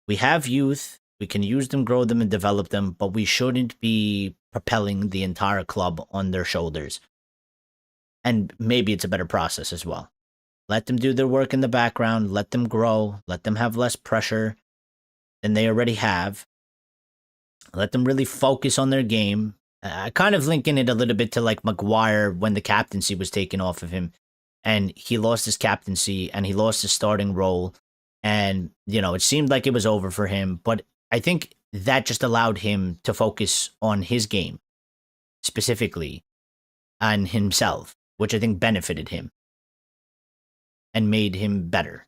we have youth, we can use them, grow them, and develop them, but we shouldn't be propelling the entire club on their shoulders. And maybe it's a better process as well. Let them do their work in the background, let them grow, let them have less pressure than they already have. Let them really focus on their game. I kind of linking it a little bit to like Maguire when the captaincy was taken off of him, and he lost his captaincy and he lost his starting role. And, it seemed like it was over for him. But I think that just allowed him to focus on his game specifically and himself, which I think benefited him and made him better.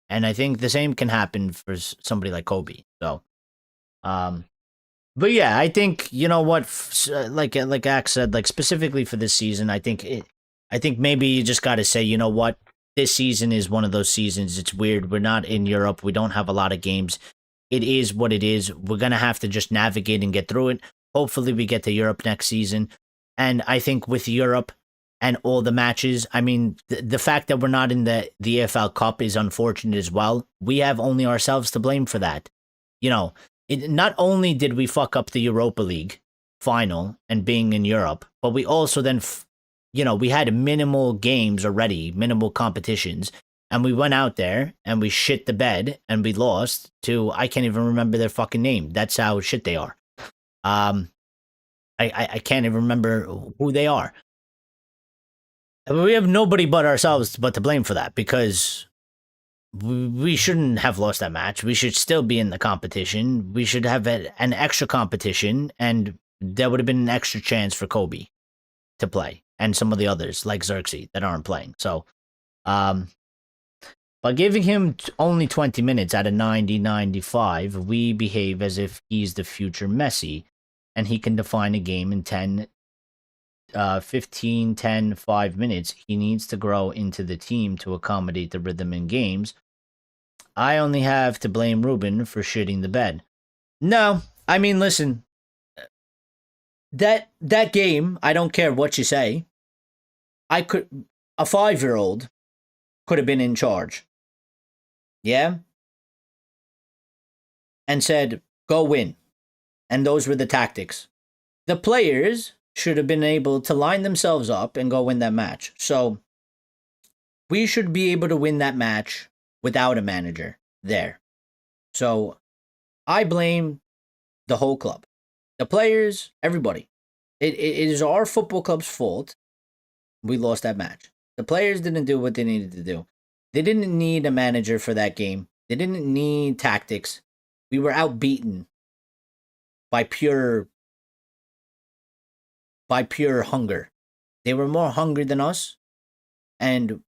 And I think the same can happen for somebody like Kobe. So, but yeah, I think, like Axe said, like specifically for this season, I think maybe you just got to say, what? This season is one of those seasons. It's weird. We're not in Europe. We don't have a lot of games. It is what it is. We're going to have to just navigate and get through it. Hopefully we get to Europe next season. And I think with Europe and all the matches, I mean, the fact that we're not in the EFL Cup is unfortunate as well. We have only ourselves to blame for that. Not only did we fuck up the Europa League final and being in Europe, but we also then we had minimal games already, minimal competitions, and we went out there and we shit the bed and we lost to, I can't even remember their fucking name. That's how shit they are. I can't even remember who they are. We have nobody but ourselves but to blame for that, because we shouldn't have lost that match. We should still be in the competition. We should have an extra competition, and there would have been an extra chance for Kobe to play, and some of the others like Xerxes that aren't playing. So, by giving him only 20 minutes out of 90-95, we behave as if he's the future Messi, and he can define a game in 15, 10, 5 minutes. He needs to grow into the team to accommodate the rhythm in games. I only have to blame Ruben for shitting the bed. No, I mean, listen. That game, I don't care what you say. A 5-year-old could have been in charge. Yeah? And said, go win. And those were the tactics. The players should have been able to line themselves up and go win that match. So, we should be able to win that match without a manager there. So, I blame the whole club. The players, everybody. It is our football club's fault we lost that match. The players didn't do what they needed to do. They didn't need a manager for that game. They didn't need tactics. We were outbeaten by pure hunger. They were more hungry than us, and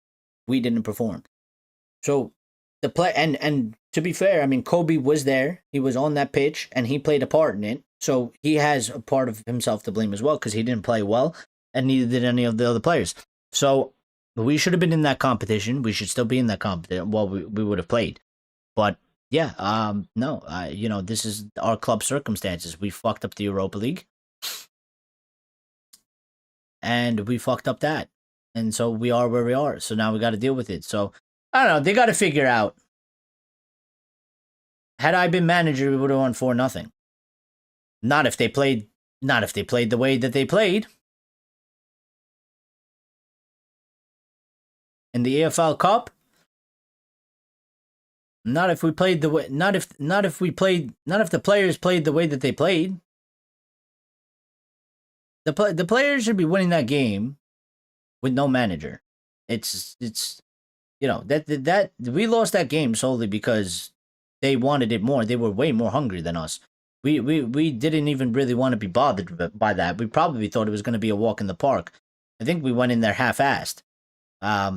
we didn't perform. So the play, and to be fair, I mean, Kobe was there. He was on that pitch, and he played a part in it. So he has a part of himself to blame as well, because he didn't play well, and neither did any of the other players. So we should have been in that competition. We should still be in that competition. Well, we would have played. But yeah, no, this is our club circumstances. We fucked up the Europa League, and we fucked up that. And so we are where we are. So now we got to deal with it. So I don't know. They got to figure out. Had I been manager, we would have won 4-0. Not if they played the way that they played. In the EFL Cup. Not if the players played the way that they played. The players should be winning that game with no manager. It's that we lost that game solely because they wanted it more. They were way more hungry than us. We didn't even really want to be bothered by that. We probably thought it was going to be a walk in the park. I think we went in there half-assed. But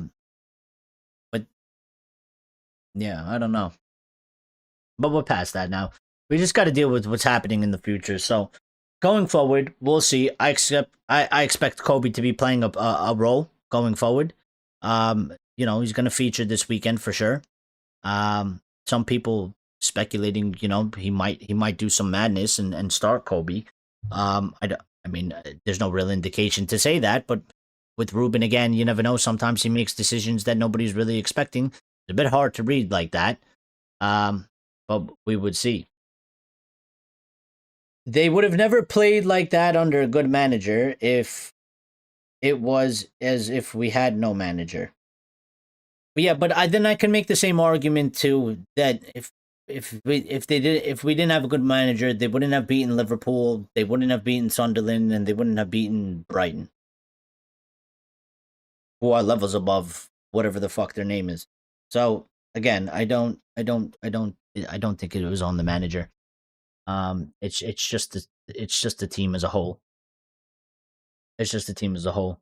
yeah, I don't know. But we're past that now. We just got to deal with what's happening in the future. So going forward, we'll see. I expect Kobe to be playing a role going forward. You know, he's going to feature this weekend for sure. Some people speculating, you know, he might do some madness and start Kobe. I mean, there's no real indication to say that, but with Ruben again, you never know. Sometimes he makes decisions that nobody's really expecting. It's a bit hard to read like that. But we would see. They would have never played like that under a good manager if it was as if we had no manager. But yeah, but then I can make the same argument too that if we didn't have a good manager, they wouldn't have beaten Liverpool, they wouldn't have beaten Sunderland, and they wouldn't have beaten Brighton, who are levels above whatever the fuck their name is. So again, I don't think it was on the manager. It's just the team as a whole. It's just the team as a whole.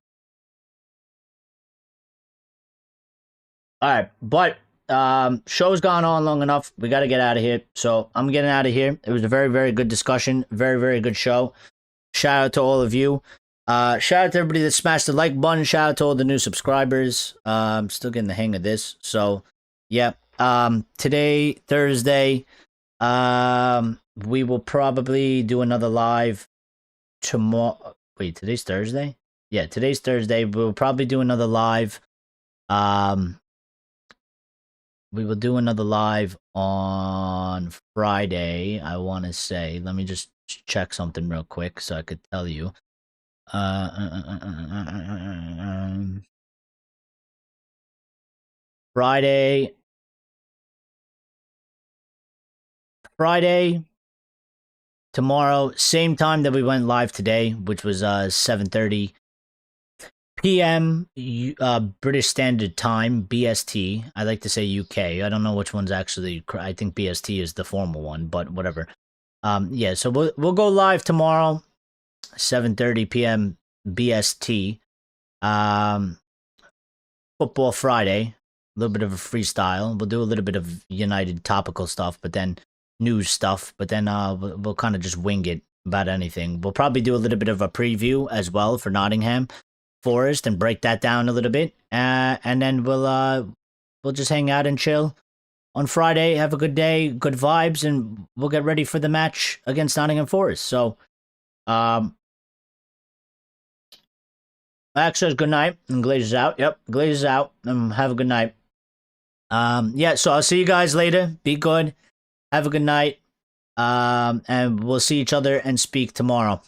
All right, but show's gone on long enough. We got to get out of here. So I'm getting out of here. It was a very, very good discussion. Very, very good show. Shout out to all of you. Shout out to everybody that smashed the like button. Shout out to all the new subscribers. I'm still getting the hang of this. So, yeah. Today, Thursday, we will probably do another live tomorrow. Wait, today's Thursday? Yeah, today's Thursday. We'll probably do another live. We will do another live on Friday, I want to say. Let me just check something real quick so I could tell you. Friday, tomorrow, same time that we went live today, which was 7:30 p.m. British Standard Time, BST. I like to say UK. I don't know which one's actually. I think BST is the formal one, but whatever. Yeah. So we'll go live tomorrow, 7:30 p.m. BST. Football Friday. A little bit of a freestyle. We'll do a little bit of United topical stuff, but then news stuff. But then we'll kind of just wing it about anything. We'll probably do a little bit of a preview as well for Nottingham Forest and break that down a little bit, and then we'll just hang out and chill on Friday. Have a good day, good vibes, and we'll get ready for the match against Nottingham Forest. So, actually, good night. And Glazer's out. Yep, Glazer's out. Have a good night. Yeah. So I'll see you guys later. Be good. Have a good night. And we'll see each other and speak tomorrow.